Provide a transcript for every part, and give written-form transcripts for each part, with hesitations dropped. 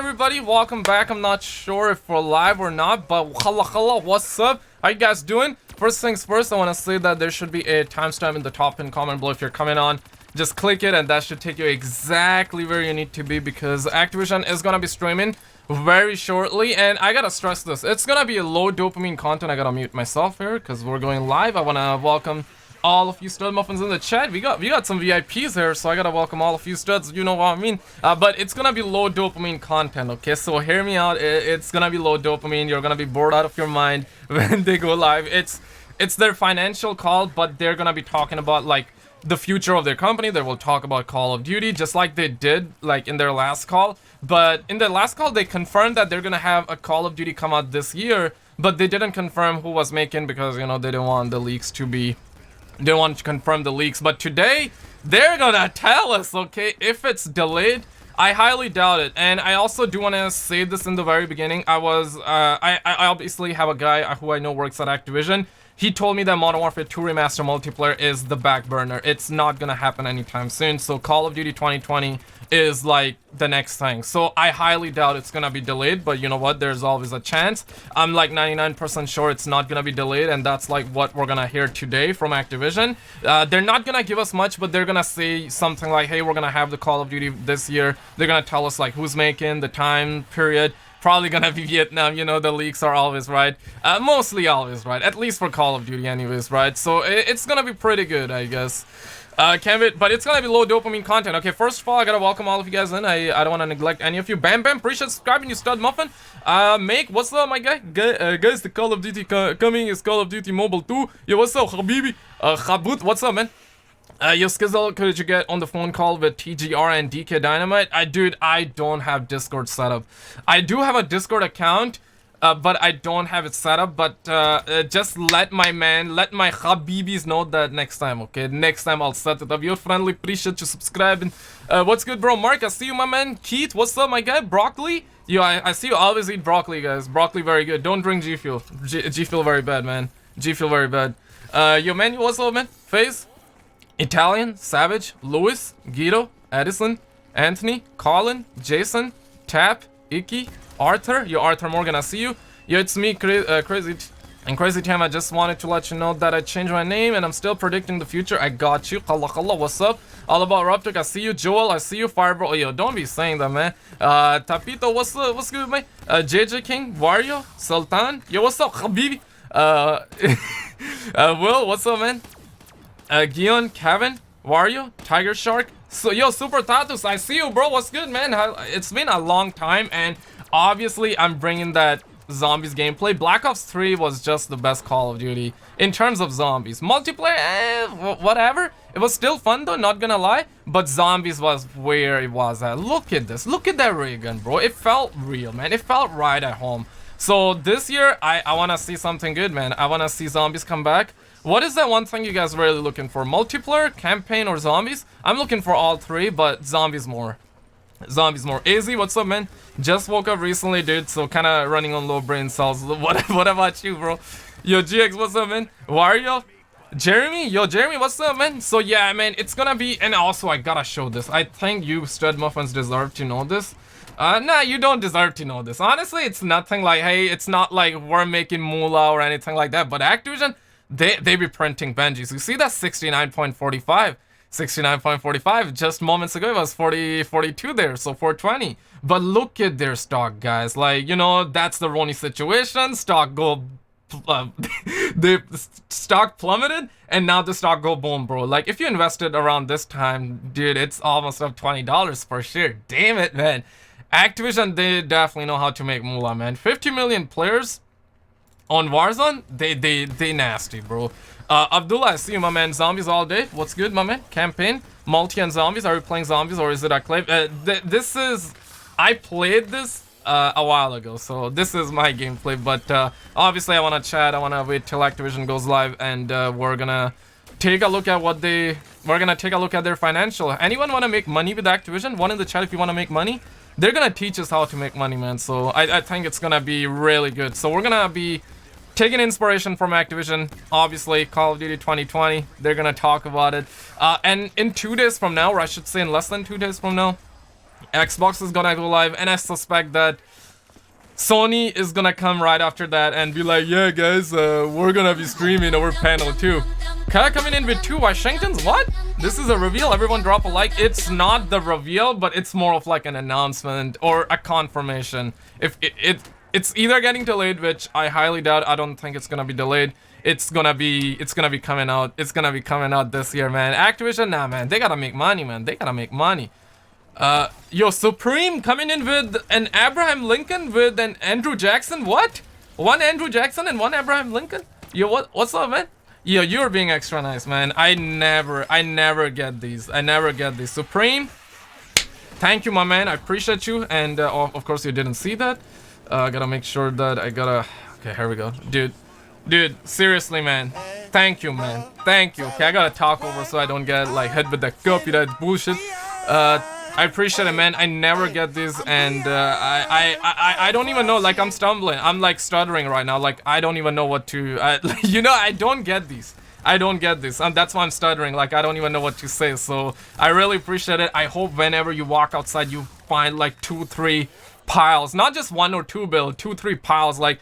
everybody? Welcome back. I'm not sure if we're live or not, but hello, what's up? How you guys doing? First things first, I want to say that there should be a timestamp in the top pin comment below if you're coming on. Just click it and that should take you exactly where you need to be, because Activision is gonna be streaming very shortly. And I gotta stress this, it's gonna be a low dopamine content. I gotta mute myself here because we're going live. I want to welcome all of you stud muffins in the chat. We got some VIPs here, so I gotta welcome all of you studs, you know what I mean. But it's gonna be low dopamine content, okay? So hear me out. It's gonna be low dopamine. You're gonna be bored out of your mind when they go live. It's their financial call, but they're gonna be talking about like the future of their company. They will talk about Call of Duty just like they did like in their last call. But in their last call, they confirmed that they're gonna have a Call of Duty come out this year, but they didn't confirm who was making, because you know they didn't want the leaks to be, they don't want to confirm the leaks. But today they're gonna tell us, okay? If it's delayed, I highly doubt it. And I also do want to say this in the very beginning. I obviously have a guy who I know works at Activision. He told me that Modern Warfare 2 Remaster multiplayer is the back burner. It's not gonna happen anytime soon. So Call of Duty 2020 is like the next thing. So I highly doubt it's gonna be delayed, but you know what? There's always a chance. I'm like 99% sure it's not gonna be delayed, and that's like what we're gonna hear today from Activision. They're not gonna give us much, but they're gonna say something like, hey, we're gonna have the Call of Duty this year. They're gonna tell us like who's making, the time period. Probably gonna be Vietnam, you know, the leaks are always right. Mostly always right, at least for Call of Duty anyways, right? So it's gonna be pretty good, I guess. Can't wait, but it's gonna be low dopamine content. Okay, first of all, I gotta welcome all of you guys in. I don't want to neglect any of you. Bam Bam, appreciate subscribing, you stud muffin. Make, what's up, my guy? Guys, the Call of Duty coming is Call of Duty Mobile 2. Yo, what's up, Habibi? Khabut, what's up, man? Yo, Skizzle, could you get on the phone call with TGR and DK Dynamite? Dude, I don't have Discord set up. I do have a Discord account, but I don't have it set up. But just let my Habibis know that next time, okay? Next time I'll set it up. You're friendly, appreciate you subscribing. What's good, bro? Mark, I see you, my man. Keith, what's up, my guy? Broccoli? Yo, I see you always eat broccoli, guys. Broccoli, very good. Don't drink G Fuel. G Fuel, very bad, man. G Fuel, very bad. Yo, man, what's up, man? FaZe? Italian, Savage, Lewis, Guido, Edison, Anthony, Colin, Jason, Tap, Icky, Arthur. Yo, Arthur Morgan, I see you. Yo, it's me, Crazy Tam. I just wanted to let you know that I changed my name and I'm still predicting the future. I got you. Hello, what's up? All about Ruptic, I see you. Joel, I see you. Firebro, oh, yo, don't be saying that, man. Tapito, what's up? What's good, man? JJ King, Wario, Sultan. Yo, what's up, Habibi? Will, what's up, man? Gion, Kevin, Wario, Tiger Shark. So yo, Super Tatus, I see you, bro. What's good, man? It's been a long time, and obviously I'm bringing that zombies gameplay. Black Ops 3 was just the best Call of Duty in terms of zombies. Multiplayer, whatever. It was still fun though, not gonna lie. But zombies was where it was at. Look at this. Look at that ray gun, bro. It felt real, man. It felt right at home. So this year, I want to see something good, man. I want to see zombies come back. What is that one thing you guys are really looking for? Multiplayer, campaign, or zombies? I'm looking for all three, but zombies more. Zombies more. AZ, what's up, man? Just woke up recently, dude, so kind of running on low brain cells. What about you, bro? Yo, GX, what's up, man? Wario? Jeremy? Yo, Jeremy, what's up, man? So, yeah, man, it's gonna be... And also, I gotta show this. I think you stud muffins deserve to know this. Nah, you don't deserve to know this. Honestly, it's nothing like, hey, it's not like we're making moolah or anything like that. But Activision... They be printing Benjis. You see that 69.45? 69.45. Just moments ago it was 42 there, so 420. But look at their stock, guys. Like, you know, that's the Roni situation. Stock go the stock plummeted and now the stock go boom, bro. Like if you invested around this time, dude, it's almost up $20 for sure. Damn it, man. Activision, they definitely know how to make moolah, man. 50 million players on Warzone, they nasty, bro. Abdullah, I see you, my man. Zombies all day. What's good, my man? Campaign, multi and zombies. Are you playing zombies or is it Acclave? This is, I played this a while ago, so this is my gameplay. But obviously, I want to chat. I want to wait till Activision goes live, and we're gonna take a look at what they. We're gonna take a look at their financial. Anyone want to make money with Activision? One in the chat if you want to make money. They're gonna teach us how to make money, man. So I think it's gonna be really good. So we're gonna be taking inspiration from Activision, obviously. Call of Duty 2020, they're gonna talk about it. And in 2 days from now, or I should say in less than 2 days from now, Xbox is gonna go live, and I suspect that Sony is gonna come right after that and be like, yeah guys, we're gonna be streaming our panel too. Kaya coming in with 2 Washingtons? What? This is a reveal, everyone drop a like. It's not the reveal, but it's more of like an announcement or a confirmation. If it's either getting delayed, which I highly doubt. I don't think it's gonna be delayed. It's gonna be coming out. It's gonna be coming out this year, man. Activision, nah man, they gotta make money, man. They gotta make money. Yo, Supreme coming in with an Abraham Lincoln with an Andrew Jackson. What? 1 Andrew Jackson and 1 Abraham Lincoln? Yo, what's up, man? Yo, you're being extra nice, man. I never get these. I never get these. Supreme, thank you, my man. I appreciate you. And of course, you didn't see that. Gotta make sure that I gotta. Okay, here we go, dude. Seriously, man. Thank you, man. Thank you. Okay, I gotta talk over so I don't get like hit with that copyright bullshit. I appreciate it, man. I never get these, and I don't even know. Like, I'm stumbling. I'm like stuttering right now. Like, I don't even know what to. You know, I don't get these. I don't get this. That's why I'm stuttering. Like, I don't even know what to say. So I really appreciate it. I hope whenever you walk outside, you find like 2-3 piles, not just 1 or 2 bill, 2-3 piles, like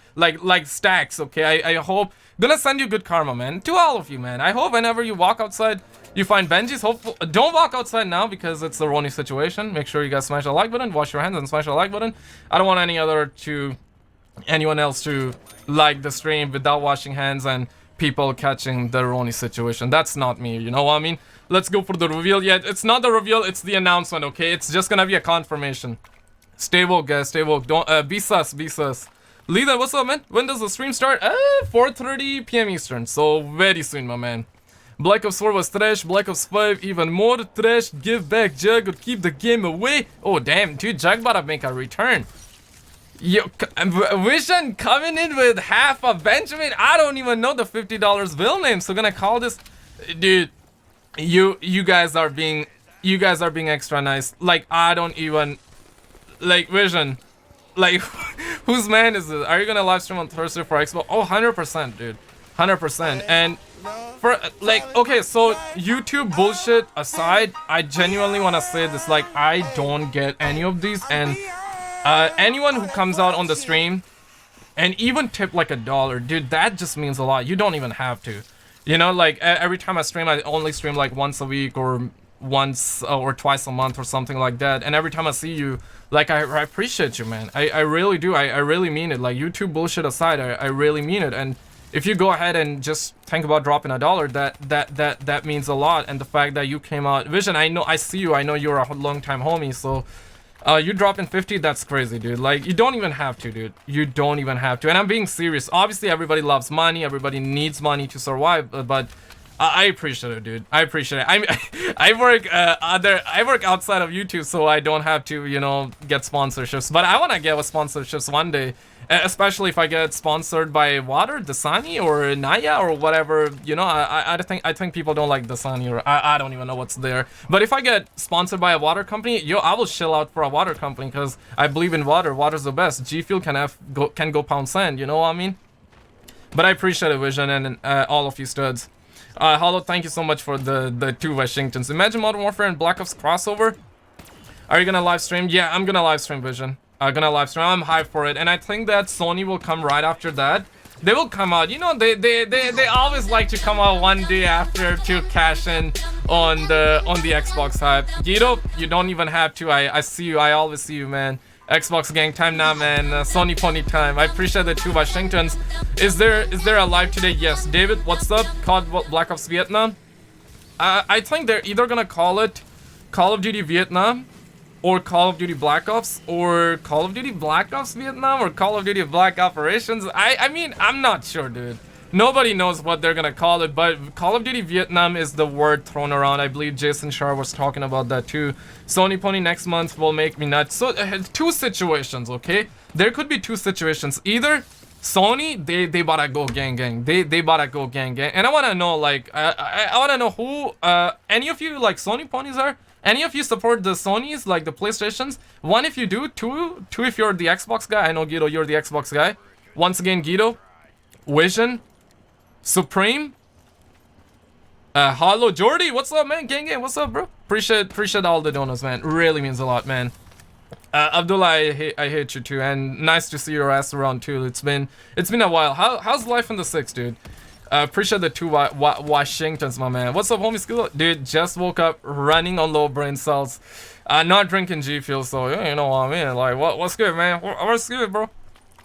stacks. Okay. I hope. Gonna send you good karma, man. To all of you, man. I hope whenever you walk outside, you find Benjis. Hopefully, don't walk outside now because it's the Roni situation. Make sure you guys smash the like button, wash your hands, and smash the like button. I don't want anyone else to like the stream without washing hands and people catching the Roni situation. That's not me, you know what I mean? Let's go for the reveal. Yeah, it's not the reveal, it's the announcement, okay? It's just gonna be a confirmation. Stay woke, guys, stay woke. Don't be sus. Leader, what's up, man? When does the stream start? 4:30 p.m. Eastern, so very soon, my man. Black Ops 4 was trash, Black Ops 5 even more trash. Give back Jug or keep the game away. Oh damn, dude, Jug about to make a return. Yo, Vision coming in with half of Benjamin. I don't even know the $50 bill name, so gonna call this, dude. You guys are being extra nice. Like, I don't even like Vision. Like, whose man is this? Are you gonna live stream on Thursday for Expo? Oh, 100%, dude. 100%. And for, like, okay, so YouTube bullshit aside, I genuinely want to say this. Like, I don't get any of these. And anyone who comes out on the stream and even tip like $1, dude, that just means a lot. You don't even have to. You know, like, every time I stream, I only stream like once a week or once or twice a month or something like that. And every time I see you, like, I appreciate you, man. I really do. I really mean it. Like, YouTube bullshit aside, I really mean it. And if you go ahead and just think about dropping $1, that means a lot. And the fact that you came out, Vision, I see you. I know you're a long time homie. So you dropping 50, that's crazy, dude. Like, you don't even have to, dude. You don't even have to. And I'm being serious. Obviously, everybody loves money. Everybody needs money to survive. But I appreciate it, dude. I appreciate it. I work outside of YouTube, so I don't have to, you know, get sponsorships. But I want to get sponsorships one day, especially if I get sponsored by Water, Dasani, or Nadia, or whatever. You know, I think people don't like Dasani, or I don't even know what's there. But if I get sponsored by a water company, yo, I will chill out for a water company because I believe in water. Water's the best. G Fuel can go pound sand. You know what I mean? But I appreciate it, Vision, and all of you studs. Hollow, thank you so much for the 2 Washingtons. Imagine Modern Warfare and Black Ops crossover. Are you gonna live stream? Yeah, I'm gonna live stream, Vision. I'm gonna live stream. I'm hyped for it, and I think that Sony will come right after that. They will come out. You know, they always like to come out one day after to cash in on the Xbox hype. You don't even have to. I see you. I always see you, man. Xbox gang time now, man. Sony pony time. I appreciate the 2 Washingtons. Is there a live today? Yes. David, what's up? COD Black Ops Vietnam. I think they're either gonna call it Call of Duty Vietnam, or Call of Duty Black Ops, or Call of Duty Black Ops Vietnam, or Call of Duty Black Operations. I mean, I'm not sure, dude. Nobody knows what they're gonna call it, but Call of Duty Vietnam is the word thrown around. I believe Jason Shar was talking about that too. Sony Pony next month will make me nuts. So 2 situations, okay? There could be 2 situations. Either Sony, they gotta go gang. They gotta go gang. And I wanna know, like, I wanna know who any of you like Sony ponies are. Any of you support the Sonys, like the PlayStations? 1 if you do, 2 if you're the Xbox guy. I know Guido, you're the Xbox guy. Once again, Guido, Vision, Supreme, Hollow, Jordy, what's up, man? Gang, what's up, bro? Appreciate all the donuts, man. Really means a lot, man. Abdullah, I hate you too, and nice to see your ass around too. It's been a while. How's life in the six, dude? Appreciate the 2 Washingtons, my man. What's up, homie? Skill, dude. Just woke up, running on low brain cells, not drinking G Fuel, so you know what I mean. Like, what's good, man? What's good, bro?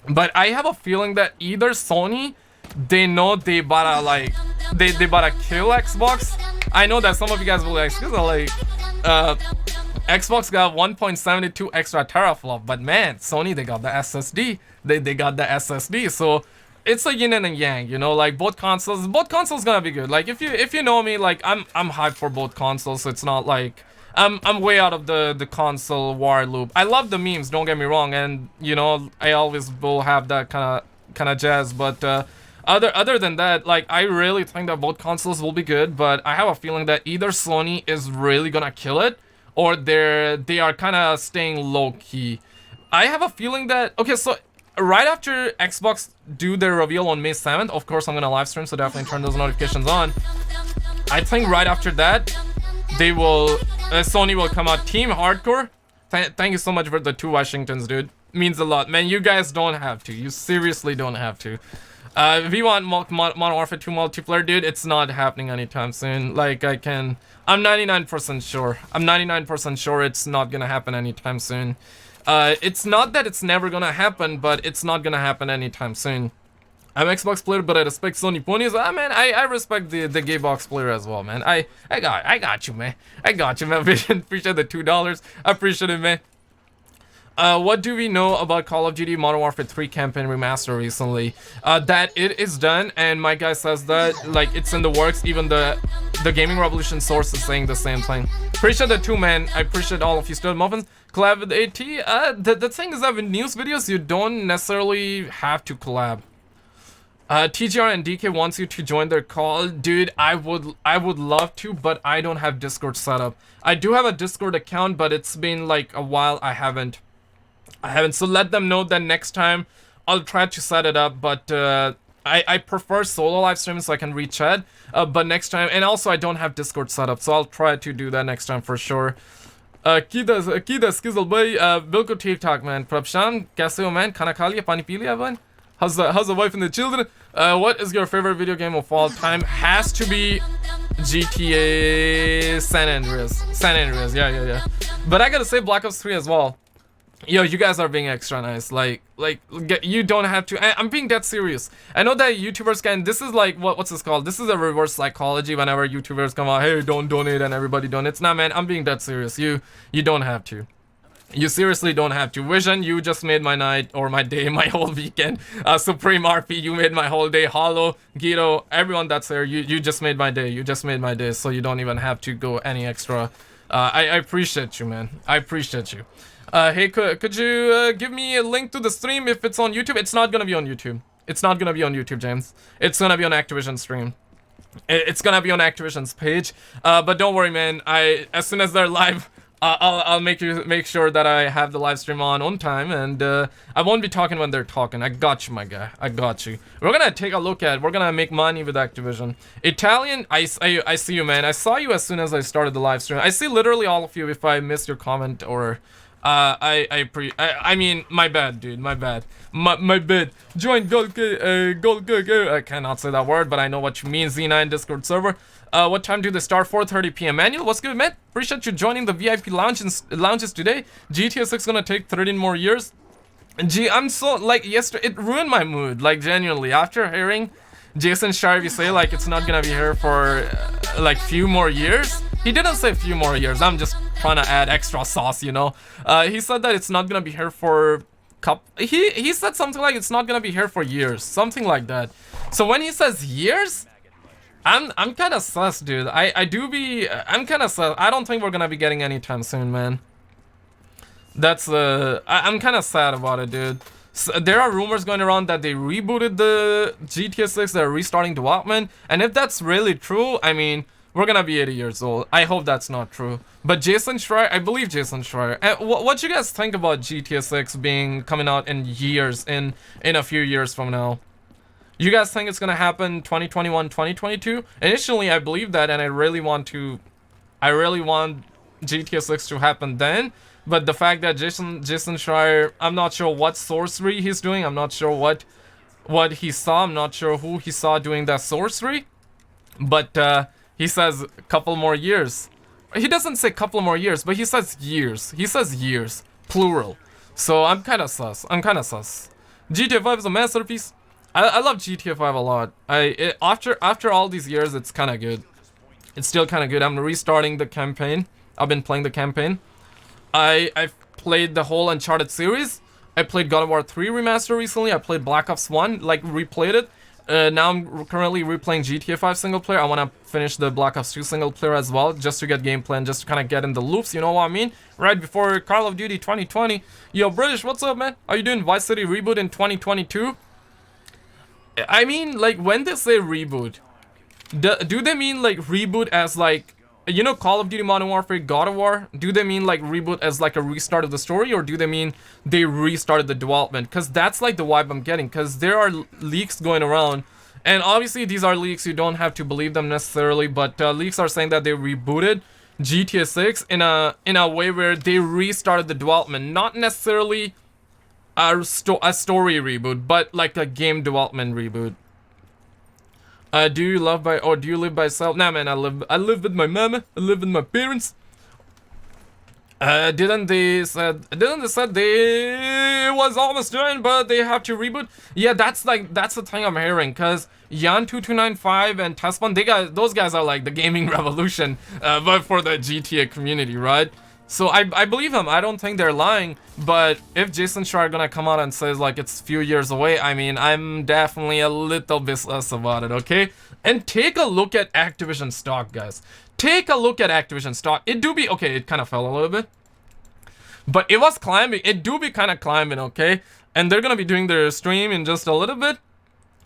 But I have a feeling that either Sony, they know they bought they bought a kill Xbox. I know that some of you guys will ask, like, Xbox got 1.72 extra teraflop, but man, Sony, they got the SSD. They got the SSD, so it's a yin and a yang, you know. Like both consoles gonna be good. Like if you know me, like I'm hyped for both consoles, so it's not like I'm way out of the console war loop. I love the memes, don't get me wrong, and you know I always will have that kind of jazz, but other than that, like I really think that both consoles will be good, but I have a feeling that either Sony is really gonna kill it, or they are kind of staying low key. I have a feeling that, okay, so right after Xbox do their reveal on May 7th, of course I'm gonna live stream, so definitely turn those notifications on. I think right after that, they will, Sony will come out. Team Hardcore, thank you so much for the 2 Washingtons, dude. Means a lot, man. You guys don't have to. You seriously don't have to. If you want Modern Warfare 2 multiplayer, dude, it's not happening anytime soon. Like, I'm 99% sure. I'm 99% sure it's not gonna happen anytime soon. It's not that it's never gonna happen, but it's not gonna happen anytime soon. I'm Xbox player, but I respect Sony ponies. Man, I respect the gay box player as well, man. I got you, man. I got you, man. Appreciate the $2. I appreciate it, man. What do we know about Call of Duty Modern Warfare 3 campaign remaster recently? That it is done, and my guy says that like it's in the works. Even the Gaming Revolution source is saying the same thing. Appreciate the 2, man. I appreciate all of you still muffins. Collab with AT. The thing is that with news videos, you don't necessarily have to collab. TGR and DK wants you to join their call. Dude, I would love to, but I don't have Discord set up. I do have a Discord account, but it's been like a while. I haven't. So let them know that next time I'll try to set it up, but I prefer solo live streams so I can read chat. But next time, and also I don't have Discord set up, so I'll try to do that next time for sure. Kida Skizzle boy, बिल्कुल ठीक ठाक man. Prabshan, कैसे हो man? खाना खा लिया, पानी P लिया बन? How's the wife and the children? What is your favorite video game of all time? Has to be GTA San Andreas. Yeah. But I gotta say Black Ops 3 as well. Yo, you guys are being extra nice. Like you don't have to. I'm being dead serious. I know that YouTubers can. This is like what's this called? This is a reverse psychology. Whenever YouTubers come out, hey, don't donate, and everybody donates. Nah, man, I'm being dead serious. You don't have to. You seriously don't have to. Vision, you just made my night or my day, my whole weekend. Supreme RP, you made my whole day. Hollow, Guido, everyone that's there, you just made my day. You just made my day. So you don't even have to go any extra. I appreciate you, man. I appreciate you. Hey, could you give me a link to the stream if it's on YouTube? It's not gonna be on YouTube. It's not gonna be on YouTube, James. It's gonna be on Activision stream. It's gonna be on Activision's page. But don't worry, man. As soon as they're live, I'll make sure that I have the live stream on time, and I won't be talking when they're talking. I got you, my guy. I got you. We're gonna take a look at. We're gonna make money with Activision. Italian, I see you, man. I saw you as soon as I started the live stream. I see literally all of you. If I missed your comment or. I mean, my bad, dude, my bad. Join Gold, I cannot say that word, but I know what you mean. Z9 Discord server. What time do they start? 4:30 p.m. Manuel, what's good, man? Appreciate you joining the VIP lounges today. GTA 6 gonna take 13 more years. I'm so, like, yesterday, it ruined my mood, like, genuinely. After hearing Jason Sharvey say, like, it's not gonna be here for, like, few more years. He didn't say few more years. I'm just trying to add extra sauce, you know. He said that it's not gonna be here for he said something like it's not gonna be here for years, something like that. So when he says years, I'm kind of sus, dude. I'm kind of sus. I don't think we're gonna be getting anytime soon, man. That's I'm kind of sad about it, dude. So there are rumors going around that they rebooted the GTA 6. They're restarting development, and if that's really true, I mean, we're gonna be 80 years old. I hope that's not true. But Jason Schreier, I believe Jason Schreier. What you guys think about GTA 6 coming out in years, in a few years from now? You guys think it's gonna happen 2021, 2022? Initially, I believe that, and I really want GTA 6 to happen then. But the fact that Jason Schreier, I'm not sure what sorcery he's doing. I'm not sure what he saw. I'm not sure who he saw doing that sorcery. But he says a couple more years. He doesn't say couple more years, but he says years. He says years, plural. So I'm kind of sus. GTA 5 is a masterpiece. I love GTA 5 a lot. After all these years, it's kind of good. It's still kind of good. I'm restarting the campaign. I've been playing the campaign. I've played the whole Uncharted series. I played God of War 3 Remastered recently. I played Black Ops 1, like replayed it. Now I'm currently replaying GTA 5 single player. I want to finish the Black Ops 2 single player as well, just to get gameplay and just to kind of get in the loops, you know what I mean? Right before Call of Duty 2020. Yo, British, what's up, man? Are you doing Vice City reboot in 2022? I mean, like, when they say reboot, do they mean like reboot as like, you know, Call of Duty Modern Warfare, God of War? Do they mean like reboot as like a restart of the story, or do they mean they restarted the development? Because that's like the vibe I'm getting, because there are leaks going around, and obviously these are leaks, you don't have to believe them necessarily, but leaks are saying that they rebooted GTA 6 in a way where they restarted the development, not necessarily a story reboot, but like a game development reboot. Do you live by yourself? Nah, man, I live with my mama. I live with my parents. Didn't they said they was almost done, but they have to reboot? Yeah, that's the thing I'm hearing, cause Yan2295 and Tespan, those guys are like the gaming revolution, but for the GTA community, right? So I believe them. I don't think they're lying. But if Jason Schreier gonna come out and says like it's a few years away, I mean, I'm definitely a little bit less about it, okay? And take a look at Activision stock, guys. Take a look at Activision stock. It do be okay. It kind of fell a little bit, but it was climbing. It do be kind of climbing, okay? And they're gonna be doing their stream in just a little bit.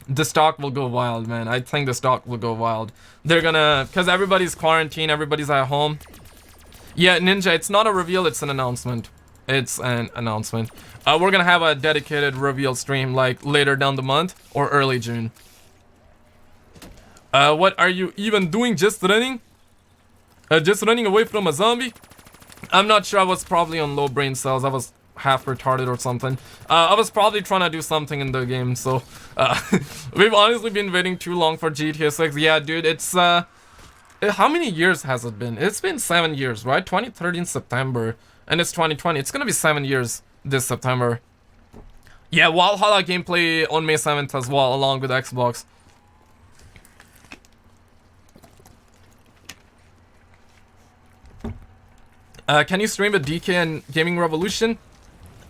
The stock will go wild, man. I think the stock will go wild. They're gonna, cause everybody's quarantined. Everybody's at home. Yeah, Ninja, it's not a reveal, it's an announcement. It's an announcement. We're gonna have a dedicated reveal stream, like, later down the month, or early June. What are you even doing? Just running? Just running away from a zombie? I'm not sure, I was probably on low brain cells, I was half retarded or something. I was probably trying to do something in the game, so... we've honestly been waiting too long for GTA 6. Yeah, dude, it's, how many years has it been? It's been 7 years, right? 2013 September, and it's 2020. It's gonna be 7 years this September. Yeah, Valhalla gameplay on May 7th as well, along with Xbox. Can you stream with DK and Gaming Revolution?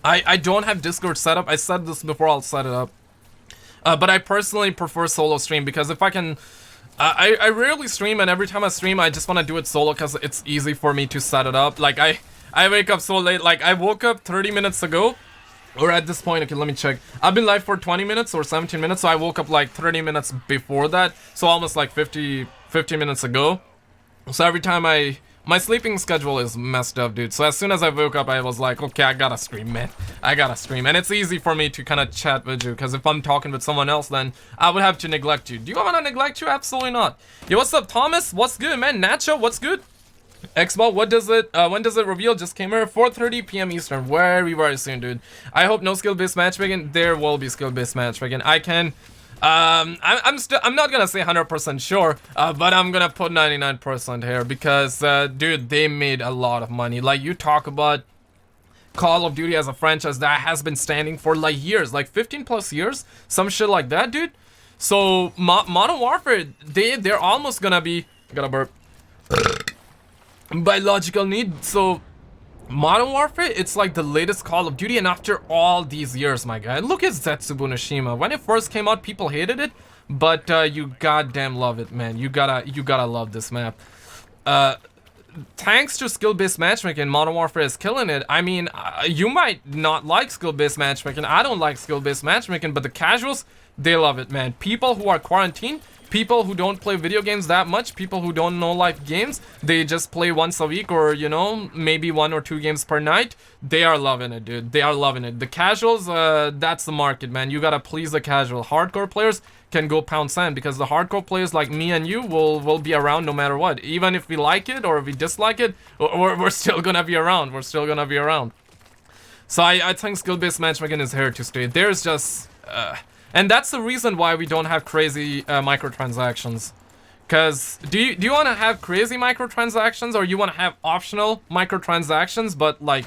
I don't have Discord set up. I said this before, I'll set it up. But I personally prefer solo stream, because if I can... I rarely stream, and every time I stream, I just want to do it solo because it's easy for me to set it up. Like, I wake up so late. Like, I woke up 30 minutes ago, or at this point, okay, let me check. I've been live for 20 minutes or 17 minutes, so I woke up like 30 minutes before that. So almost like 50 minutes ago. So every time my sleeping schedule is messed up, dude. So as soon as I woke up, I was like, okay, I gotta stream, man. I gotta stream. And it's easy for me to kind of chat with you, because if I'm talking with someone else, then I would have to neglect you. Do you want to neglect you? Absolutely not. Yo, what's up, Thomas? What's good, man? Nacho, what's good? Xbox, when does it reveal? Just came here, 4:30 p.m. Eastern. Very soon, dude. I hope no skill-based matchmaking. There will be skill-based matchmaking. I can... I'm not gonna say 100% sure, but I'm gonna put 99% here, because dude, they made a lot of money. Like, you talk about Call of Duty as a franchise that has been standing for like years, like 15 plus years, some shit like that, dude. So Modern Warfare, they're almost gonna be, gotta burp, by logical need. So Modern Warfare, it's like the latest Call of Duty, and after all these years, my guy. Look at Zetsubo Nishima. When it first came out, people hated it, but you goddamn love it, man. You gotta love this map. Thanks to skill-based matchmaking, Modern Warfare is killing it. I mean, you might not like skill-based matchmaking. I don't like skill-based matchmaking, but the casuals, they love it, man. People who are quarantined, people who don't play video games that much, people who don't know live games, they just play once a week or, you know, maybe 1 or 2 games per night. They are loving it, dude. They are loving it. The casuals, that's the market, man. You gotta please the casual. Hardcore players can go pound sand because the hardcore players like me and you will be around no matter what. Even if we like it or if we dislike it, we're still gonna be around. We're still gonna be around. So I think skill-based matchmaking is here to stay. There's just... and that's the reason why we don't have crazy microtransactions. Because do you want to have crazy microtransactions or you want to have optional microtransactions? But like,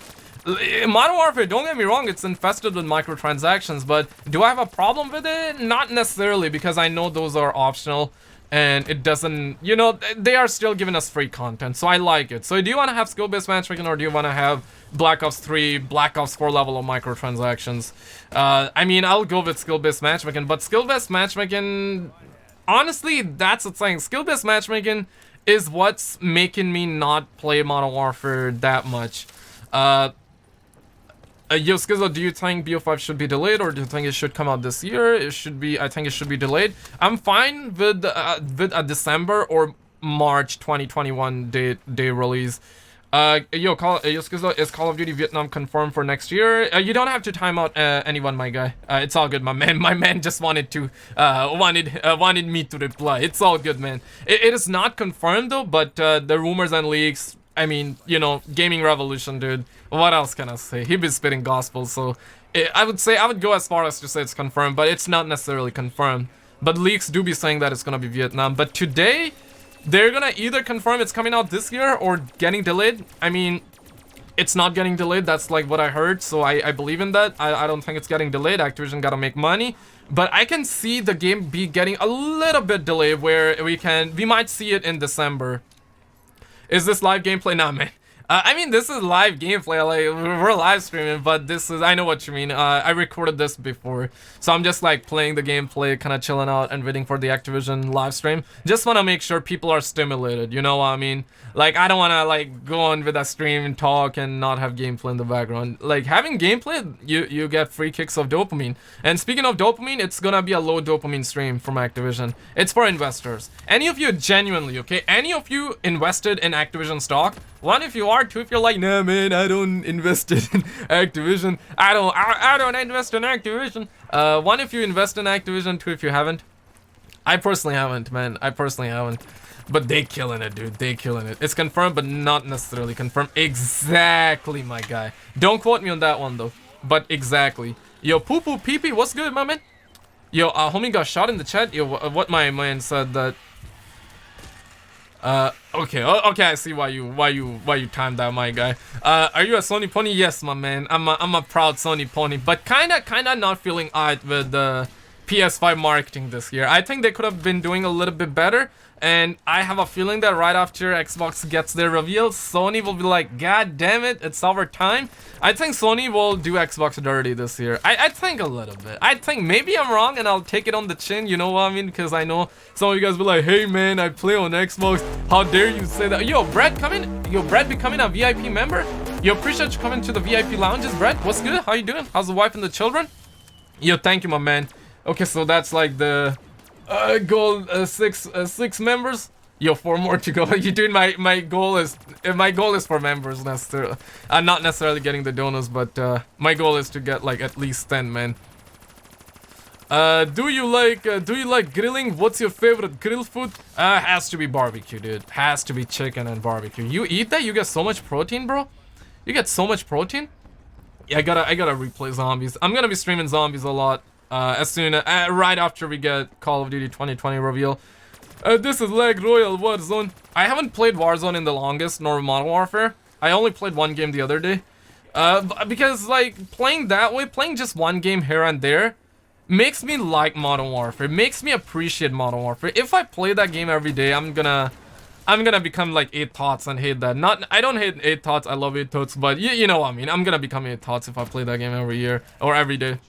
Modern Warfare, don't get me wrong, it's infested with microtransactions. But do I have a problem with it? Not necessarily, because I know those are optional. And it doesn't, you know, they are still giving us free content. So I like it. So do you want to have skill-based matchmaking or do you want to have Black Ops 3, Black Ops 4 level of microtransactions? I mean, I'll go with skill-based matchmaking. But skill-based matchmaking, honestly, that's the thing. Skill-based matchmaking is what's making me not play Modern Warfare that much. Yo, Skizzo, do you think BO5 should be delayed or do you think it should come out this year? It should be, I think it should be delayed. I'm fine with a December or March 2021 day release. Yo, Skizzo, is Call of Duty Vietnam confirmed for next year? You don't have to time out anyone, my guy. It's all good, my man. My man just wanted to, wanted me to reply. It's all good, man. It is not confirmed though, but the rumors and leaks, I mean, you know, Gaming Revolution, dude. What else can I say? He be spitting gospel, so I would go as far as to say it's confirmed, but it's not necessarily confirmed. But leaks do be saying that it's gonna be Vietnam. But today, they're gonna either confirm it's coming out this year or getting delayed. I mean, it's not getting delayed. That's like what I heard, so I believe in that. I don't think it's getting delayed. Activision gotta make money. But I can see the game be getting a little bit delayed where we might see it in December. Is this live gameplay? Nah, man. I mean, this is live gameplay, like, we're live streaming, but this is, I know what you mean. I recorded this before, so I'm just, like, playing the gameplay, kind of chilling out and waiting for the Activision live stream. Just want to make sure people are stimulated, you know what I mean? Like, I don't want to, like, go on with a stream and talk and not have gameplay in the background. Like, having gameplay, you get free kicks of dopamine. And speaking of dopamine, it's gonna be a low dopamine stream from Activision. It's for investors. Any of you genuinely, okay? Any of you invested in Activision stock? One, if you are. Two, if you're like, nah, man, I don't invest in Activision. I don't invest in Activision. One, if you invest in Activision. Two, if you haven't. I personally haven't, man. I personally haven't. But they killing it, dude. They killing it. It's confirmed, but not necessarily confirmed. Exactly, my guy. Don't quote me on that one, though. But exactly. Yo, poo poo pee pee. What's good, my man? Yo, homie got shot in the chat. Yo, what my man said that. Okay, I see why you timed that, my guy. Are you a Sony pony? Yes, my man. I'm a proud Sony pony, but kinda not feeling alright with the PS5 marketing this year. I think they could have been doing a little bit better. And I have a feeling that right after Xbox gets their reveal, Sony will be like, God damn it, it's our time. I think Sony will do Xbox dirty this year. I think a little bit. I think maybe I'm wrong and I'll take it on the chin, you know what I mean? Because I know some of you guys will be like, hey man, I play on Xbox. How dare you say that? Yo, Brett, Brett becoming a VIP member? Yo, appreciate you coming to the VIP lounges, Brett. What's good? How you doing? How's the wife and the children? Yo, thank you, my man. Okay, so that's like the... goal, six members. Yo, 4 more to go. You doing my goal is for members necessarily. Not necessarily getting the donuts, but my goal is to get like at least 10, man. Do you like grilling? What's your favorite grill food? Has to be barbecue, dude. Has to be chicken and barbecue. You eat that? You get so much protein, bro. You get so much protein. Yeah, I gotta replay zombies. I'm gonna be streaming zombies a lot. As soon right after we get Call of Duty 2020 reveal. This is Leg Royal Warzone. I haven't played Warzone in the longest, nor Modern Warfare. I only played 1 game the other day. Because like playing that way, playing just 1 game here and there, makes me like Modern Warfare. Makes me appreciate Modern Warfare. If I play that game every day, I'm gonna become like 8 Tots and hate that. I don't hate 8 Tots. I love 8 Tots, but you know what I mean. I'm gonna become 8 Tots if I play that game every year or every day.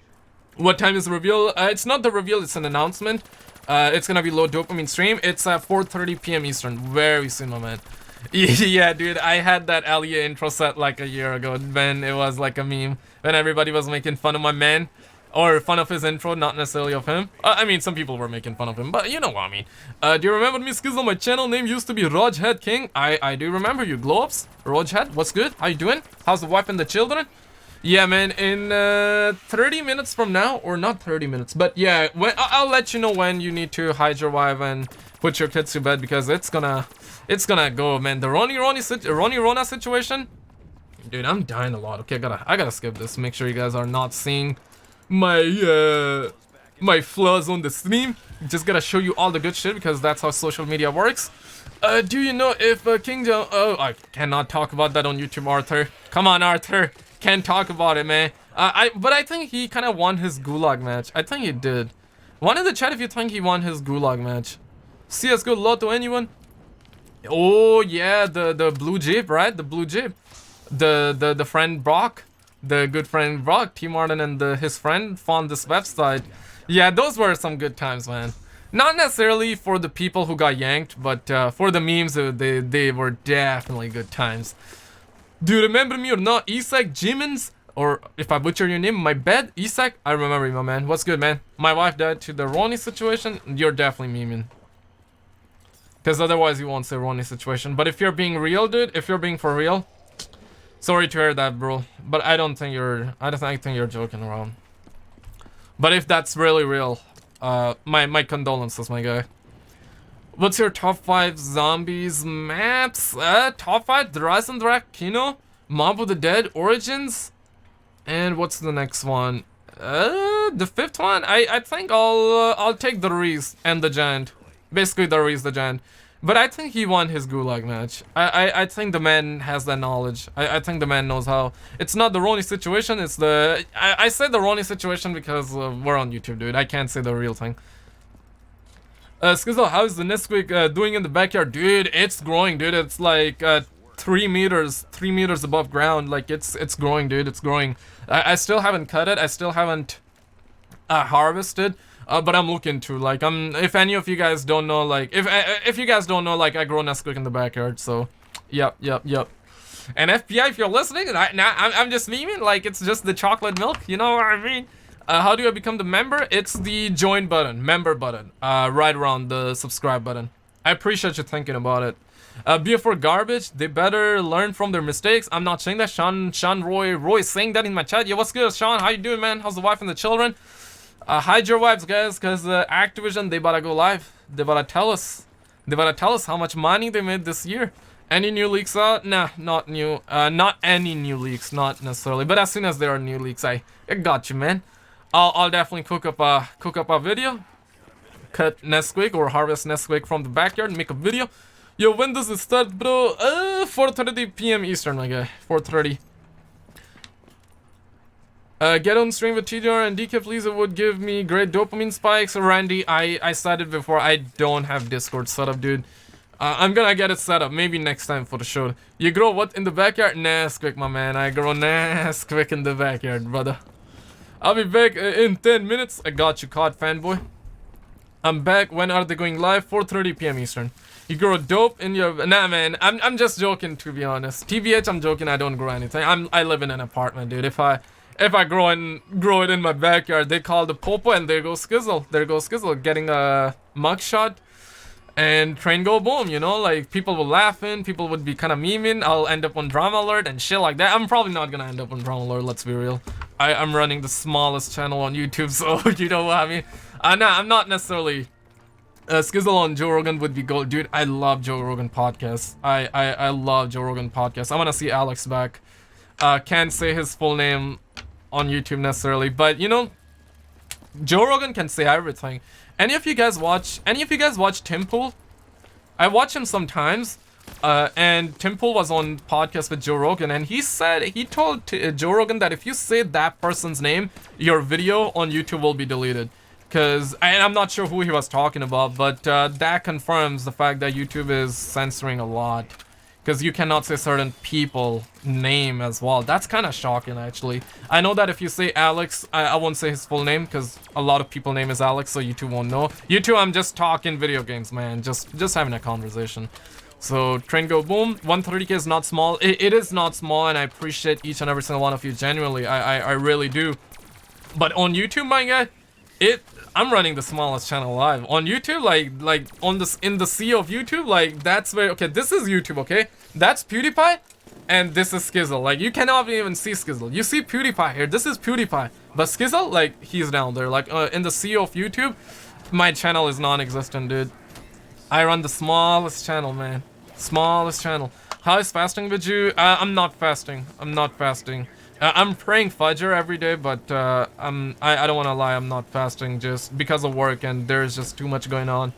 What time is the reveal? It's not the reveal, it's an announcement. It's gonna be low dopamine stream. It's at 4:30 p.m. Eastern. Very soon, my man. Yeah, dude, I had that Alia intro set like a year ago when it was like a meme. When everybody was making fun of my man. Or fun of his intro, not necessarily of him. I mean, some people were making fun of him, but you know what I mean. Do you remember me, Skizzle? My channel name used to be Rojhead King. I do remember you. Gloves? Rojhead, what's good? How you doing? How's the wife and the children? Yeah, man, in 30 minutes from now, or not 30 minutes, but yeah, I'll let you know when you need to hide your wife and put your kids to bed, because it's gonna go, man. The Ronnie Rona situation, dude, I'm dying a lot. Okay, I gotta skip this. Make sure you guys are not seeing my flaws on the stream. Just gotta show you all the good shit, because that's how social media works. Do you know if King John? Oh, I cannot talk about that on YouTube, Arthur. Come on, Arthur. Can't talk about it, man. But I think he kind of won his gulag match. I think he did. One in the chat if you think he won his gulag match. CS:GO Lotto, anyone? Oh yeah, the blue jeep, right? The blue jeep. The friend Brock. The good friend Brock, T Martin and his friend found this website. Yeah, those were some good times, man. Not necessarily for the people who got yanked, but for the memes, they were definitely good times. Do you remember me or not? Isak Jimins? Or if I butcher your name, my bed? Isak? I remember you, my man. What's good, man? My wife died to the Ronnie situation. You're definitely memeing. Because otherwise you won't say Ronnie situation. But if you're being real, dude, if you're being for real, sorry to hear that, bro. But I don't think you're joking around. But if that's really real, my condolences, my guy. What's your top 5 zombies maps? Top 5 Drazendrak, Kino, Mob of the Dead, Origins, and what's the next one? The 5th one, I think I'll take the Reese and the Giant. Basically the Reese, the Giant. But I think he won his gulag match. I think the man has that knowledge. I think the man knows how. It's not the Ronnie situation, it's the... I said the Ronnie situation because we're on YouTube, dude. I can't say the real thing. Skizzle, how's the Nesquik doing in the backyard? Dude, it's growing, dude. It's like 3 meters above ground. Like, it's growing, dude. It's growing. I still haven't cut it. I still haven't harvested. But I'm looking to, like, if any of you guys don't know, like, if you guys don't know, like, I grow Nesquik in the backyard, so, yep. And FPI, if you're listening, I'm just memeing, like, it's just the chocolate milk, you know what I mean? How do I become the member? It's the join button, member button, right around the subscribe button. I appreciate you thinking about it. BF4 garbage, they better learn from their mistakes. I'm not saying that. Sean Roy saying that in my chat. Yeah, what's good, Sean? How you doing, man? How's the wife and the children? Hide your wives, guys, because Activision, they better go live. They better tell us. They better tell us how much money they made this year. Any new leaks out? Nah, not new. Not any new leaks, not necessarily. But as soon as there are new leaks, I got you, man. I'll definitely cook up a video, cut Nesquik or harvest Nesquik from the backyard and make a video. Yo, when does it start, bro? 4:30 p.m. Eastern, my guy. 4:30. Get on stream with TDR and DK, please. It would give me great dopamine spikes. Randy, I said it before. I don't have Discord set up, dude. I'm gonna get it set up. Maybe next time for the show. You grow what in the backyard? Nesquik, my man. I grow Nesquik in the backyard, brother. I'll be back in 10 minutes. I got you, COD fanboy. I'm back. When are they going live? 4:30 p.m. Eastern. You grow dope in your... Nah, man. I'm just joking, to be honest. TBH, I'm joking. I don't grow anything. I live in an apartment, dude. If I grow it in my backyard, they call the popo, and there goes Skizzle. There goes Skizzle getting a mugshot. And train go boom, you know, like people will laugh in, people would be kind of memeing. I'll end up on drama alert and shit like that. I'm probably not gonna end up on drama alert, let's be real. I'm running the smallest channel on YouTube, so you know what I mean. Nah, I'm not necessarily Skizzle on Joe Rogan would be gold. Dude, I love Joe Rogan podcasts. I love Joe Rogan podcasts. I want to see Alex back. Can't say his full name on YouTube necessarily, but you know, Joe Rogan can say everything. Any of you guys watch Tim Pool? I watch him sometimes, and Tim Pool was on podcast with Joe Rogan, and he told Joe Rogan that if you say that person's name, your video on YouTube will be deleted. And I'm not sure who he was talking about, but that confirms the fact that YouTube is censoring a lot. Because you cannot say certain people name as well. That's kind of shocking, actually. I know that if you say Alex, I won't say his full name because a lot of people name is Alex, so you two won't know. You two, I'm just talking video games, man. Just having a conversation. So, train go boom. 130k is not small. It is not small, and I appreciate each and every single one of you genuinely. I really do. But on YouTube, my guy, I'm running the smallest channel live on YouTube. Like on this in the sea of YouTube, like that's where okay. This is YouTube, okay. That's PewDiePie, and this is Skizzle. Like you cannot even see Skizzle. You see PewDiePie here. This is PewDiePie, but Skizzle, like he's down there. Like in the sea of YouTube, my channel is non-existent, dude. I run the smallest channel, man. Smallest channel. How is fasting with you? I'm not fasting. I'm not fasting. I'm praying Fajr every day, but I don't want to lie, I'm not fasting just because of work and there's just too much going on.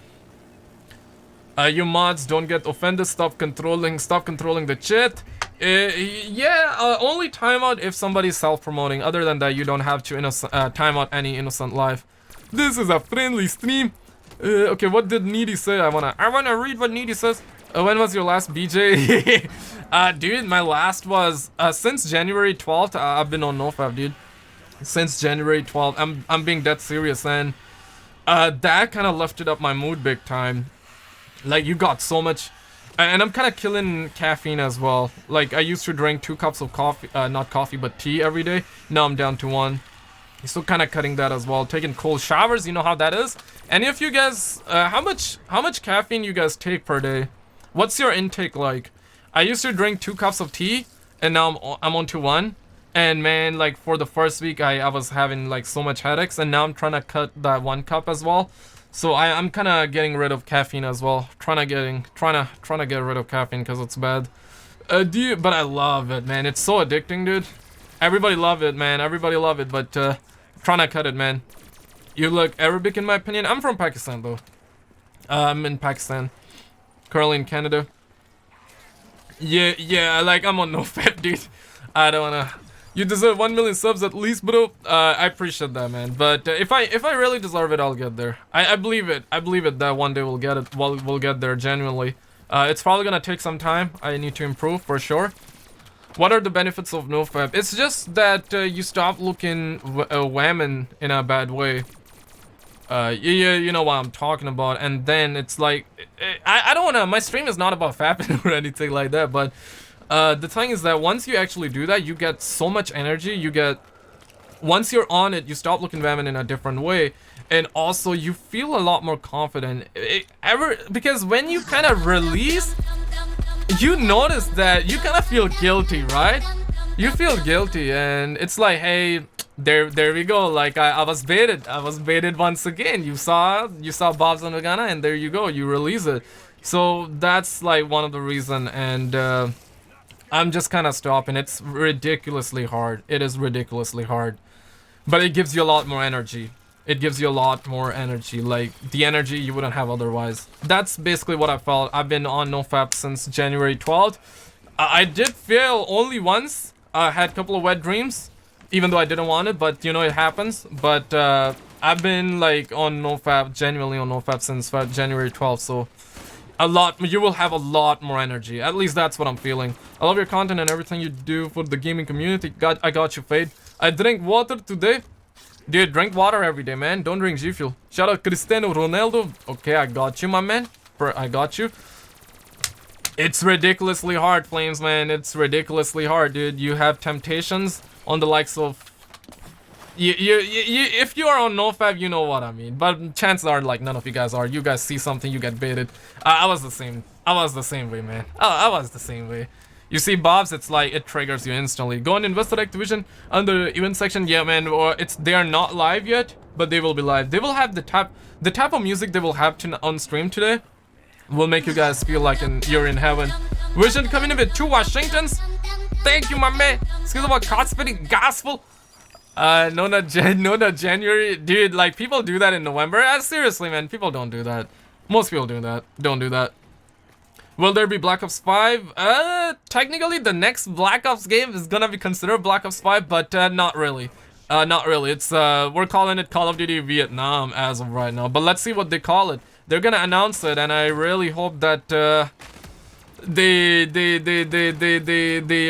You mods, don't get offended, stop controlling the chat. Yeah, only timeout if somebody's self-promoting. Other than that, you don't have to timeout any innocent life. This is a friendly stream. Okay, what did Needy say? I wanna read what Needy says. When was your last BJ? Dude, my last was since January 12th. I've been on NoFap, dude. Since January 12th, I'm being dead serious, and that kind of lifted up my mood big time. Like you got so much, and I'm kind of killing caffeine as well. Like I used to drink 2 cups of coffee, not coffee, but tea every day. Now I'm down to 1. So kind of cutting that as well. Taking cold showers, you know how that is. And if you guys, how much caffeine you guys take per day? What's your intake like? I used to drink 2 cups of tea, and now I'm on to 1. And man, like for the first week, I was having like so much headaches, and now I'm trying to cut that 1 cup as well. So I'm kind of getting rid of caffeine as well. Trying to get rid of caffeine because it's bad. But I love it, man. It's so addicting, dude. Everybody love it, man. Everybody love it, but trying to cut it, man. You look Arabic in my opinion. I'm from Pakistan though. I'm in Pakistan. Currently in Canada. Yeah, like I'm on NoFap, dude. I don't wanna. You deserve 1 million subs at least, bro. I appreciate that, man. But if I really deserve it, I'll get there. I believe it. I believe it that one day we'll get it. We'll get there genuinely. It's probably gonna take some time. I need to improve for sure. What are the benefits of NoFap? It's just that you stop looking whammon in a bad way. Yeah, you know what I'm talking about. And then it's like, I don't wanna, my stream is not about fapping or anything like that, but the thing is that once you actually do that, you get so much energy. Once you're on it, you stop looking whammon in a different way. And also you feel a lot more confident. Because when you kind of release, you notice that you kind of feel guilty, right? You feel guilty, and it's like, hey, there we go. Like I was baited once again. You saw Bob's on the Ghana, and there you go, you release it. So that's like one of the reason, and I'm just kind of stopping. It's ridiculously hard. It is ridiculously hard, but it gives you a lot more energy. It gives you a lot more energy, like the energy you wouldn't have otherwise. That's basically what I felt. I've been on NoFap since January 12th. I did fail only once. I had a couple of wet dreams, even though I didn't want it, but you know, it happens. But I've been like on NoFap, genuinely on NoFap since January 12th, so you will have a lot more energy. At least that's what I'm feeling. I love your content and everything you do for the gaming community. I got you, Fade. I drank water today. Dude, drink water every day, man. Don't drink G Fuel. Shout out Cristiano Ronaldo. Okay, I got you, my man. I got you. It's ridiculously hard, Flames, man. It's ridiculously hard, dude. You have temptations on the likes of... if you are on NoFap, you know what I mean. But chances are, like, none of you guys are. You guys see something, you get baited. I was the same. I was the same way, man. I was the same way. You see Bob's, it's like it triggers you instantly. Go and invest at Activision under the event section. Yeah, man. Or they are not live yet, but they will be live. They will have the type of music they will have on stream today will make you guys feel like you're in heaven. Vision coming in with 2 Washingtons. Thank you, my man. Excuse about card spitting gospel. Nona January, dude. Like people do that in November. Seriously, man. People don't do that. Most people do that. Don't do that. Will there be Black Ops 5? Technically the next Black Ops game is gonna be considered Black Ops 5, but not really. Not really. It's we're calling it Call of Duty Vietnam as of right now. But let's see what they call it. They're gonna announce it, and I really hope that they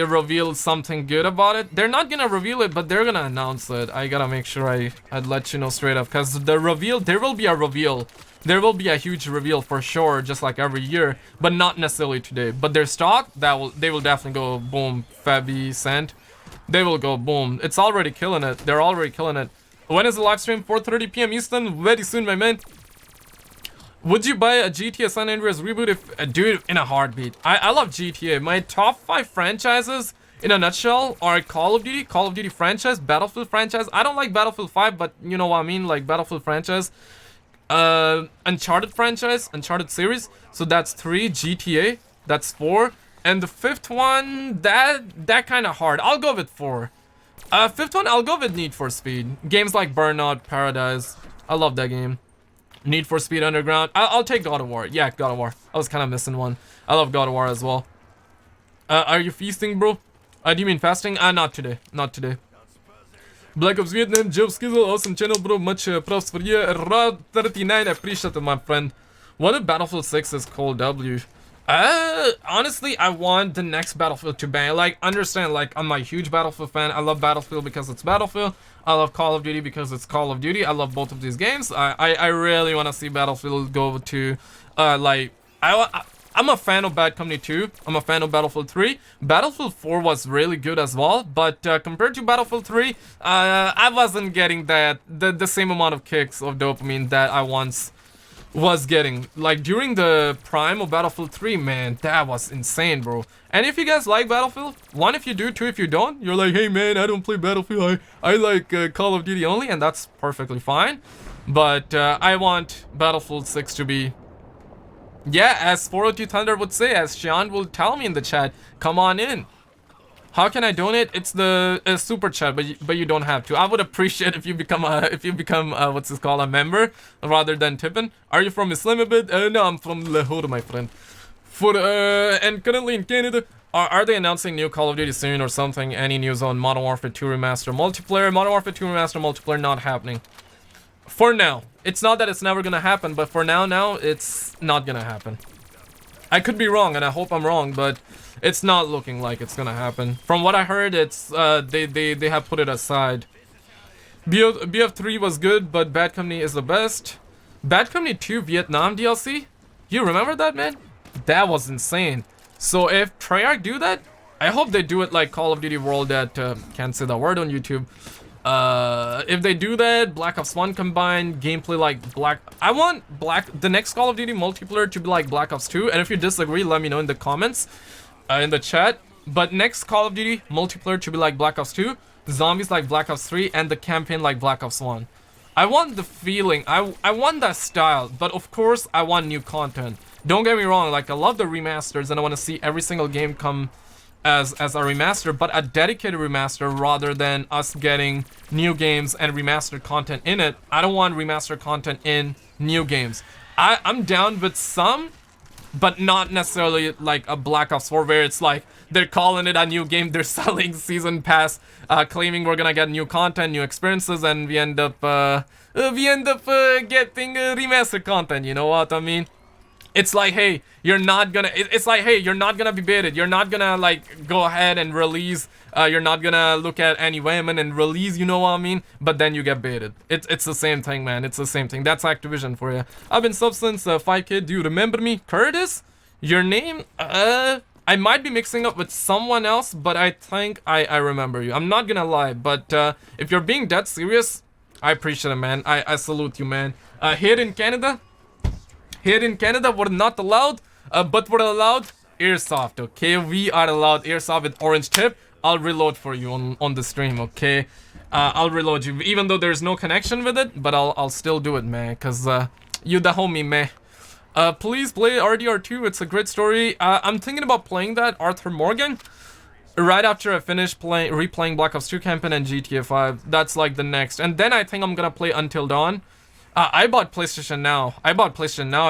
reveal something good about it. They're not gonna reveal it, but they're gonna announce it. I gotta make sure I'd let you know straight up, because the reveal, there will be a reveal. There will be a huge reveal for sure, just like every year, but not necessarily today. But their stock, they will definitely go boom, Fabi, Cent. They will go boom. It's already killing it. They're already killing it. When is the live stream? 4:30 p.m. Eastern. Very soon, my man. Would you buy a GTA San Andreas reboot if... dude, in a heartbeat. I love GTA. My top 5 franchises, in a nutshell, are Call of Duty franchise, Battlefield franchise. I don't like Battlefield 5, but you know what I mean, like Battlefield franchise. Uncharted franchise, Uncharted series. So that's 3, GTA. That's 4. And the 5th one, that kind of hard. I'll go with 4. 5th one, I'll go with Need for Speed. Games like Burnout, Paradise. I love that game. Need for Speed Underground. I'll take God of War. Yeah, God of War. I was kind of missing one. I love God of War as well. Are you feasting, bro? Do you mean fasting? Not today. Not today. Black Ops Vietnam, Joe Skizzle, awesome channel, bro. Much props for you. Rod 39, I appreciate it, my friend. What if Battlefield 6 is called W? Honestly, I want the next Battlefield to bang. Like, understand, like, I'm a huge Battlefield fan. I love Battlefield because it's Battlefield. I love Call of Duty because it's Call of Duty. I love both of these games. I really want to see Battlefield go to, like, I'm a fan of Bad Company 2. I'm a fan of Battlefield 3. Battlefield 4 was really good as well, but compared to Battlefield 3, I wasn't getting the same amount of kicks of dopamine that I once was getting. Like, during the prime of Battlefield 3, man, that was insane, bro. And if you guys like Battlefield, 1 if you do, 2 if you don't, you're like, hey man, I don't play Battlefield, I like Call of Duty only, and that's perfectly fine. But I want Battlefield 6 to be, yeah, as 402 Thunder would say, as Sean will tell me in the chat, come on in. How can I donate? It's the super chat, but you don't have to. I would appreciate if you become what's this called, a member rather than tipping. Are you from Islamabad? No, I'm from Lahore, my friend. And currently in Canada, are they announcing new Call of Duty soon or something? Any news on Modern Warfare 2 Remaster multiplayer? Modern Warfare 2 Remaster multiplayer not happening. For now. It's not that it's never gonna happen, but for now it's not gonna happen. I could be wrong, and I hope I'm wrong, but it's not looking like it's gonna happen. From what I heard, it's they have put it aside. BF3 was good, but Bad Company is the best. Bad Company 2 Vietnam DLC? You remember that, man? That was insane. So if Treyarch do that, I hope they do it like Call of Duty World at can't say that word on YouTube. If they do that, Black Ops 1 combined gameplay like I want the next Call of Duty multiplayer to be like Black Ops 2, and if you disagree, let me know in the comments, in the chat. But next Call of Duty multiplayer to be like Black Ops 2, zombies like Black Ops 3, and the campaign like Black Ops 1. I want the feeling, I want that style, but of course I want new content. Don't get me wrong, like I love the remasters and I want to see every single game come as a remaster, but a dedicated remaster rather than us getting new games and remastered content in it. I don't want remastered content in new games. I'm down with some, but not necessarily like a Black Ops 4 where it's like they're calling it a new game, they're selling season pass, claiming we're gonna get new content, new experiences, and we end up getting remastered content. You know what I mean? It's like, hey, you're not gonna. It's like, hey, you're not gonna be baited. You're not gonna like go ahead and release. You're not gonna look at any women and release. You know what I mean? But then you get baited. It's the same thing, man. It's the same thing. That's Activision for you. I've been sub since 5K. Do you remember me, Curtis? Your name? I might be mixing up with someone else, but I think I remember you. I'm not gonna lie, but if you're being dead serious, I appreciate it, man. I salute you, man. Here in Canada, we're not allowed, but we're allowed airsoft, okay? We are allowed airsoft with orange tip. I'll reload for you on the stream, okay? I'll reload you, even though there's no connection with it, but I'll still do it, man, because you the homie, man. Please play RDR2, it's a great story. I'm thinking about playing that, Arthur Morgan, right after I finish replaying Black Ops 2 campaign and GTA 5. That's like the next. And then I think I'm gonna play Until Dawn. I bought PlayStation Now.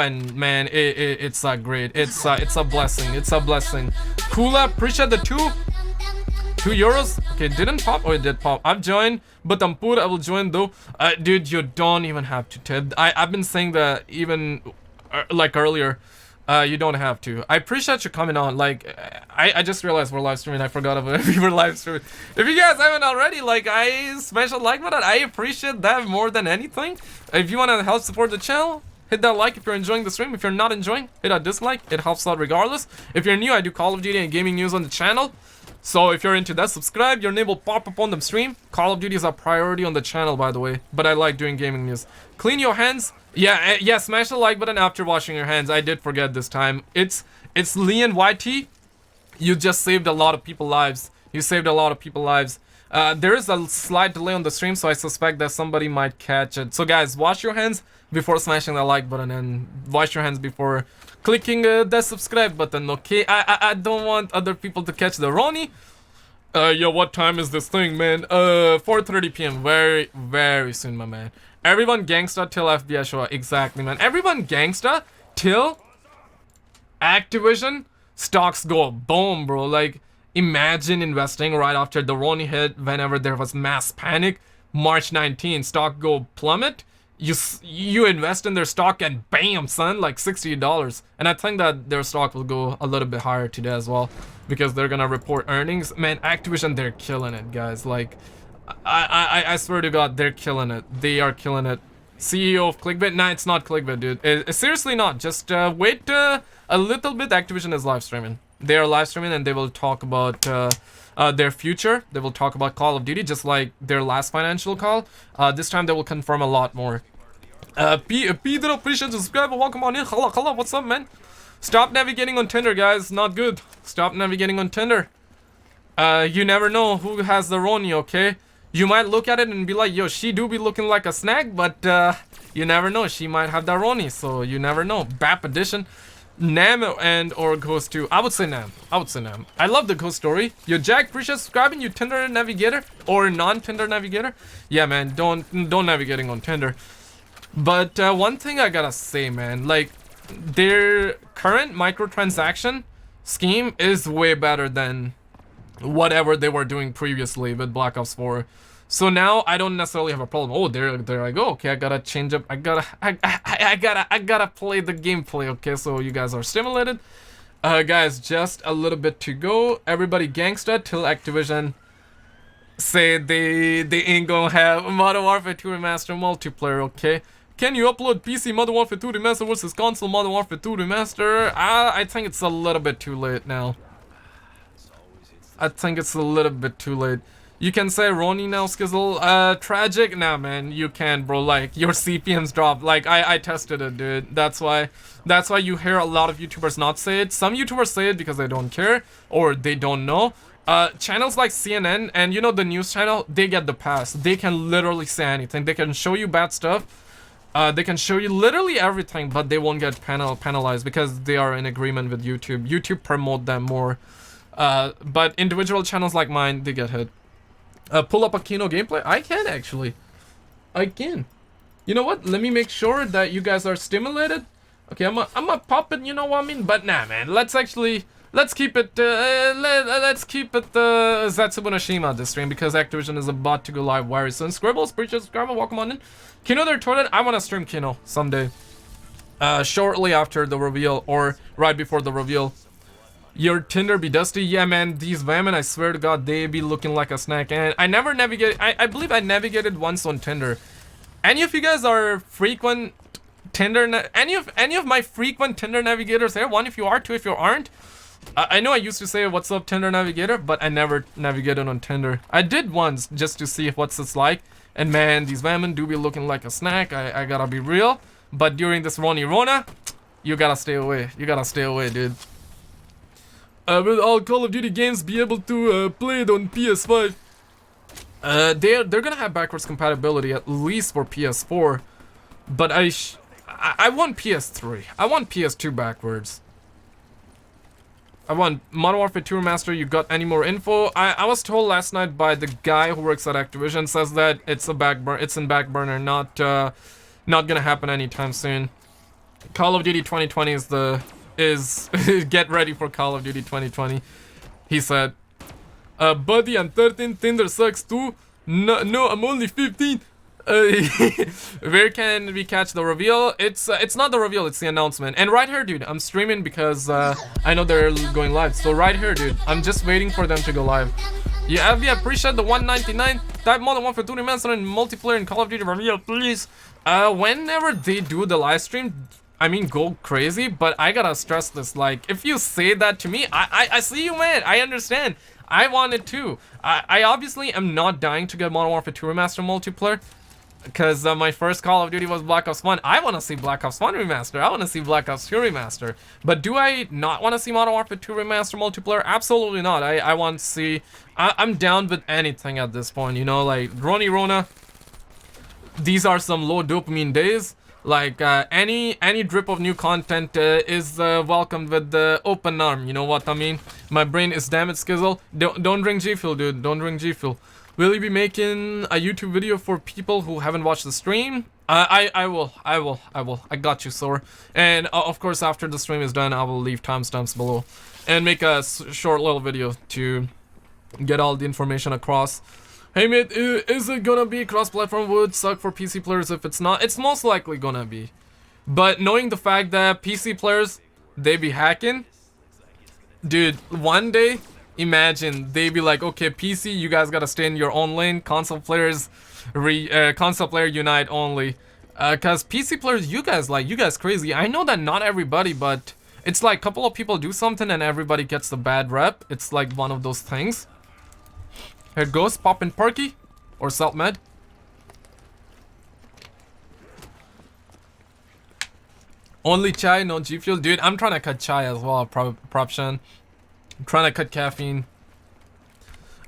And man, it's great. It's a blessing. It's a blessing. Kula, appreciate the €2. Okay, didn't pop. Oh, it did pop. I've joined, but I'm poor. I will join though. Dude, you don't even have to tip. I've been saying that even like earlier. You don't have to. I appreciate you coming on. Like, I just realized we're live streaming. I forgot about we were live streaming. If you guys haven't already, like, smash a like button. I appreciate that more than anything. If you want to help support the channel, hit that like if you're enjoying the stream. If you're not enjoying, hit a dislike. It helps out regardless. If you're new, I do Call of Duty and gaming news on the channel. So if you're into that, subscribe. Your name will pop up on the stream. Call of Duty is a priority on the channel, by the way. But I like doing gaming news. Clean your hands. Yeah, smash the like button after washing your hands. I did forget this time. It's Leon YT. You just saved a lot of people's lives. You saved a lot of people's lives. There is a slight delay on the stream, so I suspect that somebody might catch it. So guys, wash your hands before smashing the like button, and wash your hands before clicking the subscribe button, okay? I don't want other people to catch the Ronnie. Yo, what time is this thing, man? 4:30 p.m. Very, very soon, my man. Everyone gangsta till FBI show up. Exactly, man. Everyone gangsta till Activision stocks go boom, bro. Like, imagine investing right after the Ronnie hit, whenever there was mass panic. March 19, stock go plummet. You invest in their stock and bam, son, like $60. And I think that their stock will go a little bit higher today as well, because they're gonna report earnings. Man, Activision, they're killing it, guys. Like, I swear to God, they're killing it. They are killing it. CEO of clickbait? Nah, it's not clickbait, dude. It's seriously not. Just wait a little bit. Activision is live streaming. They are live streaming, and they will talk about their future. They will talk about Call of Duty, just like their last financial call. This time they will confirm a lot more. Peter, appreciate the subscribe. Welcome on in. Hello, what's up, man? Stop navigating on Tinder, guys. Not good. Stop navigating on Tinder. You never know who has the Ronnie, okay? You might look at it and be like, yo, she do be looking like a snack, but you never know. She might have the Ronnie, so you never know. BAP edition. Nam and or Ghost 2. I would say Nam. I love the Ghost story. Yo, Jack, appreciate subscribing. You Tinder navigator or non-Tinder navigator? Yeah, man, don't navigating on Tinder. But one thing I gotta say, man, like, their current microtransaction scheme is way better than whatever they were doing previously with Black Ops 4. So now I don't necessarily have a problem. Oh, there I go. Okay, I gotta change up. I gotta play the gameplay. Okay, so you guys are stimulated. Guys, just a little bit to go. Everybody gangsta till Activision say they ain't gonna have Modern Warfare 2 Remastered multiplayer. Okay. Can you upload PC Modern Warfare 2 Remastered versus console Modern Warfare 2 Remastered? I think it's a little bit too late now. I think it's a little bit too late. You can say Ronnie now, Skizzle. Tragic? Nah, man, you can't, bro. Like, your CPMs drop. Like, I tested it, dude. That's why you hear a lot of YouTubers not say it. Some YouTubers say it because they don't care or they don't know. Channels like CNN and, you know, the news channel, they get the pass. They can literally say anything. They can show you bad stuff. They can show you literally everything, but they won't get penalized because they are in agreement with YouTube. YouTube promote them more. But individual channels like mine, they get hit. Pull up a Kino gameplay? I can, actually. I can. You know what? Let me make sure that you guys are stimulated. Okay, I'm a puppet, you know what I mean? But nah, man. Let's keep it, Zatsubu this stream, because Activision is about to go live very soon. Scribbles, preachers, subscriber, welcome on in. Kino the Retarded, I want to stream Kino someday. Shortly after the reveal, or right before the reveal. Your Tinder be dusty? Yeah, man, these women, I swear to God, they be looking like a snack. And I never navigated, I believe I navigated once on Tinder. Any of you guys are frequent Tinder, any of my frequent Tinder navigators here? One if you are, two if you aren't. I know I used to say, what's up, Tinder navigator, but I never navigated on Tinder. I did once, just to see what's it's like. And man, these women do be looking like a snack. I gotta be real. But during this Ronnie Rona, you gotta stay away. You gotta stay away, dude. Will all Call of Duty games be able to play it on PS5? They're gonna have backwards compatibility, at least for PS4. But I want PS3. I want PS2 backwards. I want Modern Warfare 2 Remastered. You got any more info? I was told last night by the guy who works at Activision, says that it's in back burner, not gonna happen anytime soon. Call of Duty 2020 is get ready for Call of Duty 2020. He said, buddy, I'm 13, Tinder sucks too. No, I'm only 15. Where can we catch the reveal? It's not the reveal, it's the announcement. And right here, dude, I'm streaming because I know they're going live. So right here, dude, I'm just waiting for them to go live. Yeah, we appreciate the 199. Type Modern Warfare 2 Remastered and multiplayer in Call of Duty reveal, please. Whenever they do the live stream, I mean, go crazy, but I gotta stress this. Like, if you say that to me, I see you, man. I understand. I want it too. I obviously am not dying to get Modern Warfare 2 Remastered multiplayer, because my first Call of Duty was Black Ops 1. I want to see Black Ops 1 Remaster. I want to see Black Ops 2 Remaster. But do I not want to see Modern Warfare 2 Remaster multiplayer? Absolutely not. I want to see... I'm down with anything at this point, you know, like Roni Rona. These are some low dopamine days. Like any drip of new content is welcomed with the open arm. You know what I mean? My brain is damaged, Skizzle. Don't drink G Fuel, dude. Don't drink G Fuel. Will you be making a YouTube video for people who haven't watched the stream? I will. I got you, Sor. And of course, after the stream is done, I will leave timestamps below and make a short little video to get all the information across. Hey mate, is it gonna be cross-platform? Would suck for PC players if it's not. It's most likely gonna be. But knowing the fact that PC players, they be hacking, dude, one day, imagine they be like, okay, PC, you guys gotta stay in your own lane. Console players, console player unite only. Cause PC players, you guys crazy. I know that not everybody, but it's like a couple of people do something and everybody gets the bad rep. It's like one of those things. Here goes Poppin' Perky or Salt Med. Only chai, no G Fuel. Dude, I'm trying to cut chai as well, Proption. I'm trying to cut caffeine.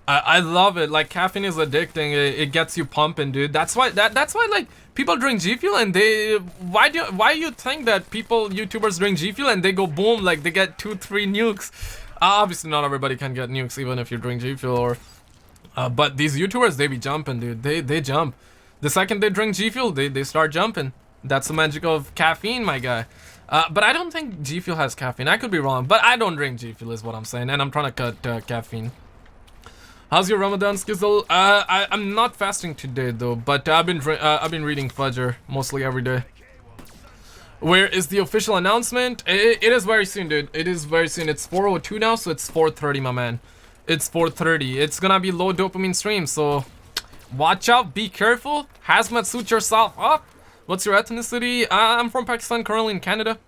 I love it. Like, caffeine is addicting. It gets you pumping, dude. That's why like people drink G Fuel and they why you think that YouTubers drink G Fuel and they go boom, like they get 2-3 nukes. Obviously not everybody can get nukes even if you drink G Fuel or but these YouTubers, they be jumping, dude. They jump. The second they drink G Fuel, they start jumping. That's the magic of caffeine, my guy. But I don't think G Fuel has caffeine. I could be wrong, but I don't drink G Fuel is what I'm saying, and I'm trying to cut caffeine. How's your Ramadan, Skizzle? I'm not fasting today though, but I've been reading Fajr mostly every day. Where is the official announcement? It is very soon, dude. It is very soon. It's 4:02 now, so it's 4:30, my man. It's 4:30. It's gonna be low dopamine stream, so watch out, be careful. Hazmat suit yourself up. What's your ethnicity? I'm from Pakistan, currently in Canada.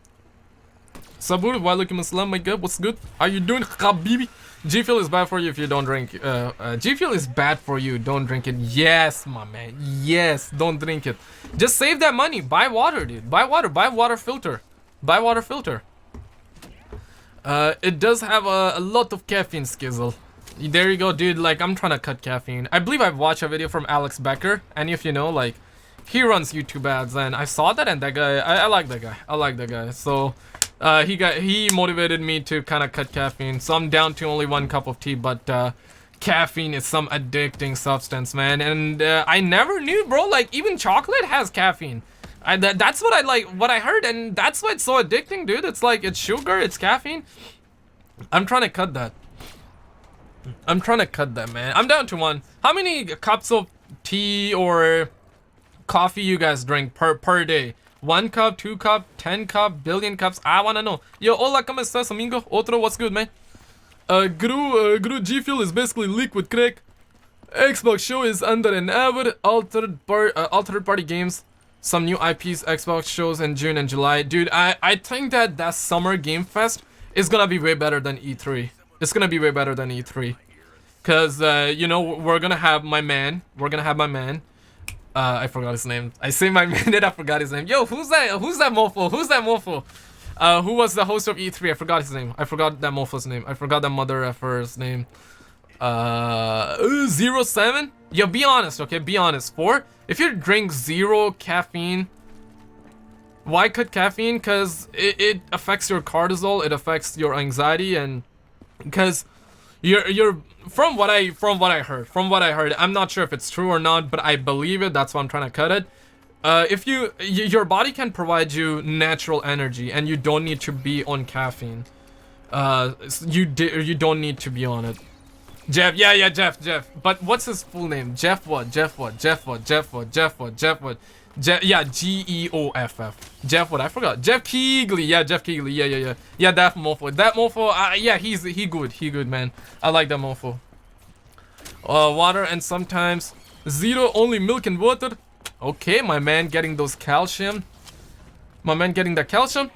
Sabur, walaikum assalam, my god, what's good? How you doing, Habibi? G Fuel is bad for you if you don't drink. G Fuel is bad for you, don't drink it. Yes, my man, yes, don't drink it. Just save that money, buy water, dude. Buy water filter. Buy water filter. It does have a lot of caffeine, Skizzle. There you go, dude. Like, I'm trying to cut caffeine. I believe I've watched a video from Alex Becker, and if you know, like, he runs YouTube ads, and I saw that, and that guy, I like that guy. I like that guy. So, he motivated me to kind of cut caffeine. So I'm down to only 1 cup of tea, but caffeine is some addicting substance, man. And I never knew, bro. Like, even chocolate has caffeine. That's what I heard, and that's why it's so addicting, dude. It's like, it's sugar, it's caffeine. I'm trying to cut that. I'm trying to cut that, man. I'm down to 1. How many cups of tea or coffee you guys drink per day? 1 cup, 2 cup, 10 cup, billion cups? I wanna know. Yo, hola, ¿cómo estás, amigo? Otro, what's good, man? Guru G Fuel is basically liquid crack. Xbox show is under an hour. Altered party games. Some new IPs, Xbox shows in June and July. Dude, I think that summer game fest is gonna be way better than E3. It's gonna be way better than E3. Cause, you know, we're gonna have my man. I forgot his name. I say my man and I forgot his name. Yo, who's that mofo? Who was the host of E3? I forgot his name. I forgot that mofo's name. I forgot that mother effer's name. 07? Yo, be honest, okay? Be honest. If you drink 0 caffeine, why cut caffeine? Cause it affects your cortisol, it affects your anxiety, and because you're from what I heard, I'm not sure if it's true or not, but I believe it. That's why I'm trying to cut it. If your body can provide you natural energy, and you don't need to be on caffeine. You don't need to be on it. Jeff, yeah, Jeff. But what's his full name? Jeff what? Yeah, Geoff. Jeff what? I forgot. Jeff Keighley. Yeah, Jeff Keighley. Yeah. Yeah, that mofo. Yeah, he good, man. I like that mofo. Water and sometimes 0 only milk and water. Okay, my man getting those calcium. My man getting that calcium.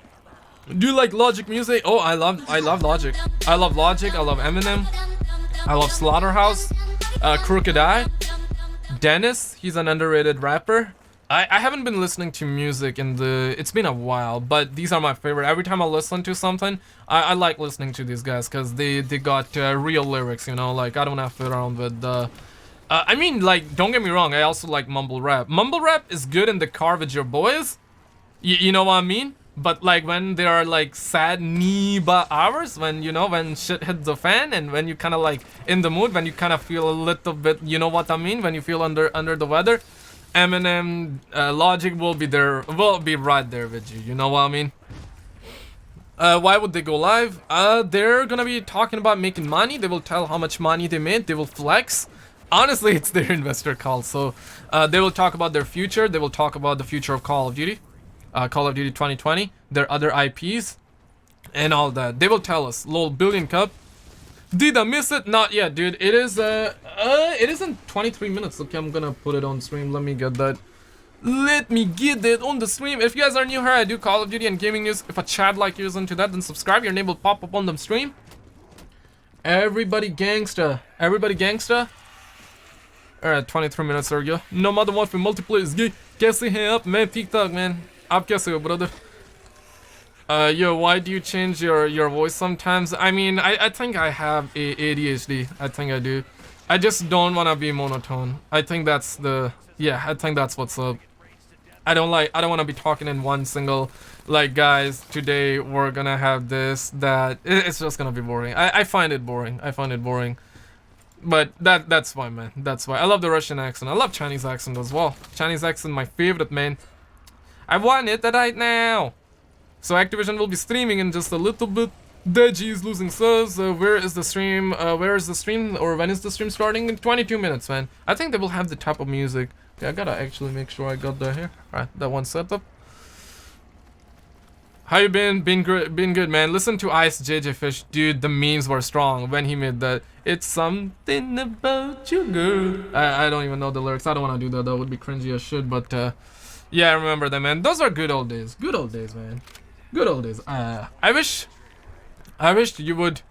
Do you like Logic music? Oh, I love Logic. I love Eminem. I love Slaughterhouse, Crooked Eye, Dennis, he's an underrated rapper. I haven't been listening to music it's been a while, but these are my favorite. Every time I listen to something, I like listening to these guys because they got real lyrics, you know, like I don't have to fit around with I mean, like, don't get me wrong, I also like mumble rap. Mumble rap is good in the car with your boys, you know what I mean? But like when there are like sad Niba hours, when, you know, when shit hits the fan and when you kind of like in the mood, when you kind of feel a little bit, you know what I mean, when you feel under the weather, Eminem, Logic will be right there with you, you know what I mean? Why would they go live? They're gonna be talking about making money. They will tell how much money they made. They will flex. Honestly, it's their investor call, so they will talk about their future. They will talk about the future of Call of Duty, Call of Duty 2020, their other IPs, and all that. They will tell us. LOL Billion Cup. Did I miss it? Not yet, dude. It is in 23 minutes. Okay, I'm gonna put it on stream. Let me get that. Let me get that on the stream. If you guys are new here, I do Call of Duty and gaming news. If a chat like you is into that, then subscribe. Your name will pop up on the stream. Everybody gangsta. Everybody gangsta. Alright, 23 minutes, there we go. No matter what, for multiplayer is gay. Kaise hain aap? Main TikTok, man. Aap kaise ho, brother? Yo, why do you change your voice sometimes? I mean, I think I have ADHD. I think I do. I just don't want to be monotone. I think that's I think that's what's up. I don't want to be talking in one single, like, guys, today we're gonna have this, that. It's just gonna be boring. I find it boring. I find it boring. But that's fine, man. That's why. I love the Russian accent. I love Chinese accent as well. Chinese accent, my favorite, man. I want it right now. So Activision will be streaming in just a little bit. Deji is losing subs. Where is the stream? Where is the stream? Or when is the stream starting? In 22 minutes, man. I think they will have the type of music. Okay, I gotta actually make sure I got that here. Alright, that one set up. How you been? Been good, man. Listen to Ice JJ Fish. Dude, the memes were strong when he made that. It's something about you, girl. I don't even know the lyrics. I don't want to do that. That would be cringy as shit. But yeah, I remember them, man. Those are good old days. Good old days, man. Good old days. I wish you would.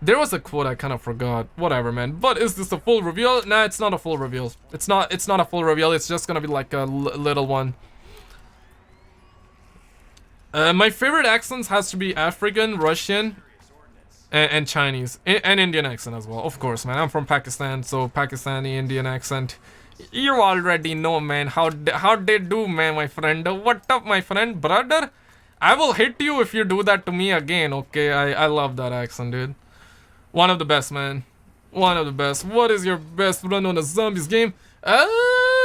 There was a quote I kind of forgot. Whatever, man. But is this a full reveal? Nah, it's not a full reveal. It's not a full reveal. It's just gonna be like a little one. My favorite accents has to be African, Russian, and Chinese, and Indian accent as well. Of course, man. I'm from Pakistan, so Pakistani Indian accent. You already know, man. How they do, man, my friend. What up, my friend, brother? I will hit you if you do that to me again. Okay, I love that accent, dude. One of the best, man. One of the best. What is your best run on a zombies game?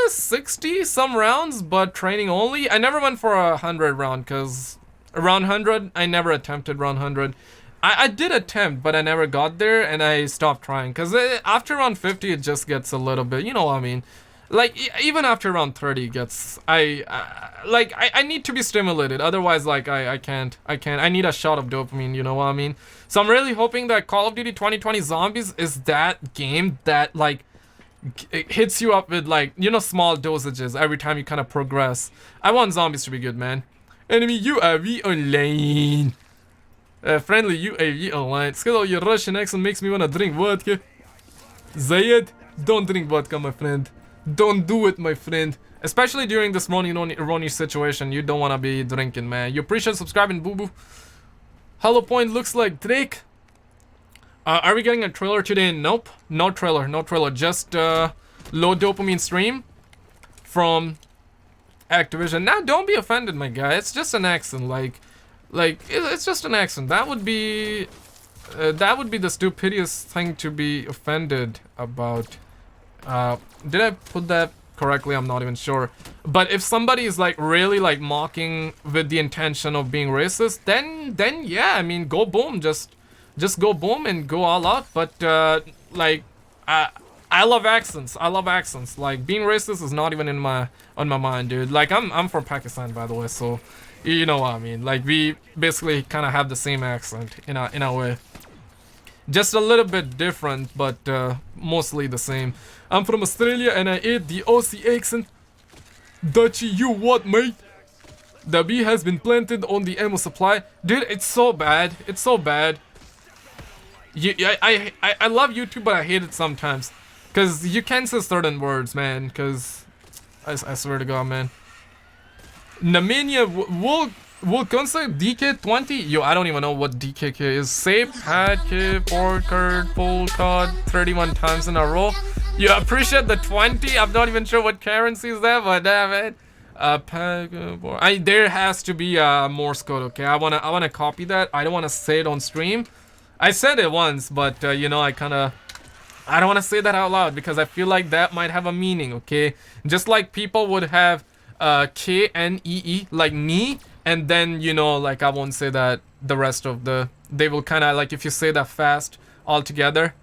60 some rounds, but training only. I never went for a 100 round, because around 100, I never attempted round 100. I did attempt, but I never got there, and I stopped trying, because after round 50, it just gets a little bit, you know what I mean? Like, even after round 30 gets, I need to be stimulated, otherwise, like, I can't, I need a shot of dopamine, you know what I mean? So I'm really hoping that Call of Duty 2020 Zombies is that game that, like, it hits you up with, like, you know, small dosages every time you kind of progress. I want zombies to be good, man. Enemy UAV online. Friendly UAV online. Skill, your Russian accent makes me wanna drink vodka. Zayed, don't drink vodka, my friend. Don't do it, my friend. Especially during this Ronnie situation, you don't wanna be drinking, man. You appreciate subscribing, boo boo. Hollow Point looks like Drake. Are we getting a trailer today? Nope. No trailer. No trailer. Just low dopamine stream from Activision. Now, don't be offended, my guy. It's just an accent. Like it's just an accent. That would be the stupidest thing to be offended about. Did I put that correctly? I'm not even sure. But if somebody is like really like mocking with the intention of being racist, then yeah, I mean, go boom. Just go boom and go all out. But like I love accents. I love accents. Like, being racist is not even on my mind, dude. Like, I'm from Pakistan, by the way, so you know what I mean. Like, we basically kind of have the same accent in a way. Just a little bit different, but mostly the same. I'm from Australia and I ate the Aussie accent. Dutchy, you what, mate? The bee has been planted on the ammo supply. Dude, it's so bad. It's so bad. I love YouTube, but I hate it sometimes. Because you can't say certain words, man. Because I swear to God, man. Namania will consider DK20. Yo, I don't even know what DKK is. Save, had, kid, forward card, full card, 31 times in a row. You appreciate the 20. I'm not even sure what currency is that, but damn it. There has to be a Morse code, okay? I wanna copy that. I don't wanna say it on stream. I said it once, but you know, I don't want to say that out loud because I feel like that might have a meaning, okay? Just like people would have K-N-E-E, like knee, and then, you know, like I won't say that the rest of the... They will kind of, like, if you say that fast all together,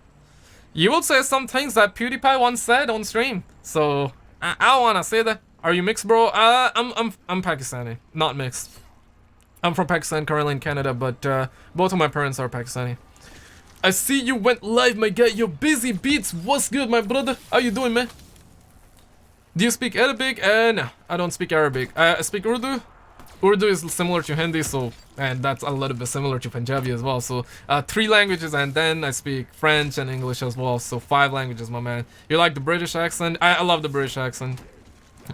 you will say some things that PewDiePie once said on stream. So, I don't want to say that. Are you mixed, bro? I'm Pakistani, not mixed. I'm from Pakistan, currently in Canada, but both of my parents are Pakistani. I see you went live, my guy. You're busy beats. What's good, my brother? How you doing, man? Do you speak Arabic? No, I don't speak Arabic. I speak Urdu. Urdu is similar to Hindi, so, and that's a little bit similar to Punjabi as well. So 3 languages, and then I speak French and English as well. So 5 languages, my man. You like the British accent? I love the British accent.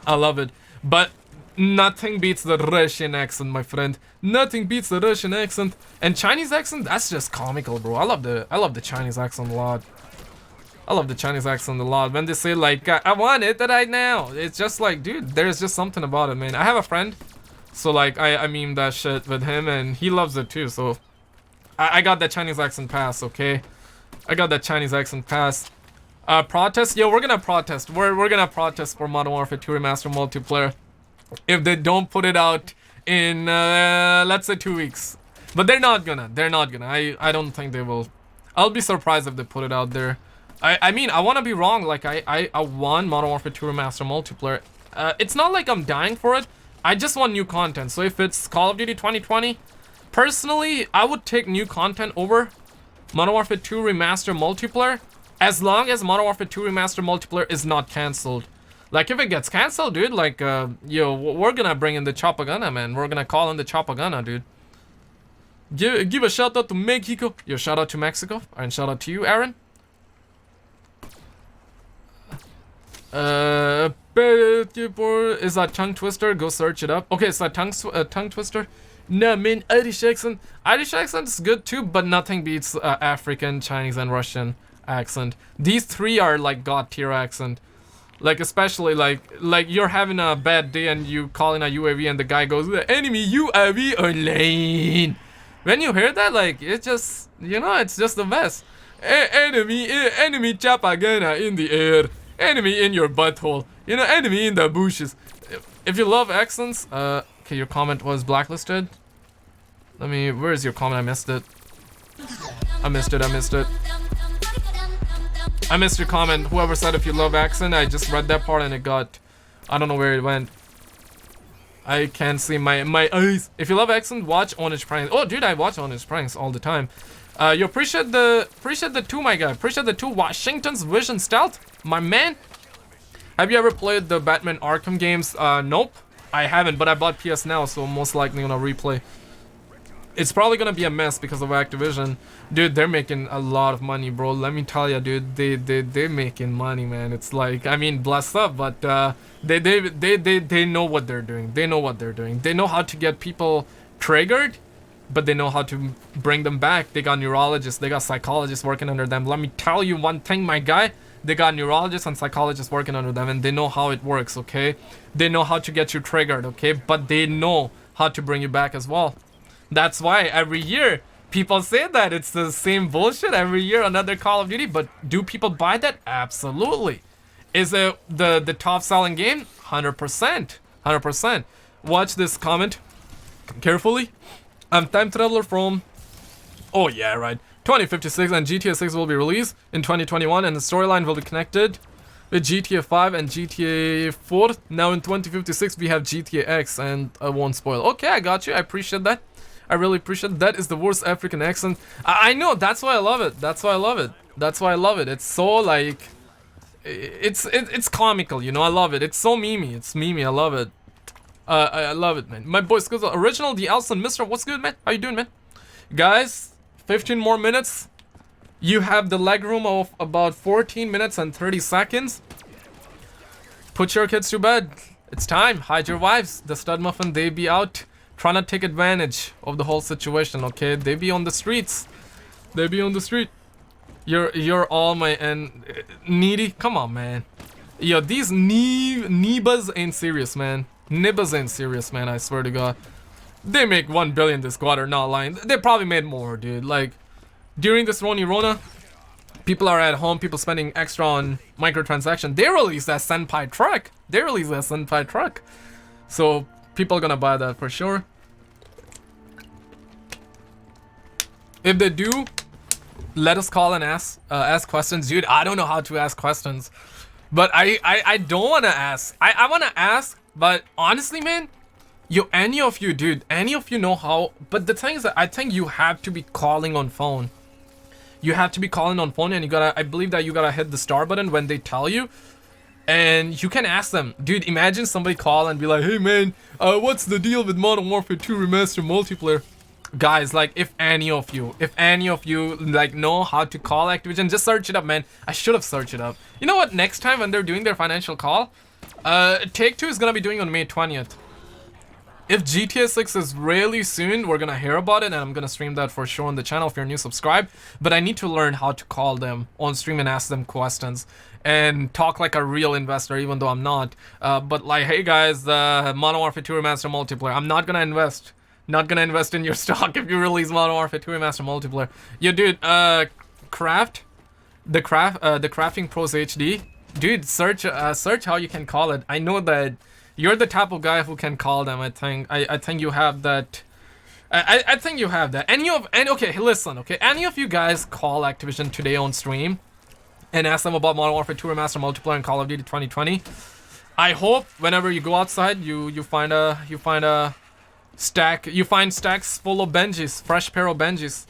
I love it. But nothing beats the Russian accent, my friend. Nothing beats the Russian accent. And Chinese accent, that's just comical, bro. I love the Chinese accent a lot. I love the Chinese accent a lot. When they say like, I want it right now. It's just like, dude, there's just something about it, man. I have a friend. So like, I meme that shit with him and he loves it too. So I got that Chinese accent pass, okay? I got that Chinese accent pass. Protest? Yo, we're gonna protest. We're gonna protest for Modern Warfare 2 Remastered multiplayer. If they don't put it out in, let's say 2 weeks. But they're not gonna. I don't think they will. I'll be surprised if they put it out there. I mean, I want to be wrong. Like, I want Modern Warfare 2 Remastered multiplayer. It's not like I'm dying for it. I just want new content. So if it's Call of Duty 2020, personally, I would take new content over Modern Warfare 2 Remastered multiplayer. As long as Modern Warfare 2 Remastered multiplayer is not cancelled. Like, if it gets cancelled, dude, like, yo, we're gonna bring in the Chopagana, man. We're gonna call in the Chopagana, dude. Give a shout out to Mexico. Yo, shout out to Mexico. And shout out to you, Aaron. Is that tongue twister? Go search it up. Okay, it's that tongue twister. No, man, Irish accent. Irish accent is good too, but nothing beats African, Chinese, and Russian accent. These 3 are like god tier accent. Like, especially like you're having a bad day and you call in a UAV and the guy goes, enemy UAV online. When you hear that, like, it just, you know, it's just the best. Enemy Chopagana in the air. Enemy in your butthole. You know, enemy in the bushes. If you love accents, okay, your comment was blacklisted. Where is your comment? I missed it. I missed your comment. Whoever said if you love accent, I just read that part and it got, I don't know where it went. I can't see my eyes. If you love accent, watch Honest Pranks. Oh, dude, I watch Honest Pranks all the time. You appreciate the 2, my guy. Appreciate the 2 Washington's Vision Stealth, my man. Have you ever played the Batman Arkham games? Nope, I haven't, but I bought PS Now, so I'm most likely gonna replay. It's probably gonna be a mess because of Activision. Dude, they're making a lot of money, bro. Let me tell you, dude, they're making money, man. It's like, I mean, bless up, but they know what they're doing. They know what they're doing. They know how to get people triggered, but they know how to bring them back. They got neurologists, they got psychologists working under them. Let me tell you one thing, my guy. They got neurologists and psychologists working under them, and they know how it works, okay? They know how to get you triggered, okay? But they know how to bring you back as well. That's why every year people say that it's the same bullshit every year, another Call of Duty. But do people buy that? Absolutely. Is it the top selling game? 100%. 100%. Watch this comment carefully. I'm time traveler from, oh yeah, right, 2056, and GTA 6 will be released in 2021, and the storyline will be connected with GTA 5 and GTA 4. Now in 2056 we have GTA X, and I won't spoil. Okay, I got you. I appreciate that. I really appreciate it. That is the worst African accent. I know, that's why I love it. That's why I love it. That's why I love it. It's so like, it's comical, you know. I love it. It's so memey. It's memey. I love it. I love it, man. My boy Skills original, the Elson Mister. What's good, man? How you doing, man? Guys, 15 more minutes. You have the leg room of about 14 minutes and 30 seconds. Put your kids to bed. It's time. Hide your wives. The stud muffin, they be out trying to take advantage of the whole situation, okay? They be on the streets. They be on the street. You're all my and needy. Come on, man. Yo, these Nibas ain't serious, man. Nibas ain't serious, man. I swear to God. They make 1 billion this quarter, not lying. They probably made more, dude. Like, during this Rona, people are at home, people spending extra on microtransaction. They released that Senpai truck. So, people gonna buy that for sure. If they do, let us call and ask questions. Dude, I don't know how to ask questions. But I don't want to ask. I want to ask, but honestly, man, any of you know how. But the thing is that I think you have to be calling on phone. You have to be calling on phone, and I believe that you gotta hit the star button when they tell you. And you can ask them. Dude, imagine somebody call and be like, hey man, what's the deal with Modern Warfare 2 Remastered multiplayer? Guys, like, if any of you like know how to call Activision, just search it up, man. I should have searched it up. You know what? Next time when they're doing their financial call, Take-Two is gonna be doing on May 20th. If GTA 6 is really soon, we're gonna hear about it, and I'm gonna stream that for sure on the channel if you're new, subscribe. But I need to learn how to call them on stream and ask them questions and talk like a real investor, even though I'm not. But like, hey guys, Modern Warfare 2 Remastered multiplayer. I'm not gonna invest. Not gonna invest in your stock if you release Modern Warfare 2 Remastered multiplayer. Yo, dude, the Crafting Pros HD. Dude, search how you can call it. I know that you're the type of guy who can call them. I think you have that. I think you have that. Okay, listen, okay. Any of you guys call Activision today on stream and ask them about Modern Warfare 2 Remastered multiplayer and Call of Duty 2020. I hope whenever you go outside, you find a stack. You find stacks full of Benjis, fresh pair of Benjis.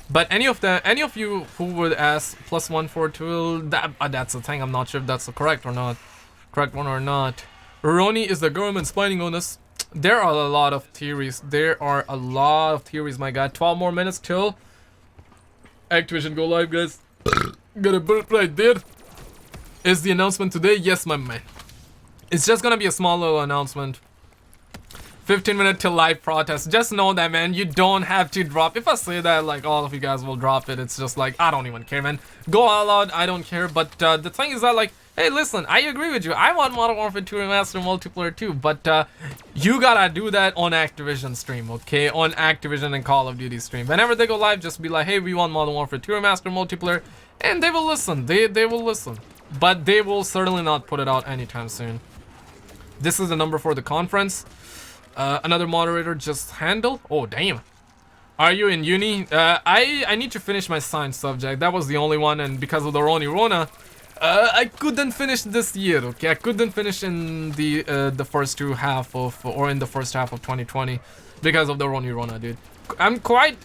But any of you who would ask +1 for 2, that's the thing. I'm not sure if that's the correct one or not. Roni, is the government spying on us? There are a lot of theories. My God. 12 more minutes till Activision go live, guys. Got a burp right there. Is the announcement today? Yes, my man. It's just gonna be a small little announcement. 15-minute till live protest. Just know that, man, you don't have to drop. If I say that, like, all of you guys will drop it, it's just like, I don't even care, man. Go all out, I don't care. But the thing is that, like, hey, listen, I agree with you. I want Modern Warfare 2 Remastered multiplayer too, but you gotta do that on Activision stream, okay? On Activision and Call of Duty stream. Whenever they go live, just be like, hey, we want Modern Warfare 2 Remastered multiplayer, and they will listen. They will listen. But they will certainly not put it out anytime soon. This is the number for the conference. Another moderator just handle. Oh, damn. Are you in uni? I need to finish my science subject. That was the only one, and because of the Rona, I couldn't finish this year. Okay, I couldn't finish in the first half of 2020 because of the Rona, dude. I'm quite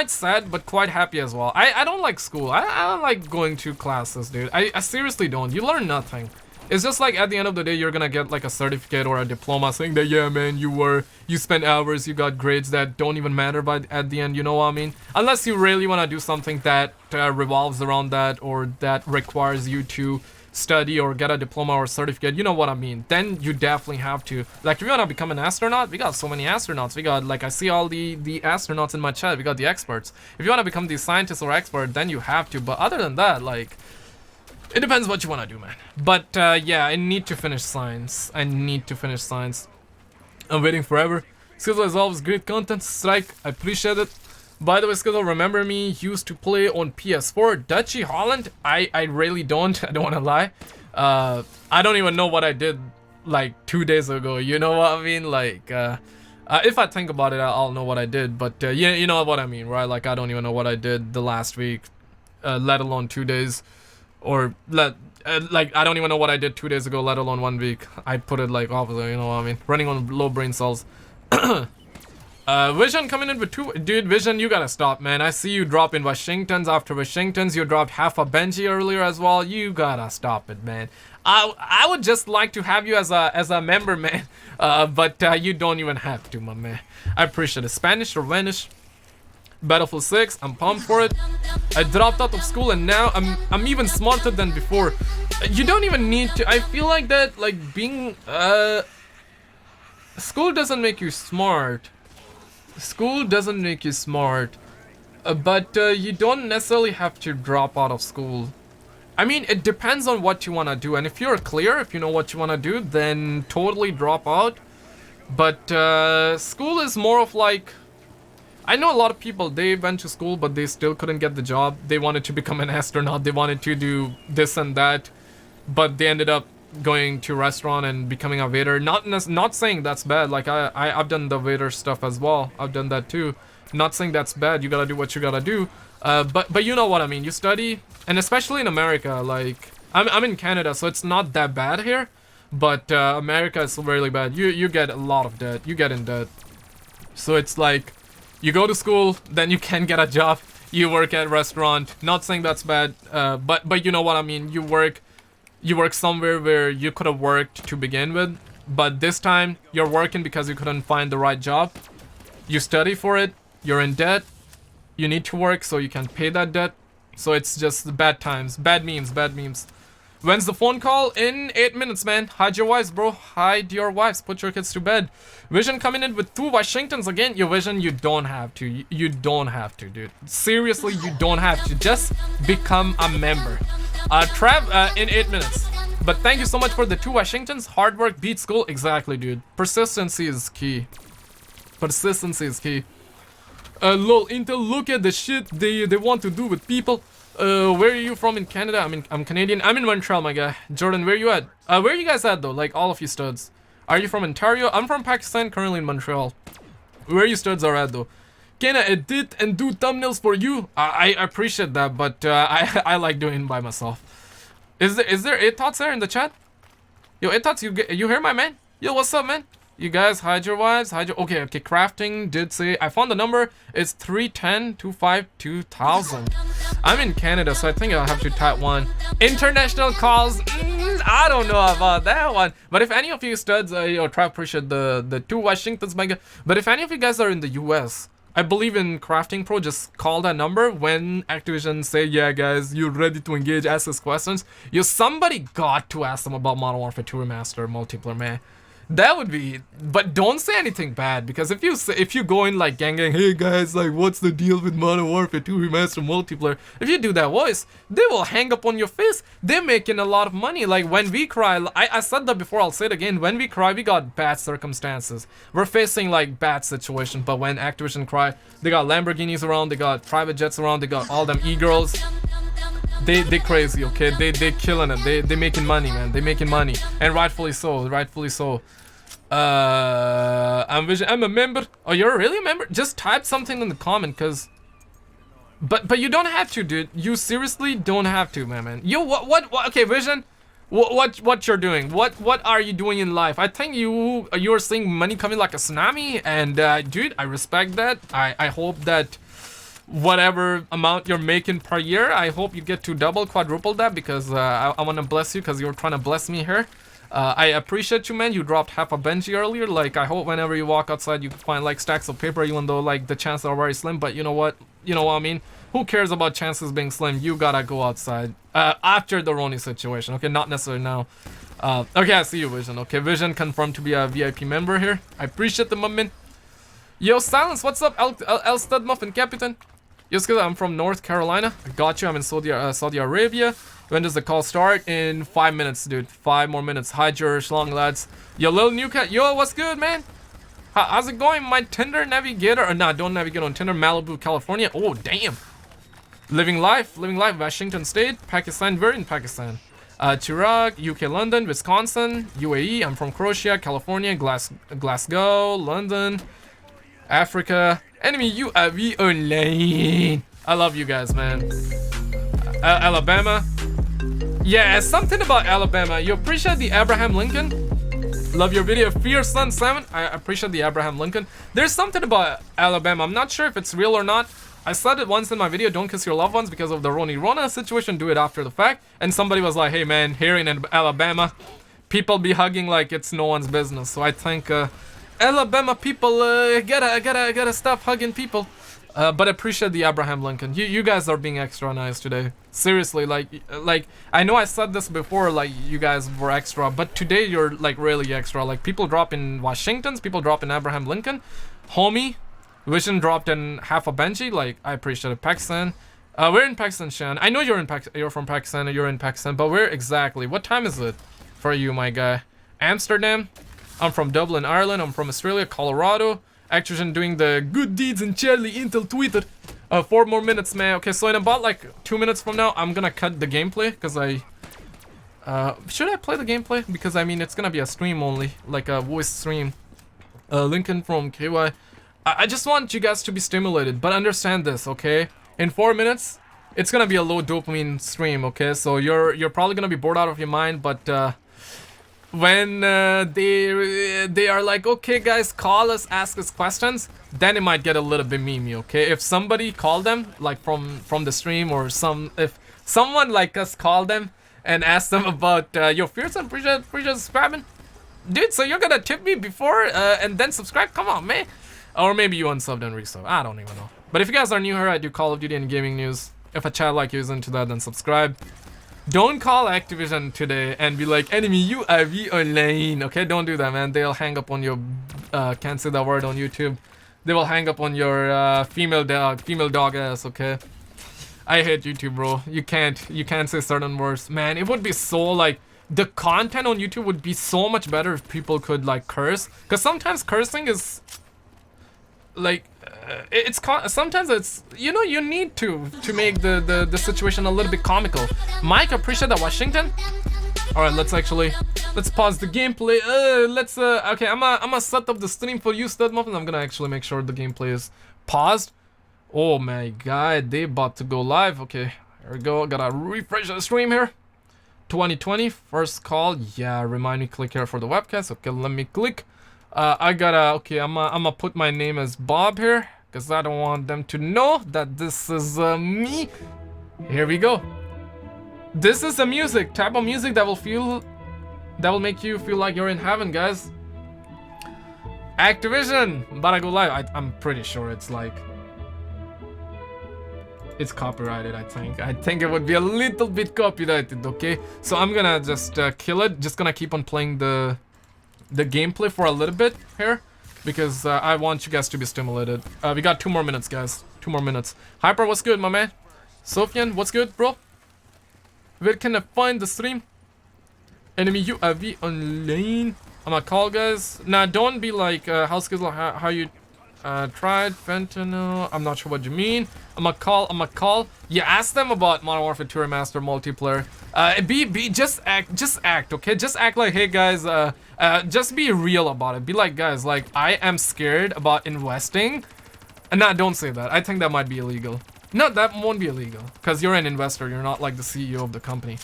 sad, but quite happy as well. I don't like school. I don't like going to classes, dude. I seriously don't. You learn nothing. It's just like at the end of the day, you're gonna get like a certificate or a diploma saying that, yeah, man, you spent hours, you got grades that don't even matter at the end, you know what I mean? Unless you really wanna do something that revolves around that or that requires you to study or get a diploma or certificate, you know what I mean? Then you definitely have to. Like, if you wanna become an astronaut, we got so many astronauts. We got, like, I see all the astronauts in my chat. We got the experts. If you wanna become the scientist or expert, then you have to. But other than that, like, it depends what you want to do, man. But yeah, I need to finish science. I'm waiting forever. Skizzle is always great content. Strike, I appreciate it. By the way, Skizzle, remember me? Used to play on PS4. Dutchy Holland? I really don't. I don't want to lie. I don't even know what I did like 2 days ago. You know what I mean? Like, if I think about it, I'll know what I did. But yeah, you know what I mean, right? Like, I don't even know what I did the last week, let alone 2 days. Or like, I don't even know what I did 2 days ago, let alone 1 week. I put it like opposite, you know what I mean? Running on low brain cells. Vision coming in with 2. Dude, Vision, you gotta stop, man. I see you dropping Washingtons after Washingtons. You dropped half a Benji earlier as well. You gotta stop it, man. I would just like to have you as a member, man. But you don't even have to, my man. I appreciate it. Spanish or Vanish? Battlefield 6, I'm pumped for it. I dropped out of school and now I'm even smarter than before. You don't even need to. I feel like that, like being school doesn't make you smart. School doesn't make you smart. But you don't necessarily have to drop out of school. I mean, it depends on what you want to do. And if you're clear, if you know what you want to do, then totally drop out. But school is more of like... I know a lot of people, they went to school, but they still couldn't get the job. They wanted to become an astronaut. They wanted to do this and that. But they ended up going to a restaurant and becoming a waiter. Not saying that's bad. Like, I've done the waiter stuff as well. I've done that too. Not saying that's bad. You gotta do what you gotta do. But you know what I mean. You study, and especially in America, like I'm in Canada, so it's not that bad here. But America is really bad. You get a lot of debt. You get in debt. So it's like you go to school, then you can get a job. You work at a restaurant. Not saying that's bad. But you know what I mean. You work somewhere where you could have worked to begin with, but this time you're working because you couldn't find the right job. You study for it. You're in debt. You need to work so you can pay that debt. So it's just bad times. Bad memes. When's the phone call? In 8 minutes, man. Hide your wives, bro. Hide your wives. Put your kids to bed. Vision coming in with 2 Washingtons again. Your Vision, you don't have to. You don't have to, dude. Seriously, you don't have to. Just become a member. Trav, in 8 minutes. But thank you so much for the 2 Washingtons. Hard work beats school. Exactly, dude. Persistency is key. Persistency is key. Lol, Intel, look at the shit they want to do with people. Where are you from in Canada? I'm Canadian. I'm in Montreal, my guy. Jordan, where you at? Where are you guys at though? Like all of you studs. Are you from Ontario? I'm from Pakistan, currently in Montreal. Where you studs are at though? Can I edit and do thumbnails for you? I appreciate that, but I like doing it by myself. Is there 8 thoughts there in the chat? Yo, 8 thoughts, you hear my man? Yo, what's up, man? You guys, hide your wives, okay, crafting did say, I found the number, it's 310-252-2000. I'm in Canada, so I think I'll have to type 1. International calls, I don't know about that one. But if any of you studs, try appreciate the 2 Washingtons, my guy. But if any of you guys are in the US, I believe in Crafting Pro, just call that number when Activision say, yeah guys, you're ready to engage, ask us questions. Somebody got to ask them about Modern Warfare 2 Remastered multiplayer, man. That would be, but don't say anything bad, because if you go in like gang, hey guys, like what's the deal with Modern Warfare 2 Remastered multiplayer? If you do that voice, they will hang up on your face. They're making a lot of money. Like when we cry, I said that before, I'll say it again. When we cry, we got bad circumstances. We're facing like bad situations. But when Activision cry, they got Lamborghinis around, they got private jets around, they got all them e-girls. They crazy, okay? They killing it. They making money, man. They making money, and rightfully so. Rightfully so. I'm a member. Oh, you're really a member? Just type something in the comment, cause. But you don't have to, dude. You seriously don't have to, man. Yo, what? Okay, Vision. What you're doing? What are you doing in life? I think you're seeing money coming like a tsunami, and dude, I respect that. I hope that. Whatever amount you're making per year, I hope you get to double, quadruple that, because I want to bless you, because you're trying to bless me here. I appreciate you, man. You dropped half a Benji earlier. Like, I hope whenever you walk outside, you can find like stacks of paper, even though like the chances are very slim. But you know what? You know what I mean? Who cares about chances being slim? You gotta go outside after the Roni situation. Okay, not necessarily now. Okay, I see you, Vision. Okay, Vision confirmed to be a VIP member here. I appreciate the moment. Yo, Silence, what's up? El Stud Muffin Captain. Yes, guys, I'm from North Carolina. I got you. I'm in Saudi Arabia. When does the call start? In 5 minutes, dude. 5 more minutes. Hide your schlong, lads. Yo, little new cat. Yo, what's good, man? How's it going? My Tinder navigator. Or nah, don't navigate on Tinder. Malibu, California. Oh, damn. Living life. Washington State. Pakistan. We're in Pakistan. Chirag, UK, London, Wisconsin, UAE. I'm from Croatia, California, Glasgow, London, Africa. Enemy UAV online. I love you guys, man. Alabama. Yeah, something about Alabama. You appreciate the Abraham Lincoln? Love your video. Fear Sun 7. I appreciate the Abraham Lincoln. There's something about Alabama. I'm not sure if it's real or not. I said it once in my video, don't kiss your loved ones because of the Rona situation. Do it after the fact. And somebody was like, hey man, here in Alabama, people be hugging like it's no one's business. So I think Alabama people gotta stop hugging people. But I appreciate the Abraham Lincoln. You guys are being extra nice today. Seriously, like I know I said this before, like you guys were extra, but today you're like really extra. Like people drop in Washington's, people drop in Abraham Lincoln, homie, Vision dropped in half a Benji. Like I appreciate it. Pakistan, we're in Pakistan, Shan. I know you're in you're from Pakistan, or you're in Pakistan, but where exactly? What time is it for you, my guy? Amsterdam. I'm from Dublin, Ireland. I'm from Australia, Colorado. Activision doing the good deeds in Charlie Intel tweeted. 4 more minutes, man. Okay, so in about like 2 minutes from now, I'm gonna cut the gameplay because I. Should I play the gameplay? Because I mean, it's gonna be a stream only, like a voice stream. Lincoln from KY. I just want you guys to be stimulated, but understand this, okay? In 4 minutes, it's gonna be a low dopamine stream, okay? So you're probably gonna be bored out of your mind, but when they are like, okay guys, call us, ask us questions, then it might get a little bit memey, okay? If somebody called them, like from the stream, or if someone like us called them and asked them about your fears and appreciate subscribing, dude, so you're gonna tip me before and then subscribe? Come on, man. Or maybe you unsubbed and resub, I don't even know. But if you guys are new here, I do Call of Duty and gaming news. If a chat like you is into that, then subscribe. Don't call Activision today and be like, enemy UAV online. Okay, don't do that, man. They'll hang up on your, can't say that word on YouTube. They will hang up on your female dog ass, okay? I hate YouTube, bro. You can't say certain words. Man, it would be so like, the content on YouTube would be so much better if people could like curse. Because sometimes cursing is like, sometimes it's, you know, you need to make the situation a little bit comical. Mike, appreciate that. Washington. All right, let's pause the gameplay. Okay, I'm gonna set up the stream for you, Stud Muffin. I'm gonna actually make sure the gameplay is paused. Oh my god, they about to go live. Okay, here we go. Gotta refresh the stream here. 2020 first call. Yeah, remind me, click here for the webcast. Okay, let me click. I gotta, okay, I'm gonna put my name as Bob here, because I don't want them to know that this is me. Here we go. This is the music, type of music that will make you feel like you're in heaven, guys. Activision, about to go live. I'm pretty sure it's like, it's copyrighted, I think it would be a little bit copyrighted, okay? So I'm gonna just kill it, just gonna keep on playing the gameplay for a little bit here, because I want you guys to be stimulated. We got 2 more minutes, guys. 2 more minutes. Hyper, what's good, my man? Sofian, what's good, bro? Where can I find the stream? Enemy UAV online. I'm gonna call, guys. Now, don't be like, how you tried fentanyl. I'm not sure what you mean. I'm gonna call. You ask them about Modern Warfare 2 Remastered multiplayer. Just act, okay? Just act like, hey guys, just be real about it. Be like, guys, like, I am scared about investing. Nah, don't say that. I think that might be illegal. No, that won't be illegal, because you're an investor. You're not like the CEO of the company.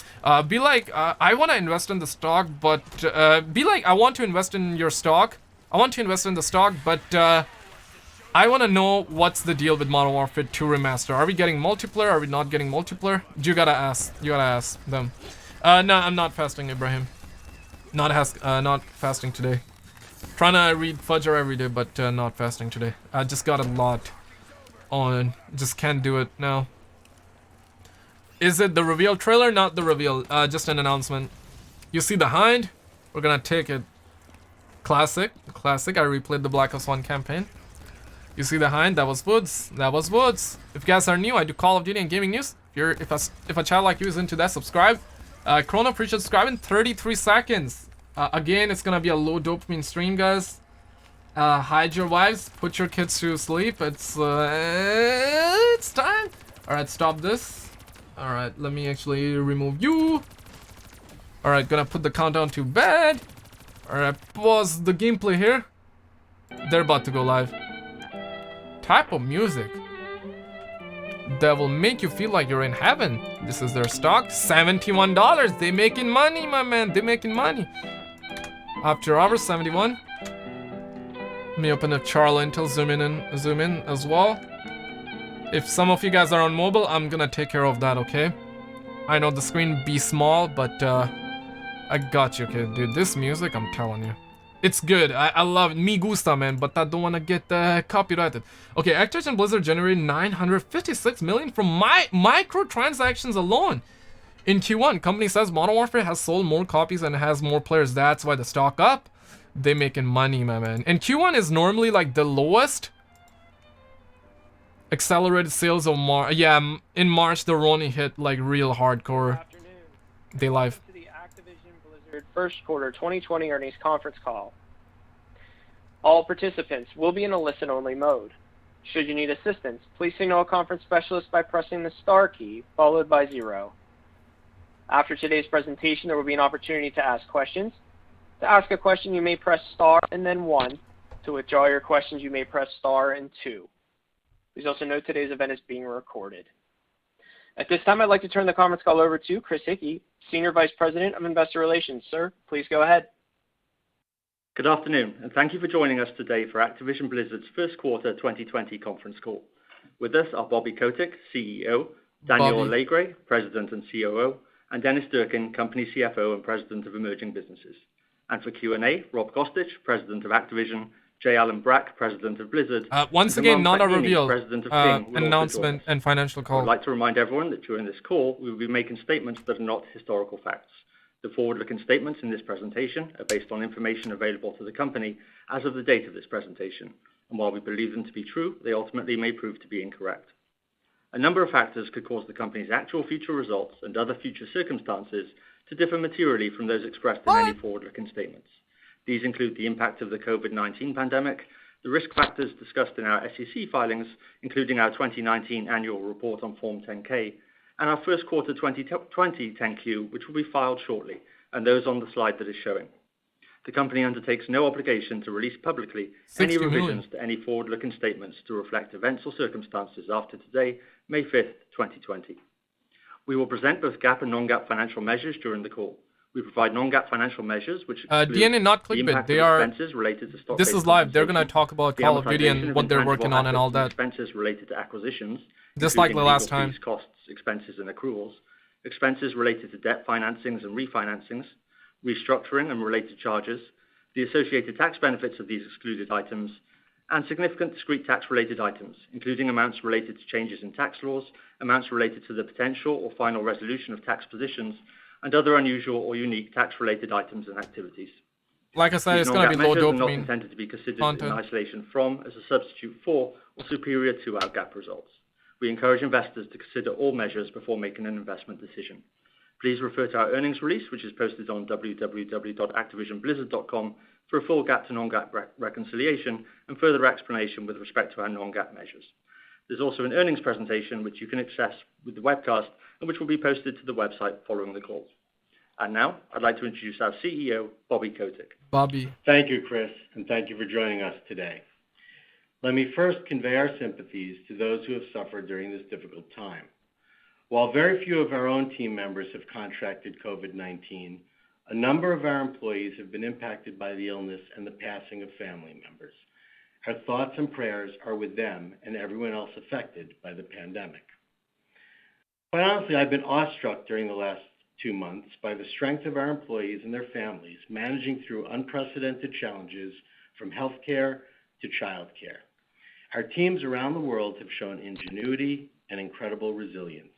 Be like, I want to invest in the stock, but be like, I want to invest in your stock. I want to invest in the stock, but I want to know what's the deal with Modern Warfare 2 Remaster. Are we getting multiplayer? Are we not getting multiplayer? You gotta ask them. No, I'm not fasting, Ibrahim. Not fasting today. Trying to read Fajr every day, but not fasting today. I just got a lot on. Just can't do it now. Is it the reveal trailer? Not the reveal. Just an announcement. You see the Hind? We're gonna take it. Classic. I replayed the Black Ops 1 campaign. You see the Hind? That was Woods. If you guys are new, I do Call of Duty and gaming news. If a child like you is into that, subscribe. Chrono, appreciate subscribing. 33 seconds. Again, it's gonna be a low dopamine stream, guys. Hide your wives. Put your kids to sleep. It's time. All right, stop this. All right, let me actually remove you. All right, gonna put the countdown to bed. All right, pause the gameplay here. They're about to go live. Type of music that will make you feel like you're in heaven. This is their stock, $71. They making money, my man. They making money. After hours, 71. Let me open up Charlie Intel, zoom in as well. If some of you guys are on mobile, I'm gonna take care of that, okay? I know the screen be small, but I got you, okay? Dude, this music, I'm telling you. It's good. I love it. Me gusta, man, but I don't want to get copyrighted. Okay, Activision Blizzard generated 956 million from microtransactions alone. In Q1, company says Modern Warfare has sold more copies and has more players. That's why the stock up. They making money, my man. And Q1 is normally like the lowest accelerated sales of March. Yeah, in March they're only hit like real hardcore. Day live. To the Activision Blizzard first quarter 2020 earnings conference call. All participants will be in a listen-only mode. Should you need assistance, please signal a conference specialist by pressing the star key followed by 0. After today's presentation, there will be an opportunity to ask questions. To ask a question, you may press star and then 1. To withdraw your questions, you may press star and 2. Please also note today's event is being recorded. At this time, I'd like to turn the conference call over to Chris Hickey, Senior Vice President of Investor Relations. Sir, please go ahead. Good afternoon, and thank you for joining us today for Activision Blizzard's first quarter 2020 conference call. With us are Bobby Kotick, CEO, Daniel Alegre, President and COO, and Dennis Durkin, Company CFO and President of Emerging Businesses. And for Q&A, Rob Kostich, President of Activision, J. Allen Brack, President of Blizzard. Once again, not a reveal. President of King, announcement and financial call. I would like to remind everyone that during this call, we will be making statements that are not historical facts. The forward-looking statements in this presentation are based on information available to the company as of the date of this presentation. And while we believe them to be true, they ultimately may prove to be incorrect. A number of factors could cause the company's actual future results and other future circumstances to differ materially from those expressed in any forward-looking statements. These include the impact of the COVID-19 pandemic, the risk factors discussed in our SEC filings, including our 2019 annual report on Form 10-K, and our first quarter 2020 10-Q, which will be filed shortly, and those on the slide that is showing. The company undertakes no obligation to release publicly any revisions to any forward-looking statements to reflect events or circumstances after today, May 5th, 2020. We will present both GAAP and non-GAAP financial measures during the call. We provide non-GAAP financial measures, which exclude DNA, not the clickbait. impact They of are. expenses related to stock-based This is live. They're gonna compensation, talk about the Call of Duty amortization and of what they're intangible working on and assets all that. Expenses related to acquisitions, Just like the including last legal time. fees, costs, expenses, and accruals. Expenses related to debt financings and refinancings, restructuring and related charges, the associated tax benefits of these excluded items, and significant discrete tax-related items, including amounts related to changes in tax laws, amounts related to the potential or final resolution of tax positions, and other unusual or unique tax-related items and activities. Like I said, These it's going to be low non-GAAP measures are not dopamine intended to be considered content. in isolation from, as a substitute for, or superior to our GAAP results. We encourage investors to consider all measures before making an investment decision. Please refer to our earnings release, which is posted on www.activisionblizzard.com for a full GAAP to non-GAAP reconciliation and further explanation with respect to our non-GAAP measures. There's also an earnings presentation which you can access with the webcast and which will be posted to the website following the call. And now, I'd like to introduce our CEO, Bobby Kotick. Bobby. Thank you, Chris, and thank you for joining us today. Let me first convey our sympathies to those who have suffered during this difficult time. While very few of our own team members have contracted COVID-19, a number of our employees have been impacted by the illness and the passing of family members. Our thoughts and prayers are with them and everyone else affected by the pandemic. Quite honestly, I've been awestruck during the last 2 months by the strength of our employees and their families managing through unprecedented challenges from healthcare to childcare. Our teams around the world have shown ingenuity and incredible resilience.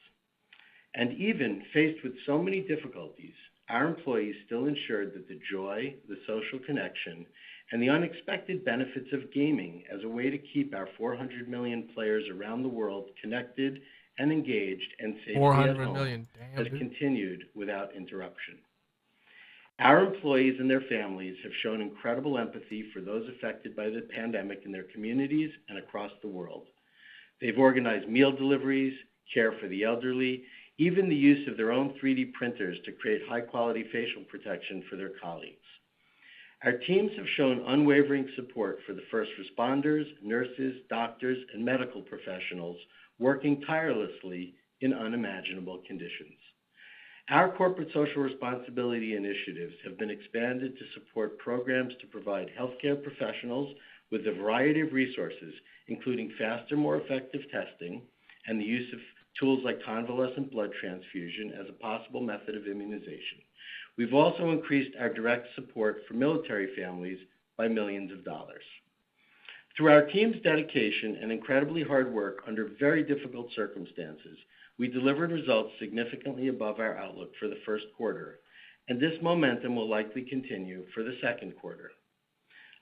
And even faced with so many difficulties, our employees still ensured that the joy, the social connection, and the unexpected benefits of gaming as a way to keep our 400 million players around the world connected and engaged and safely at 400 home million. Damn, has dude. continued without interruption. Our employees and their families have shown incredible empathy for those affected by the pandemic in their communities and across the world. They've organized meal deliveries, care for the elderly, even the use of their own 3D printers to create high-quality facial protection for their colleagues. Our teams have shown unwavering support for the first responders, nurses, doctors, and medical professionals working tirelessly in unimaginable conditions. Our corporate social responsibility initiatives have been expanded to support programs to provide healthcare professionals with a variety of resources, including faster, more effective testing and the use of tools like convalescent blood transfusion as a possible method of immunization. We've also increased our direct support for military families by millions of dollars. Through our team's dedication and incredibly hard work under very difficult circumstances, we delivered results significantly above our outlook for the first quarter, and this momentum will likely continue for the second quarter.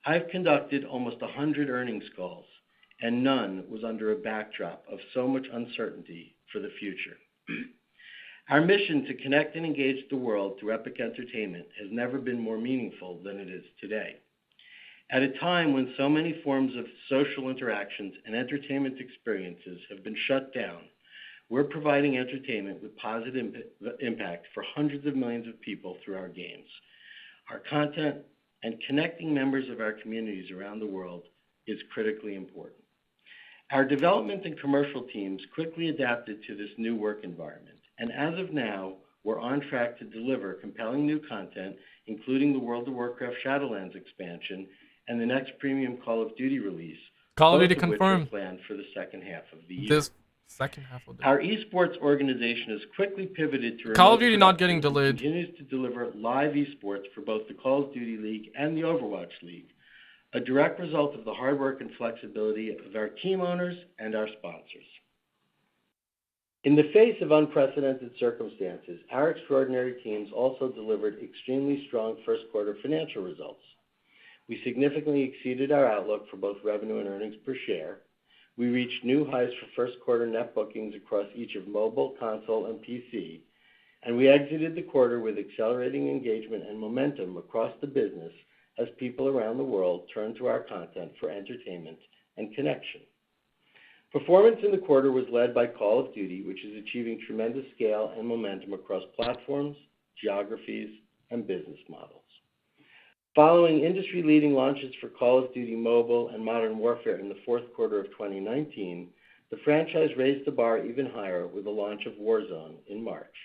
I've conducted almost 100 earnings calls, and none was under a backdrop of so much uncertainty for the future. Our mission to connect and engage the world through epic entertainment has never been more meaningful than it is today. At a time when so many forms of social interactions and entertainment experiences have been shut down, we're providing entertainment with positive impact for hundreds of millions of people through our games. Our content and connecting members of our communities around the world is critically important. Our development and commercial teams quickly adapted to this new work environment, and as of now, we're on track to deliver compelling new content, including the World of Warcraft Shadowlands expansion and the next premium Call of Duty release, Call of both Duty of which confirmed. are planned for the second half of the year. This second half of the Our esports organization has quickly pivoted to Call of remote Duty not production getting and delayed. continues to deliver live esports for both the Call of Duty League and the Overwatch League, a direct result of the hard work and flexibility of our team owners and our sponsors. In the face of unprecedented circumstances, our extraordinary teams also delivered extremely strong first quarter financial results. We significantly exceeded our outlook for both revenue and earnings per share. We reached new highs for first quarter net bookings across each of mobile, console, and PC, and we exited the quarter with accelerating engagement and momentum across the business as people around the world turn to our content for entertainment and connection. Performance in the quarter was led by Call of Duty, which is achieving tremendous scale and momentum across platforms, geographies, and business models. Following industry-leading launches for Call of Duty Mobile and Modern Warfare in the fourth quarter of 2019, the franchise raised the bar even higher with the launch of Warzone in March.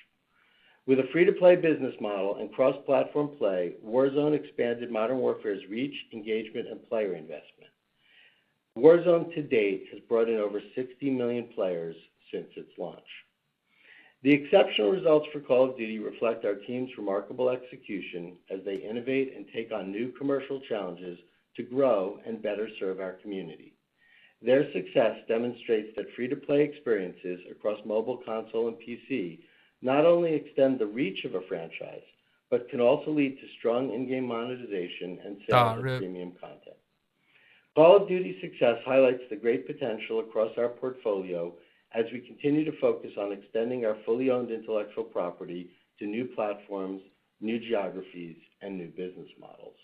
With a free-to-play business model and cross-platform play, Warzone expanded Modern Warfare's reach, engagement, and player investment. Warzone to date has brought in over 60 million players since its launch. The exceptional results for Call of Duty reflect our team's remarkable execution as they innovate and take on new commercial challenges to grow and better serve our community. Their success demonstrates that free-to-play experiences across mobile, console, and PC not only extend the reach of a franchise, but can also lead to strong in-game monetization and sales of premium content. Call of Duty's success highlights the great potential across our portfolio as we continue to focus on extending our fully owned intellectual property to new platforms, new geographies, and new business models.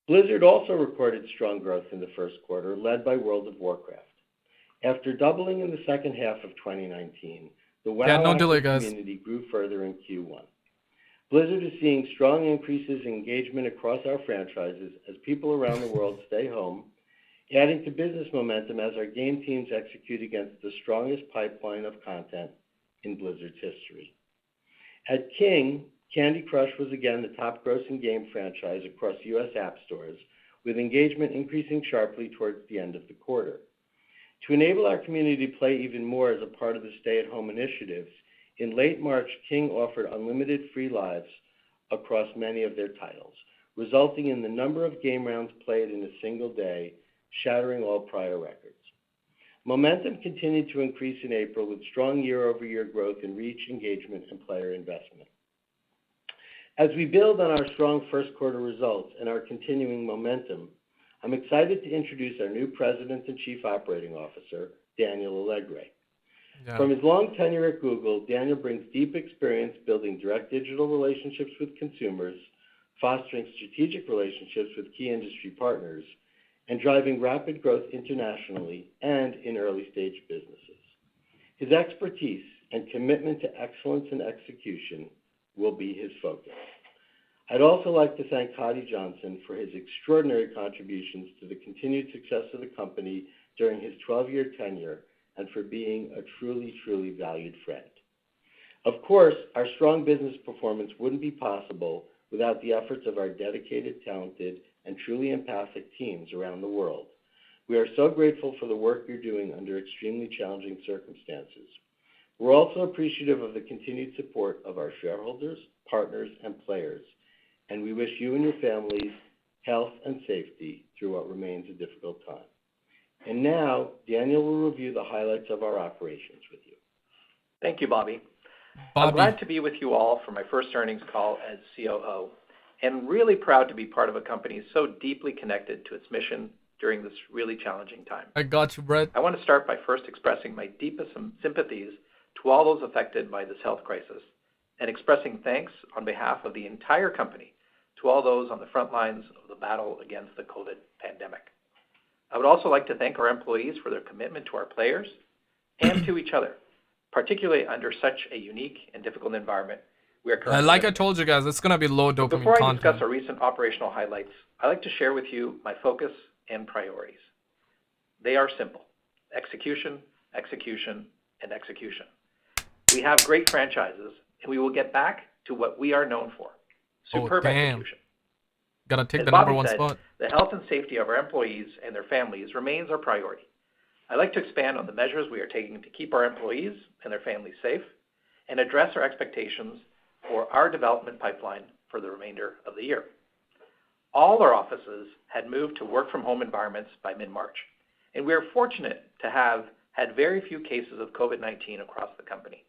Blizzard also recorded strong growth in the first quarter, led by World of Warcraft. After doubling in the second half of 2019, the WoW community grew further in Q1. Blizzard is seeing strong increases in engagement across our franchises as people around the world stay home, adding to business momentum as our game teams execute against the strongest pipeline of content in Blizzard's history. At King, Candy Crush was again the top grossing game franchise across U.S. app stores, with engagement increasing sharply towards the end of the quarter. To enable our community to play even more as a part of the stay-at-home initiatives, in late March, King offered unlimited free lives across many of their titles, resulting in the number of game rounds played in a single day shattering all prior records. Momentum continued to increase in April with strong year-over-year growth in reach, engagement, and player investment. As we build on our strong first quarter results and our continuing momentum, I'm excited to introduce our new President and Chief Operating Officer, Daniel Alegre. Yeah. From his long tenure at Google, Daniel brings deep experience building direct digital relationships with consumers, fostering strategic relationships with key industry partners, and driving rapid growth internationally and in early-stage businesses. His expertise and commitment to excellence and execution will be his focus. I'd also like to thank Cody Johnson for his extraordinary contributions to the continued success of the company during his 12-year tenure and for being a truly, truly valued friend. Of course, our strong business performance wouldn't be possible without the efforts of our dedicated, talented, and truly empathic teams around the world. We are so grateful for the work you're doing under extremely challenging circumstances. We're also appreciative of the continued support of our shareholders, partners, and players, and we wish you and your families health, and safety through what remains a difficult time. And now, Daniel will review the highlights of our operations with you. Thank you, Bobby. I'm Bobby. glad to be with you all for my first earnings call as COO, and really proud to be part of a company so deeply connected to its mission during this really challenging time. I got you, Brett. I want to start by first expressing my deepest sympathies to all those affected by this health crisis, and expressing thanks on behalf of the entire company to all those on the front lines of the battle against the COVID pandemic. I would also like to thank our employees for their commitment to our players and to each other, particularly under such a unique and difficult environment we are currently Like I in. told you guys, it's going to be low dopamine Before I content. discuss our recent operational highlights, I'd like to share with you my focus and priorities. They are simple: execution, execution, and execution. We have great franchises, and we will get back to what we are known for: superb execution. Gotta take As the Bobby number one said, spot. the health and safety of our employees and their families remains our priority. I'd like to expand on the measures we are taking to keep our employees and their families safe, and address our expectations for our development pipeline for the remainder of the year. All our offices had moved to work-from-home environments by mid-March, and we are fortunate to have had very few cases of COVID-19 across the company.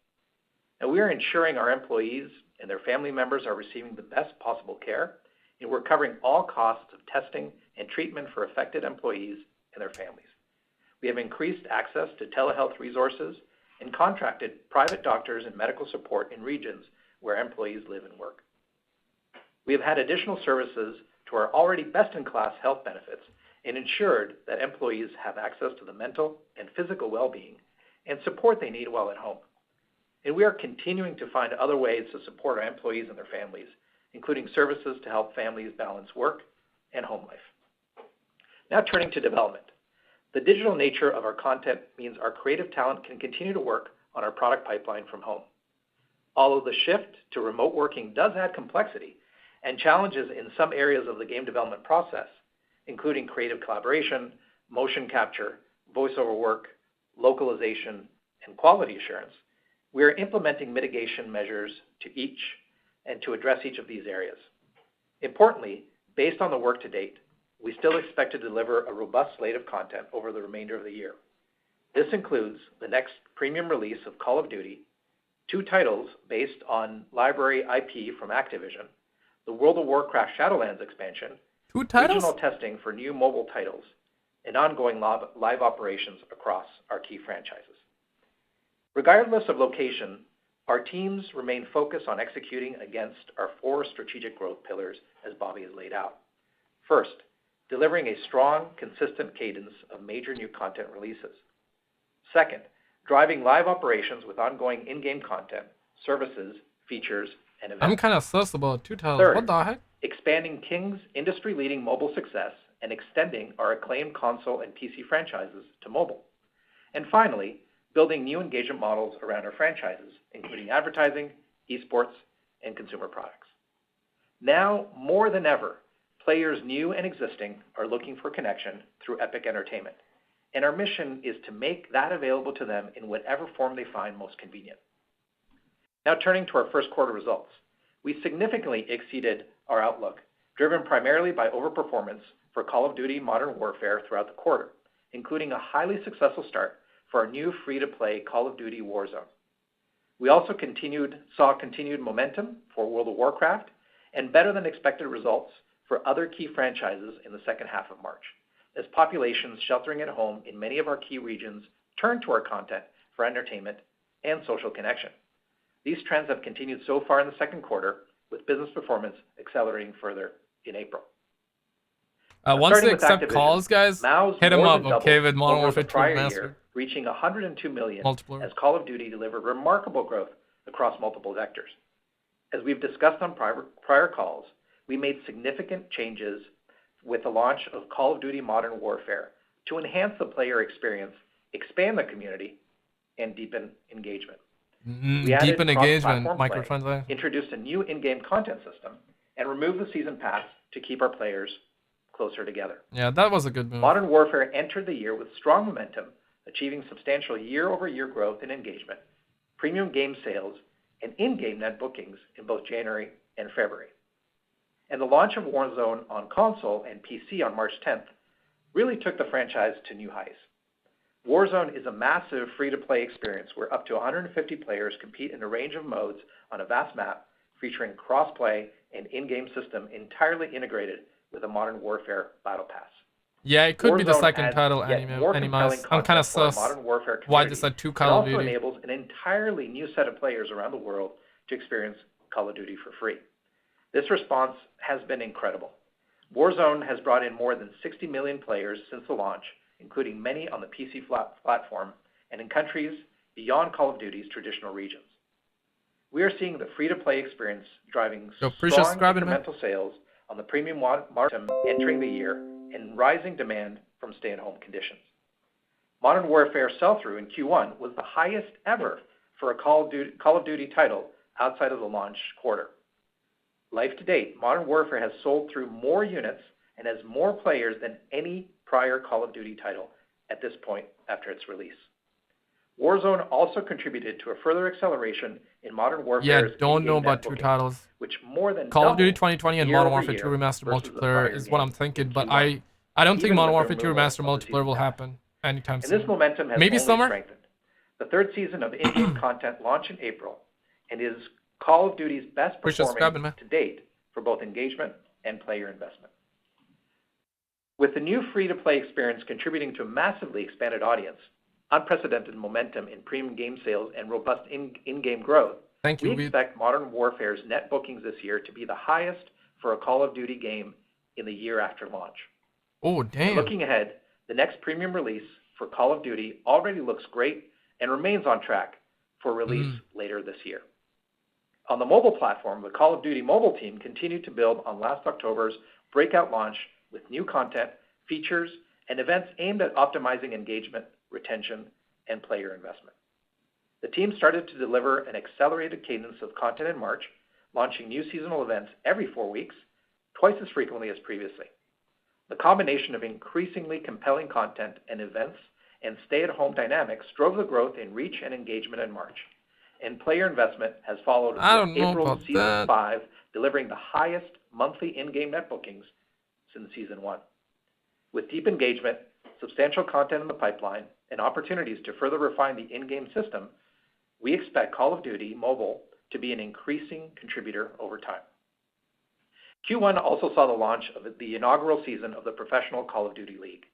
And we are ensuring our employees and their family members are receiving the best possible care, and we're covering all costs of testing and treatment for affected employees and their families. We have increased access to telehealth resources and contracted private doctors and medical support in regions where employees live and work. We have had additional services to our already best-in-class health benefits and ensured that employees have access to the mental and physical well-being and support they need while at home. And we are continuing to find other ways to support our employees and their families, including services to help families balance work and home life. Now turning to development. The digital nature of our content means our creative talent can continue to work on our product pipeline from home. Although the shift to remote working does add complexity and challenges in some areas of the game development process, including creative collaboration, motion capture, voiceover work, localization, and quality assurance, we are implementing mitigation measures to address each of these areas. Importantly, based on the work to date, we still expect to deliver a robust slate of content over the remainder of the year. This includes the next premium release of Call of Duty, 2 titles based on library IP from Activision, the World of Warcraft Shadowlands expansion, 2 titles? regional testing for new mobile titles, and ongoing live operations across our key franchises. Regardless of location, our teams remain focused on executing against our 4 strategic growth pillars as Bobby has laid out. First, delivering a strong, consistent cadence of major new content releases. Second, driving live operations with ongoing in-game content, services, features, and events. I'm kind of sus about 2 titles. Third, What the heck? expanding King's industry-leading mobile success and extending our acclaimed console and PC franchises to mobile. And finally, building new engagement models around our franchises, including advertising, esports, and consumer products. Now, more than ever, players new and existing are looking for connection through epic entertainment, and our mission is to make that available to them in whatever form they find most convenient. Now turning to our first quarter results. We significantly exceeded our outlook, driven primarily by overperformance for Call of Duty Modern Warfare throughout the quarter, including a highly successful start for our new free-to-play Call of Duty Warzone. We also saw continued momentum for World of Warcraft and better than expected results for other key franchises in the second half of March, as populations sheltering at home in many of our key regions turned to our content for entertainment and social connection. These trends have continued so far in the second quarter, with business performance accelerating further in April. Once Starting they with accept Activision, calls, guys, MAUs hit them more up, than okay, doubled with Modern over Warfare the 2 prior Remastered. year, reaching 102 million Multiplayer. as Call of Duty delivered remarkable growth across multiple vectors. As we've discussed on prior calls, we made significant changes with the launch of Call of Duty Modern Warfare to enhance the player experience, expand the community, and deepen engagement. We added Deepen engagement, cross-platform play, microtransactions. introduced a new in-game content system, and removed the season pass to keep our players closer together. Yeah, that was a good move. Modern Warfare entered the year with strong momentum, achieving substantial year-over-year growth in engagement, premium game sales, and in-game net bookings in both January and February. And the launch of Warzone on console and PC on March 10th really took the franchise to new heights. Warzone is a massive free-to-play experience where up to 150 players compete in a range of modes on a vast map featuring cross-play and in-game system entirely integrated with a Modern Warfare Battle Pass. Yeah, it could be the Warzone second adds title yet more compelling animes. I'm kind of content for a sus Modern Warfare why community. they said 2 It Call of also Duty. enables an entirely new set of players around the world to experience Call of Duty for free. This response has been incredible. Warzone has brought in more than 60 million players since the launch, including many on the PC platform and in countries beyond Call of Duty's traditional regions. We are seeing the free-to-play experience driving strong incremental sales on the premium market entering the year and rising demand from stay-at-home conditions. Modern Warfare sell-through in Q1 was the highest ever for a Call of Duty title outside of the launch quarter. Life to date, Modern Warfare has sold through more units and has more players than any prior Call of Duty title at this point after its release. Warzone also contributed to a further acceleration in Modern Warfare's don't know about 2 titles. which more than Call of Duty 2020 and Modern Warfare 2 year-over-year Remastered versus the multiplayer prior is game what I'm thinking, in but Q1, I don't think even Modern with Warfare the 2 removal Remastered of the multiplayer season will pass. happen anytime And soon. this momentum has Maybe only summer? strengthened. The third season of in-game content launched in April and is Call of Duty's best performing to date for both engagement and player investment. With the new free-to-play experience contributing to a massively expanded audience, unprecedented momentum in premium game sales, and robust in-game growth, we expect Modern Warfare's net bookings this year to be the highest for a Call of Duty game in the year after launch. Oh, damn. And looking ahead, the next premium release for Call of Duty already looks great and remains on track for release later this year. On the mobile platform, the Call of Duty mobile team continued to build on last October's breakout launch with new content, features, and events aimed at optimizing engagement, retention, and player investment. The team started to deliver an accelerated cadence of content in March, launching new seasonal events every 4 weeks, twice as frequently as previously. The combination of increasingly compelling content and events and stay-at-home dynamics drove the growth in reach and engagement in March, and player investment has followed with April Season 5 delivering the highest monthly in-game net bookings since Season 1. With deep engagement, substantial content in the pipeline, and opportunities to further refine the in-game system, we expect Call of Duty Mobile to be an increasing contributor over time. Q1 also saw the launch of the inaugural season of the Professional Call of Duty League.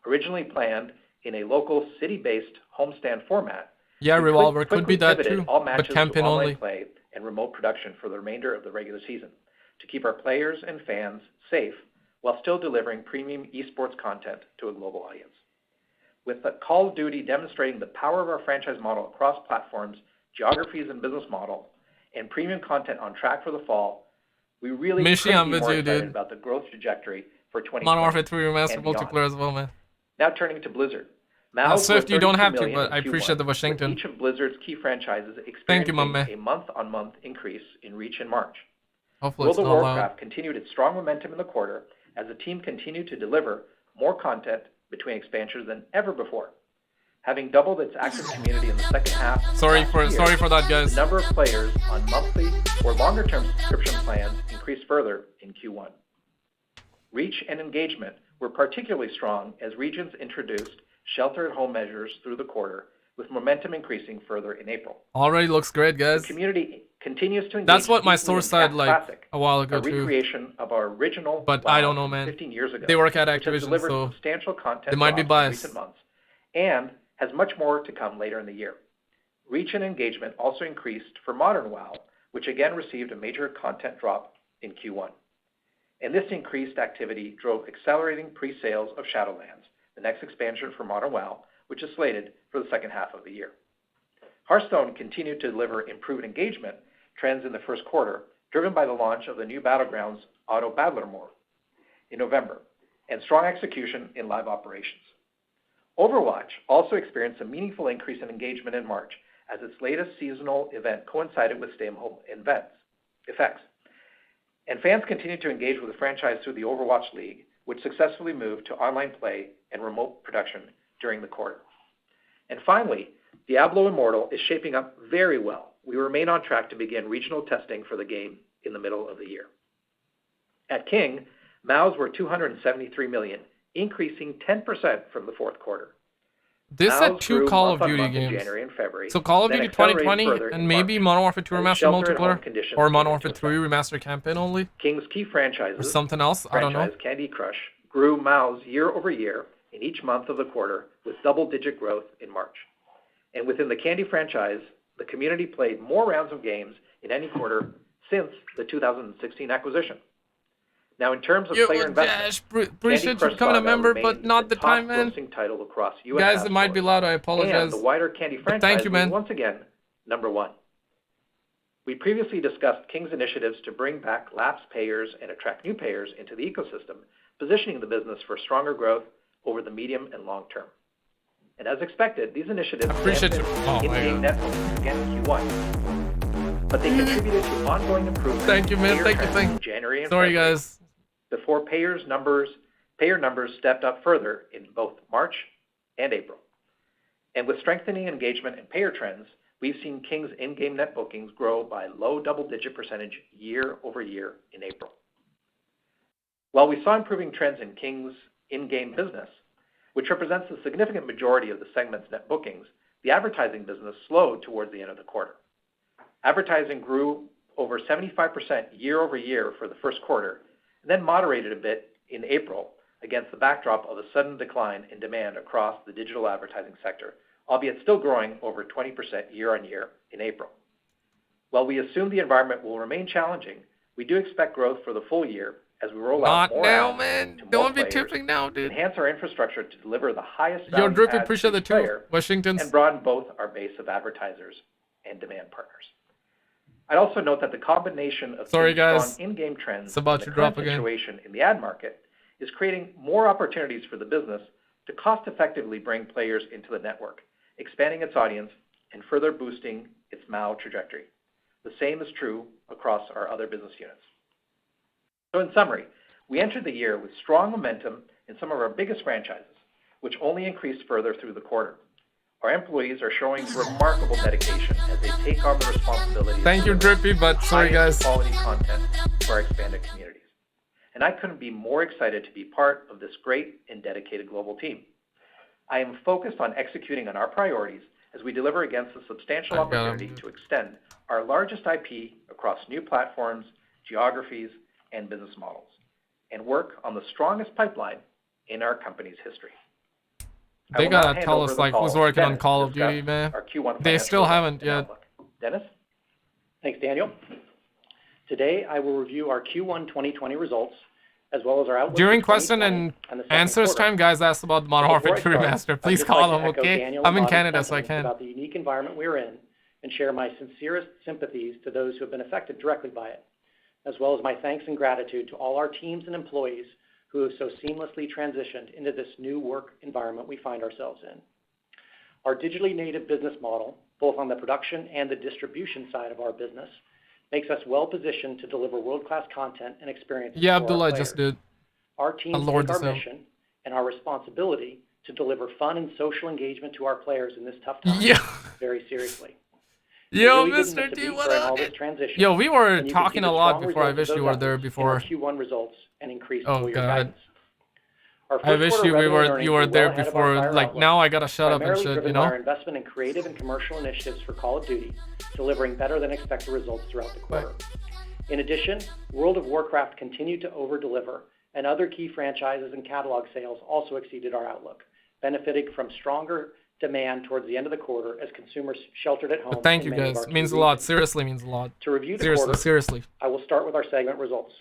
Originally planned in a local city-based homestand format, Revolver could be that too, all matches but campaign to online only. play and remote production for the remainder of the regular season to keep our players and fans safe while still delivering premium esports content to a global audience. With the Call of Duty demonstrating the power of our franchise model across platforms, geographies, and business model, and premium content on track for the fall, we really couldn't be more excited about the growth trajectory for 2020 Modern Warfare 3 Remastered multiplayer as well, man. Now turning to Blizzard. Swift, you don't have to, but I appreciate the Washington. Each of Blizzard's key franchises experiencing a month-on-month increase in reach in March. Hopefully World of Warcraft continued its strong momentum in the quarter as the team continued to deliver more content between expansions than ever before, having doubled its active community in the second half. Sorry for that, guys. The number of players on monthly or longer-term subscription plans increased further in Q1. Reach and engagement were particularly strong as regions introduced shelter-at-home measures through the quarter, with momentum increasing further in April. Already looks great, guys. The community continues to engage. That's what my source said like a while ago too. A recreation of our original, but I don't know, man. 15 years ago. They work at Activision, delivered so substantial content they might be biased. In recent months, and has much more to come later in the year. Reach and engagement also increased for Modern WoW, which again received a major content drop in Q1. And this increased activity drove accelerating pre-sales of Shadowlands, the next expansion for Modern WoW, which is slated for the second half of the year. Hearthstone continued to deliver improved engagement trends in the first quarter, driven by the launch of the new Battlegrounds Auto Battler mode in November, and strong execution in live operations. Overwatch also experienced a meaningful increase in engagement in March as its latest seasonal event coincided with stay-at-home effects. And fans continued to engage with the franchise through the Overwatch League, which successfully moved to online play and remote production during the quarter. And finally, Diablo Immortal is shaping up very well. We remain on track to begin regional testing for the game in the middle of the year. At King, MAUs were 273 million, increasing 10% from the fourth quarter. This MAUs said 2 grew Call of month-on-month Duty in games. January and February, So Call of then Duty accelerated 2020 further and in maybe March, Modern Warfare 2 as Remastered shelter-at-home multiplayer, conditions or came Modern into Warfare 3 effect. Remastered campaign only, King's key franchises, or something else. I don't know. franchise Candy Crush, grew MAUs year over year in each month of the quarter, with double-digit growth in March. And within the Candy franchise, the community played more rounds of games in any quarter since the 2016 acquisition. Now, in terms of player investment, Appreciate you becoming a member, but not the time, man. top-grossing title across U.S. Guys, app it might be stores, loud. I and apologize. the wider Candy But franchise thank you, man. was once again number one. We previously discussed King's initiatives to bring back lapsed payers and attract new payers into the ecosystem, positioning the business for stronger growth over the medium and long term. And as expected, these initiatives dampened in-game net bookings again in Q1, but they contributed to ongoing improvements. Thank you, man. Thank you. In January and Sorry, February, guys. before payer numbers stepped up further in both March and April. And with strengthening engagement and payer trends, we've seen King's in-game net bookings grow by low double-digit percentage year over year in April. While we saw improving trends in King's in-game business, which represents a significant majority of the segment's net bookings, the advertising business slowed towards the end of the quarter. Advertising grew over 75% year over year for the first quarter, and then moderated a bit in April against the backdrop of a sudden decline in demand across the digital advertising sector, albeit still growing over 20% year on year in April. While we assume the environment will remain challenging, we do expect growth for the full year as we roll out more ads man. to more Don't be players, tipping now, dude. enhance our infrastructure to deliver the highest Yo, value Drippy, ads appreciate to the each two. player, Washington's. and broaden both our base of advertisers and demand partners. I'd also note that the combination of Sorry, guys. strong in-game trends It's about and to the drop current again. situation in the ad market is creating more opportunities for the business to cost-effectively bring players into the network, expanding its audience and further boosting its MAU trajectory. The same is true across our other business units. So in summary, we entered the year with strong momentum in some of our biggest franchises, which only increased further through the quarter. Our employees are showing remarkable dedication as they take on the responsibility. Thank you, Drippy, but sorry, guys. Quality content for our expanded communities. And I couldn't be more excited to be part of this great and dedicated global team. I am focused on executing on our priorities as we deliver against a substantial opportunity to extend our largest IP across new platforms, geographies, and business models, and work on the strongest pipeline in our company's history. They gotta tell us, like, who's working on Call of Duty, man. They still haven't yet. Dennis? Thanks, Daniel. Today, I will review our Q1 2020 results, as well as our outlook During for question 2020 and the second answers quarter. time, guys ask about Modern Warfare Before 2 I start, Remastered. I'd Please just call like to them, echo okay? Daniel I'm and in Bobby's Canada, so I sentiments can. about the unique environment we're in, and share my sincerest sympathies to those who have been affected directly by it, as well as my thanks and gratitude to all our teams and employees who have so seamlessly transitioned into this new work environment we find ourselves in. Our digitally native business model, both on the production and the distribution side of our business, makes us well positioned to deliver world-class content and experiences Yeah, for Abdullah our players. just did. Our teams Lord take our Sam. mission and our responsibility to deliver fun and social engagement to our players in this tough time Yeah. very seriously. Yo, We really didn't Mr. miss a D, beat what during all up? this transition, Yo, we were and you can talking see a the lot strong before. I results wish of you those were there efforts in before. our Q1 results and increased Oh, full-year God. guidance. Our I first wish quarter you revenue and were earnings you were were there well ahead of our before. prior Like outlook, now, I gotta shut up and primarily shit. driven You by our know. investment in creative and commercial initiatives for Call of Duty, delivering better than expected results throughout the quarter. In addition, World of Warcraft continued to over-deliver, and other key franchises and catalog sales also exceeded our outlook, benefiting from stronger demand towards the end of the quarter as consumers sheltered at home. But thank in you, many of guys. our It means key a lot. regions. Seriously, means a lot. To review the quarter, Seriously. I will start with our segment results.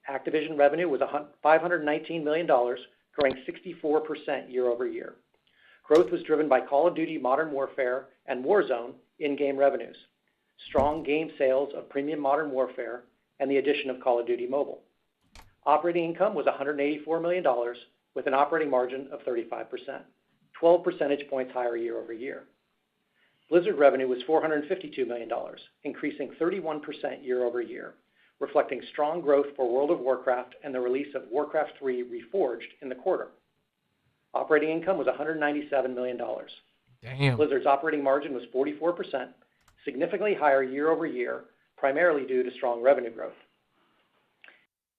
Activision revenue was $519 million, growing 64% year over year. Growth was driven by Call of Duty Modern Warfare and Warzone in-game revenues, strong game sales of premium Modern Warfare, and the addition of Call of Duty Mobile. Operating income was $184 million, with an operating margin of 35%, 12 percentage points higher year over year. Blizzard revenue was $452 million, increasing 31% year over year, reflecting strong growth for World of Warcraft and the release of Warcraft 3 Reforged in the quarter. Operating income was $197 million. Damn. Blizzard's operating margin was 44%, significantly higher year over year, primarily due to strong revenue growth.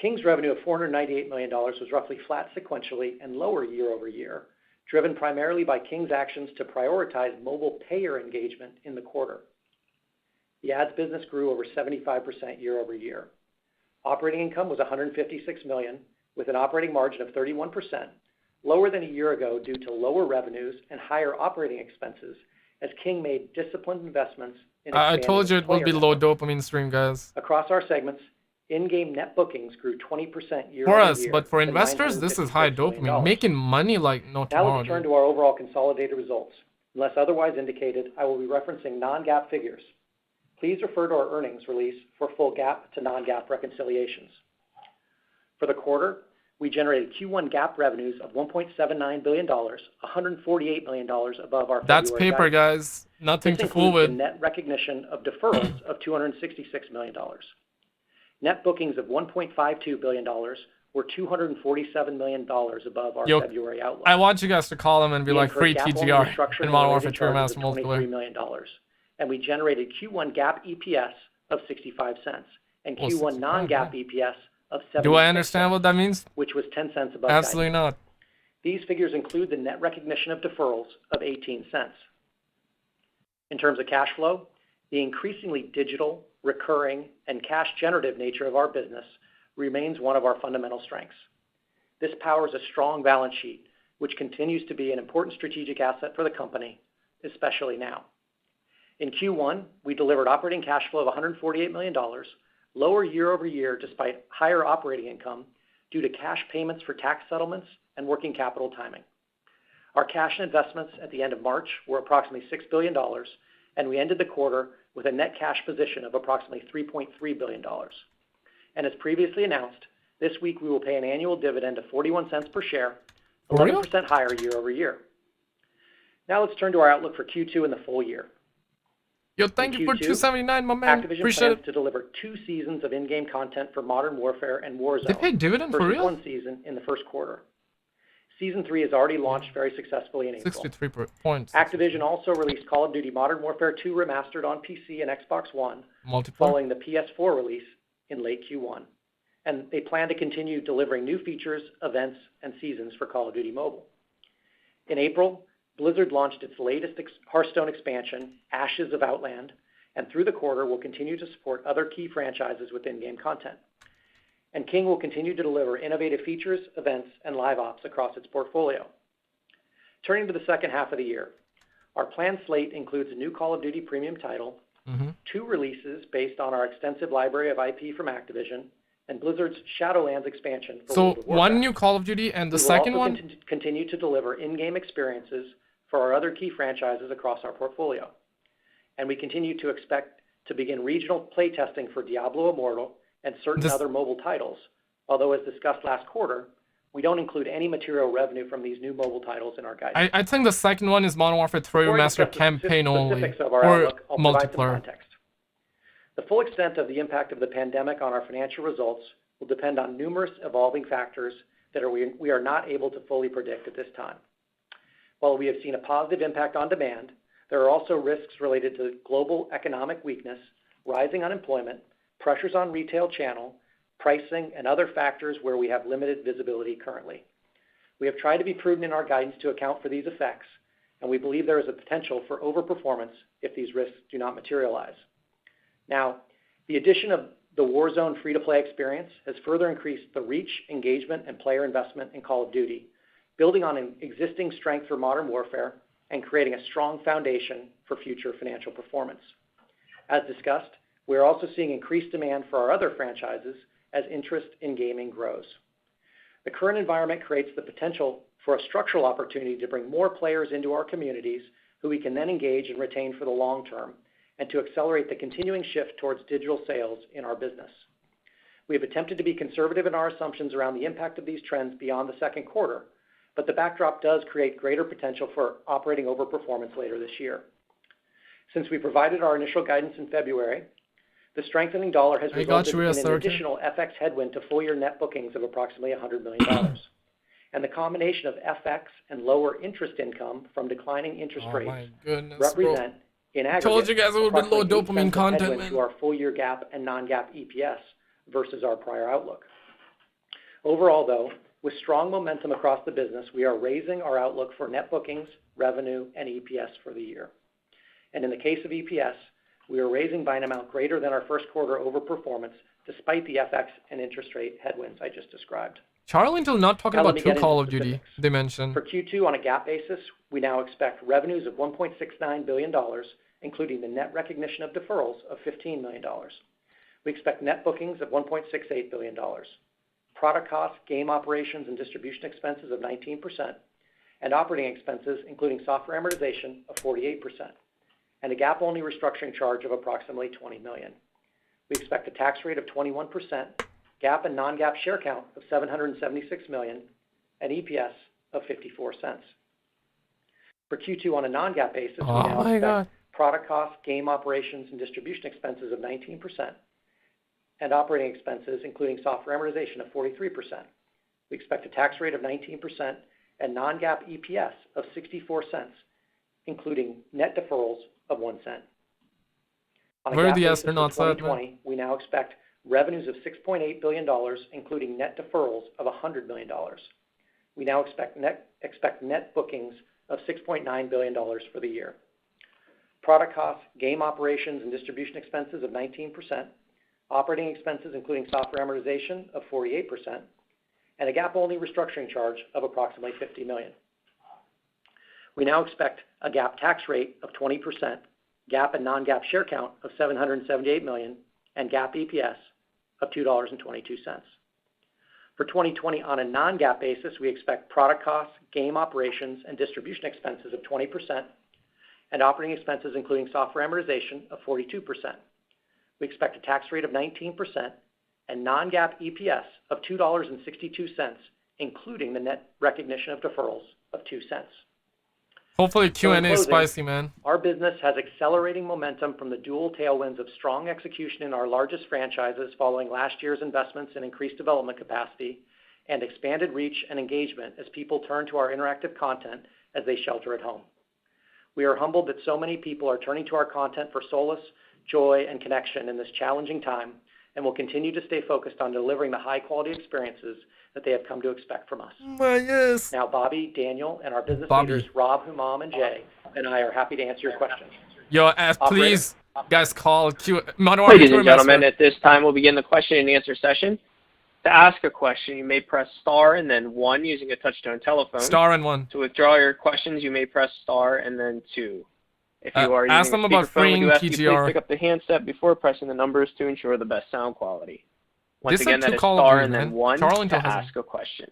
King's revenue of $498 million was roughly flat sequentially and lower year-over-year, driven primarily by King's actions to prioritize mobile payer engagement in the quarter. The ads business grew over 75% year-over-year. Operating income was $156 million, with an operating margin of 31%, lower than a year ago due to lower revenues and higher operating expenses as King made disciplined investments in I expanding told you its it will player be low network. dopamine stream, guys. Across our segments, in-game net bookings grew 20% year-over-year. For us, but for to investors, this is high $956 million. dopamine. Making money like no Now tomorrow, let's turn dude. to our overall consolidated results. Unless otherwise indicated, I will be referencing non-GAAP figures. Please refer to our earnings release for full GAAP to non-GAAP reconciliations. For the quarter, we generated Q1 GAAP revenues of $1.79 billion, $148 million above our That's February paper, guidance. guys. Nothing This to fool includes the with. net recognition of deferrals of $266 million. Net bookings of $1.52 billion were $247 million above our Yo, February outlook. I want you guys to call them and be We like, free incurred GAAP-only TGR restructuring in Modern and Warfare related 2 charges of Remastered $23 multiplayer. million, and we generated Q1 GAAP EPS of 65 cents and Well, Q1 65, non-GAAP yeah. EPS of 76 Do I understand cents, what that means? which was 10 cents above Absolutely guidance. not. These figures include the net recognition of deferrals of 18 cents. In terms of cash flow, the increasingly digital, recurring, and cash-generative nature of our business remains one of our fundamental strengths. This powers a strong balance sheet, which continues to be an important strategic asset for the company, especially now. In Q1, we delivered operating cash flow of $148 million, lower year-over-year despite higher operating income due to cash payments for tax settlements and working capital timing. Our cash and investments at the end of March were approximately $6 billion, and we ended the quarter with a net cash position of approximately $3.3 billion. And as previously announced, this week we will pay an annual dividend of 41 cents per share, 11% higher year-over-year. Now let's turn to our outlook for Q2 and the full year. Yo, thank you for Q2, 279, my man. Activision Appreciate plans it. to deliver 2 seasons of in-game content for Modern Warfare and Warzone They paid dividend for versus real? 1 season in the first quarter. Season 3 has already launched very successfully in April. 63 points. Activision also released Call of Duty Modern Warfare 2 Remastered on PC and Xbox One Multiplayer. following the PS4 release in late Q1. And they plan to continue delivering new features, events, and seasons for Call of Duty Mobile. In April, Blizzard launched its latest Hearthstone expansion, Ashes of Outland, and through the quarter will continue to support other key franchises with in-game content. And King will continue to deliver innovative features, events, and live ops across its portfolio. Turning to the second half of the year, our planned slate includes a new Call of Duty premium title, 2 releases based on our extensive library of IP from Activision, and Blizzard's Shadowlands expansion for So World of Warcraft. one new Call of Duty and the We will second also one? continue to deliver in-game experiences for our other key franchises across our portfolio. And we continue to expect to begin regional play testing for Diablo Immortal and certain other mobile titles, although as discussed last quarter, we don't include any material revenue from these new mobile titles in our guidance. I think the second one is Modern Warfare 3 Before I Remastered discuss the campaign only. specifics of our Or outlook, I'll provide some multiplayer. context. The full extent of the impact of the pandemic on our financial results will depend on numerous evolving factors that we are not able to fully predict at this time. While we have seen a positive impact on demand, there are also risks related to global economic weakness, rising unemployment, pressures on retail channel, pricing, and other factors where we have limited visibility currently. We have tried to be prudent in our guidance to account for these effects, and we believe there is a potential for overperformance if these risks do not materialize. Now, the addition of the Warzone free-to-play experience has further increased the reach, engagement, and player investment in Call of Duty, building on an existing strength for Modern Warfare and creating a strong foundation for future financial performance. As discussed, we are also seeing increased demand for our other franchises as interest in gaming grows. The current environment creates the potential for a structural opportunity to bring more players into our communities who we can then engage and retain for the long term, and to accelerate the continuing shift towards digital sales in our business. We have attempted to be conservative in our assumptions around the impact of these trends beyond the second quarter, but the backdrop does create greater potential for operating overperformance later this year. Since we provided our initial guidance in February, the strengthening dollar has resulted in an additional FX headwind to full-year net bookings of approximately $100 million. And the combination of FX and lower interest income from declining interest rates represent, in aggregate, told you guys it would be low approximately dopamine 8 cents of content, headwind man. to our full-year GAAP and non-GAAP EPS versus our prior outlook. Overall, though, with strong momentum across the business, we are raising our outlook for net bookings, revenue, and EPS for the year. And in the case of EPS, we are raising by an amount greater than our first quarter overperformance, despite the FX and interest rate headwinds I just described. Charlie until not talking Now let about me two get Call into of Duty specifics. they mentioned. For Q2 on a GAAP basis, we now expect revenues of $1.69 billion, including the net recognition of deferrals of $15 million. We expect net bookings of $1.68 billion. Product costs, game operations, and distribution expenses of 19%, and operating expenses, including software amortization, of 48%, and a GAAP-only restructuring charge of approximately $20 million. We expect a tax rate of 21%, GAAP and non-GAAP share count of 776 million, and EPS of 54 cents. For Q2 on a non-GAAP basis, we now expect product costs, game operations, and distribution expenses of 19%, and operating expenses, including software amortization, of 43%. We expect a tax rate of 19% and non-GAAP EPS of 64 cents, including net deferrals of 1 cent. On a Where are GAAP the basis for astronauts at, man? 2020, we now expect revenues of $6.8 billion, including net deferrals of $100 million. We now expect net bookings of $6.9 billion for the year. Product costs, game operations, and distribution expenses of 19%, operating expenses, including software amortization, of 48%, and a GAAP-only restructuring charge of approximately $50 million. We now expect a GAAP tax rate of 20%, GAAP and non-GAAP share count of 778 million, and GAAP EPS of $2.22. For 2020 on a non-GAAP basis, we expect product costs, game operations, and distribution expenses of 20%, and operating expenses, including software amortization, of 42%. We expect a tax rate of 19% and non-GAAP EPS of $2.62, including the net recognition of deferrals of 2 cents. Hopefully Q&A is closing, spicy, man. Our business has accelerating momentum from the dual tailwinds of strong execution in our largest franchises following last year's investments in increased development capacity and expanded reach and engagement as people turn to our interactive content as they shelter at home. We are humbled that so many people are turning to our content for solace, joy, and connection in this challenging time, and will continue to stay focused on delivering the high-quality experiences that they have come to expect from us. Yes. Now, Bobby, Daniel, and our business leaders, Rob, Humam, and Jay, and I are happy to answer your questions. Yo, please, guys, call Modern Warfare Ladies 2 and gentlemen, Remastered. at this time, we'll begin the question and answer session. To ask a question, you may press star and then 1 using a touch-tone telephone. Star and 1. To withdraw your questions, you may press star and then 2. If you are ask using them a about speakerphone, we freeing do ask you PGR. please pick up the handset before pressing the numbers to ensure the best sound quality. Once This again, is that two is Call of star Duty, and then man. 1 Charlie to hasn't. ask a question.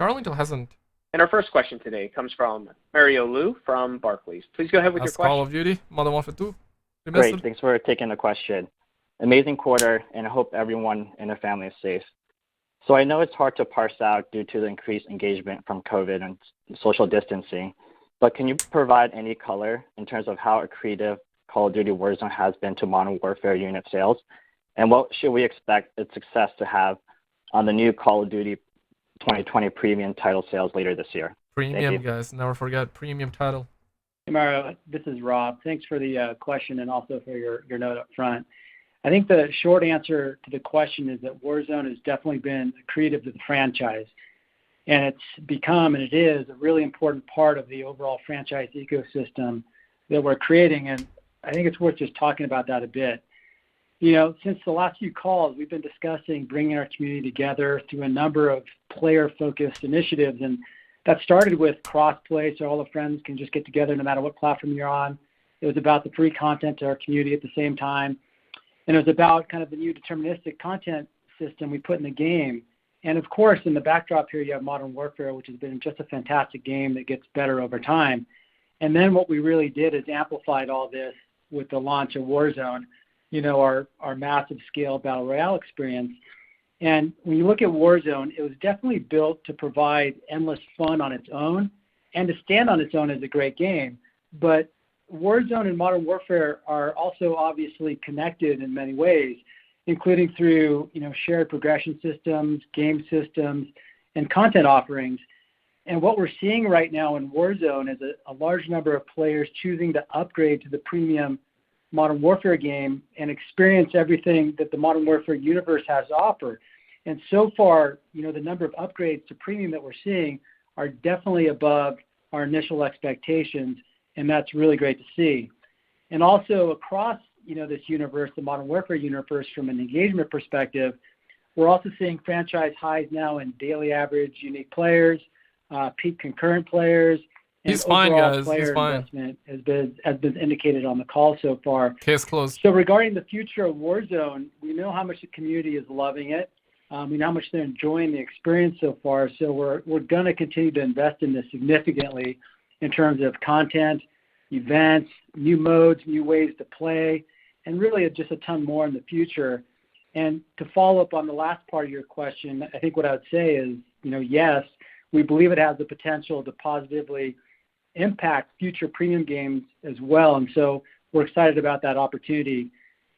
Charlington hasn't. And our first question today comes from Mario Liu from Barclays. Please go ahead with your That's question. Call of Duty, Modern Warfare 2 Remastered. Great, thanks for taking the question. Amazing quarter, and I hope everyone and their family is safe. So I know it's hard to parse out due to the increased engagement from COVID and social distancing, but can you provide any color in terms of how accretive Call of Duty Warzone has been to Modern Warfare unit sales? And what should we expect its success to have on the new Call of Duty 2020 premium title sales later this year? Premium, guys. Never forget, premium title. Hey, Mario, this is Rob. Thanks for the question and also for your note up front. I think the short answer to the question is that Warzone has definitely been accretive to the franchise. And it's become, and it is, a really important part of the overall franchise ecosystem that we're creating. And I think it's worth just talking about that a bit. You know, since the last few calls, we've been discussing bringing our community together through a number of player-focused initiatives. And that started with cross-play, so all the friends can just get together no matter what platform you're on. It was about the free content to our community at the same time. And it was about kind of the new deterministic content system we put in the game. And of course, in the backdrop here, you have Modern Warfare, which has been just a fantastic game that gets better over time. And then what we really did is amplified all this with the launch of Warzone, you know, our massive scale battle royale experience. And when you look at Warzone, it was definitely built to provide endless fun on its own and to stand on its own as a great game. But Warzone and Modern Warfare are also obviously connected in many ways, including through, you know, shared progression systems, game systems, and content offerings. And what we're seeing right now in Warzone is a large number of players choosing to upgrade to the premium Modern Warfare game and experience everything that the Modern Warfare universe has to offer. And so far, the number of upgrades to premium that we're seeing are definitely above our initial expectations, and that's really great to see. And also across, this universe, the Modern Warfare universe, from an engagement perspective, we're also seeing franchise highs now in daily average unique players, peak concurrent players, and He's fine, overall guys. player He's fine. investment has been indicated on the call so far. Case closed. So regarding the future of Warzone, we know how much the community is loving it. We know how much they're enjoying the experience so far. So we're going to continue to invest in this significantly in terms of content, events, new modes, new ways to play, and really just a ton more in the future. And to follow up on the last part of your question, I think what I would say is, yes, we believe it has the potential to positively impact future premium games as well. And so we're excited about that opportunity.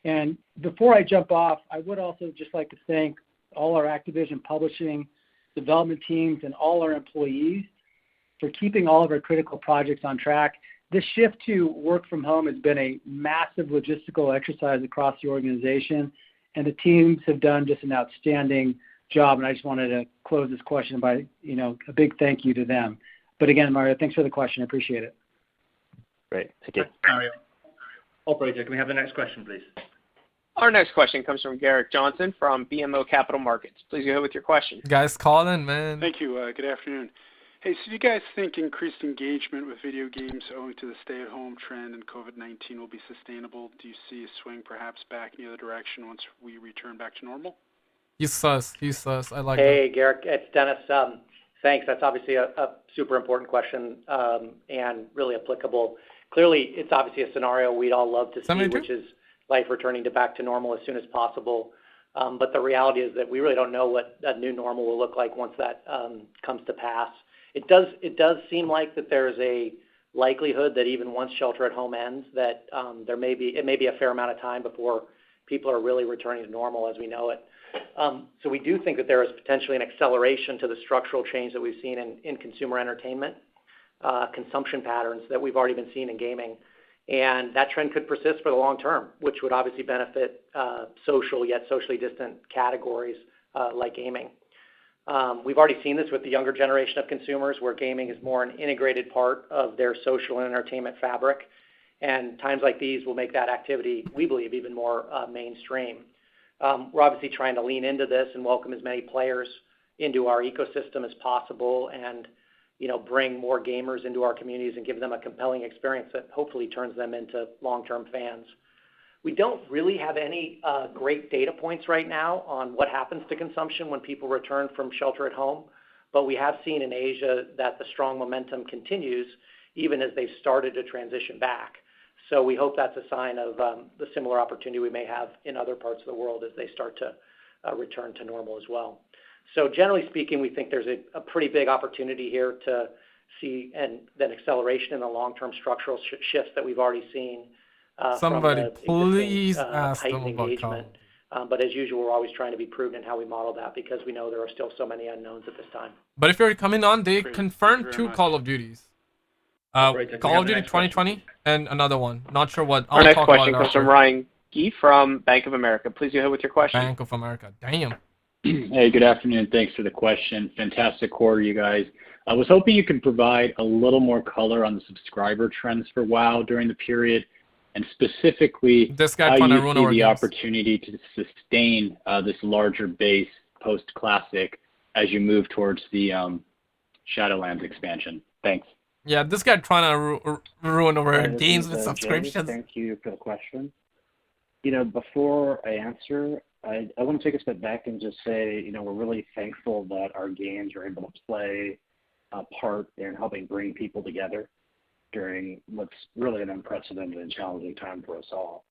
And before I jump off, I would also just like to thank all our Activision publishing development teams and all our employees for keeping all of our critical projects on track. This shift to work from home has been a massive logistical exercise across the organization, and the teams have done just an outstanding job. And I just wanted to close this question by, a big thank you to them. But again, Mario, thanks for the question. I appreciate it. Great. Thank you. Mario. Operator, can we have the next question, please? Our next question comes from Garrett Johnson from BMO Capital Markets. Please go ahead with your question. Guys, call in, man. Thank you. Good afternoon. Hey, so do you guys think increased engagement with video games owing to the stay-at-home trend and COVID-19 will be sustainable? Do you see a swing perhaps back in the other direction once we return back to normal? He's sus. I like that. Hey, Garrett, it's Dennis. Thanks. That's obviously a super important question and really applicable. Clearly, it's obviously a scenario we'd all love to see, which is life returning to back to normal as soon as possible. But the reality is that we really don't know what a new normal will look like once that comes to pass. It does seem like that there's a likelihood that even once shelter at home ends, that it may be a fair amount of time before people are really returning to normal as we know it. So we do think that there is potentially an acceleration to the structural change that we've seen in consumer entertainment consumption patterns that we've already been seeing in gaming. And that trend could persist for the long term, which would obviously benefit social yet socially distant categories like gaming. We've already seen this with the younger generation of consumers where gaming is more an integrated part of their social and entertainment fabric. And times like these will make that activity, we believe, even more mainstream. We're obviously trying to lean into this and welcome as many players into our ecosystem as possible and bring more gamers into our communities and give them a compelling experience that hopefully turns them into long-term fans. We don't really have any great data points right now on what happens to consumption when people return from shelter at home, but we have seen in Asia that the strong momentum continues even as they've started to transition back. So we hope that's a sign of the similar opportunity we may have in other parts of the world as they start to return to normal as well. So generally speaking, we think there's a pretty big opportunity here to see and then acceleration in the long-term structural shifts that we've already seen. Somebody please ask them about engagement. But as usual, we're always trying to be prudent in how we model that because we know there are still so many unknowns at this time. But if you're coming on, they confirmed 2 Call of Duties. Call of Duty 2020 and another one. Not sure what. Our next question comes from Ryan Gee from Bank of America. Please go ahead with your question. Bank of America. Damn. Hey, good afternoon. Thanks for the question. Fantastic quarter, you guys. I was hoping you could provide a little more color on the subscriber trends for WoW during the period, and specifically how you see the opportunity to sustain this larger base post-Classic as you move towards the Shadowlands expansion. Thanks. Yeah, this guy trying to ruin our games with subscriptions. Jamie, thank you for the question. Before I answer, I want to take a step back and just say, we're really thankful that our games are able to play a part in helping bring people together during what's really an unprecedented and challenging time for us all.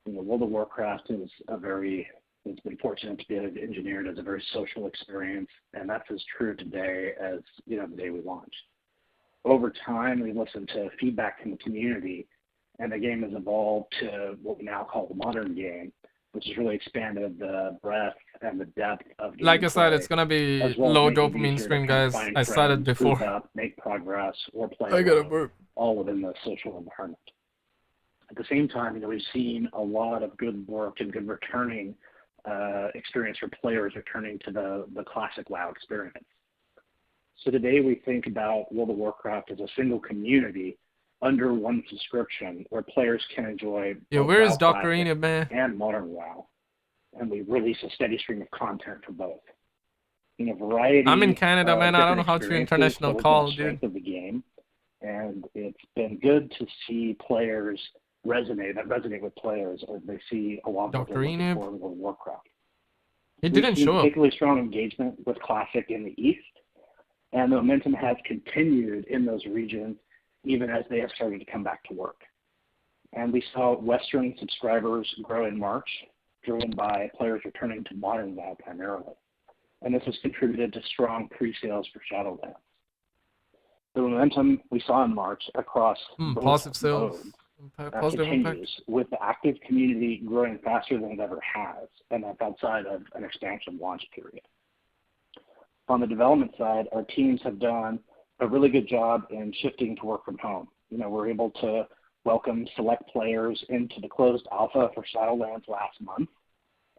World of Warcraft is it's been fortunate to be engineered as a very social experience, and that's as true today as, the day we launched. Over time, we listened to feedback from the community, and the game has evolved to what we now call the modern game, which has really expanded the breadth and the depth of gameplay. Like I said, it's going to be low dopamine stream, guys. I said it before. Up, make progress, or play all within the social environment. At the same time, we've seen a lot of good work and good returning experience for players returning to the classic WoW experience. So today we think about World of Warcraft as a single community under one subscription where players can enjoy where is WoW Dr. Classic Enid, man? and Modern WoW, and we release a steady stream of content for both. In a variety I'm in Canada, man. I don't know how to international call, dude. Strength of the game, and it's been good to see players resonate with players as they see a lot of World of Warcraft. He didn't show up. Particularly strong engagement with Classic in the East, and the momentum has continued in those regions even as they have started to come back to work. And we saw Western subscribers grow in March, driven by players returning to Modern WoW primarily. And this has contributed to strong pre-sales for Shadowlands. The momentum we saw in March across positive sales continues, with the active community growing faster than it ever has, and that's outside of an expansion launch period. On the development side, our teams have done a really good job in shifting to work from home. We're able to welcome select players into the closed alpha for Shadowlands last month,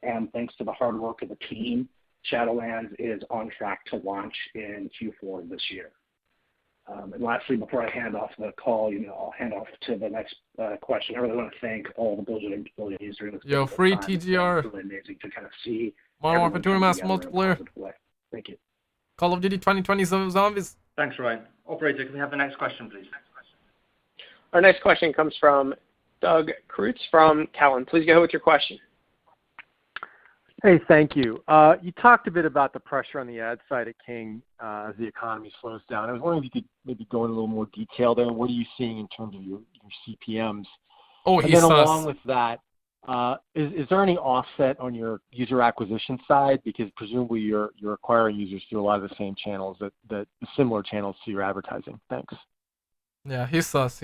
and thanks to the hard work of the team, Shadowlands is on track to launch in Q4 this year. And lastly, before I hand off the call, I'll hand off to the next question. I really want to thank all the Blizzard employees during this free time. TGR. It's really amazing to kind of see Modern Warfare 2 Remastered multiplayer. Thank you. Call of Duty 2020 Zombies. Thanks, Ryan. Operator, can we have the next question, please? Our next question comes from Doug Kreutz from Cowen. Please go ahead with your question. Hey, thank you. You talked a bit about the pressure on the ad side at King as the economy slows down. I was wondering if you could maybe go into a little more detail there. What are you seeing in terms of your CPMs? Oh, and then along with that, is there any offset on your user acquisition side? Because presumably you're acquiring users through a lot of the same channels, that similar channels to your advertising. Thanks. Yeah, he's sus.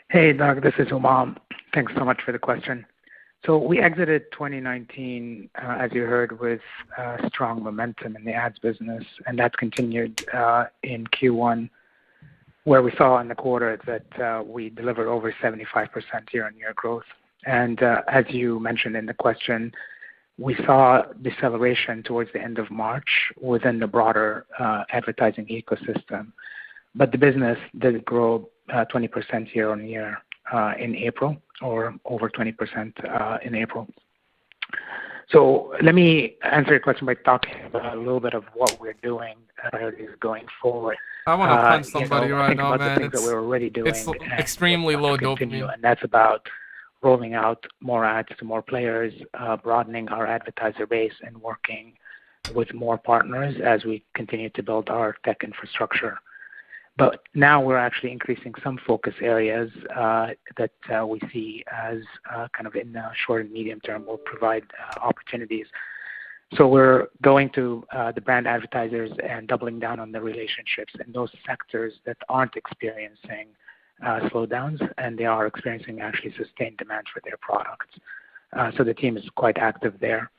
Hey, Doug, this is Umam. Thanks so much for the question. So we exited 2019, as you heard, with strong momentum in the ads business, and that's continued in Q1, where we saw in the quarter that we delivered over 75% year-on-year growth. And as you mentioned in the question, we saw deceleration towards the end of March within the broader advertising ecosystem. But the business did grow 20% year-on-year in April, or over 20% in April. So let me answer your question by talking about a little bit of what we're doing going forward. I want to punch somebody right now, man. That we're already doing it's extremely low dopamine. And that's about rolling out more ads to more players, broadening our advertiser base, and working with more partners as we continue to build our tech infrastructure. But now we're actually increasing some focus areas that we see as kind of in the short and medium term will provide opportunities. So we're going to the brand advertisers and doubling down on the relationships in those sectors that aren't experiencing slowdowns, and they are experiencing actually sustained demand for their products. So the team is quite active there.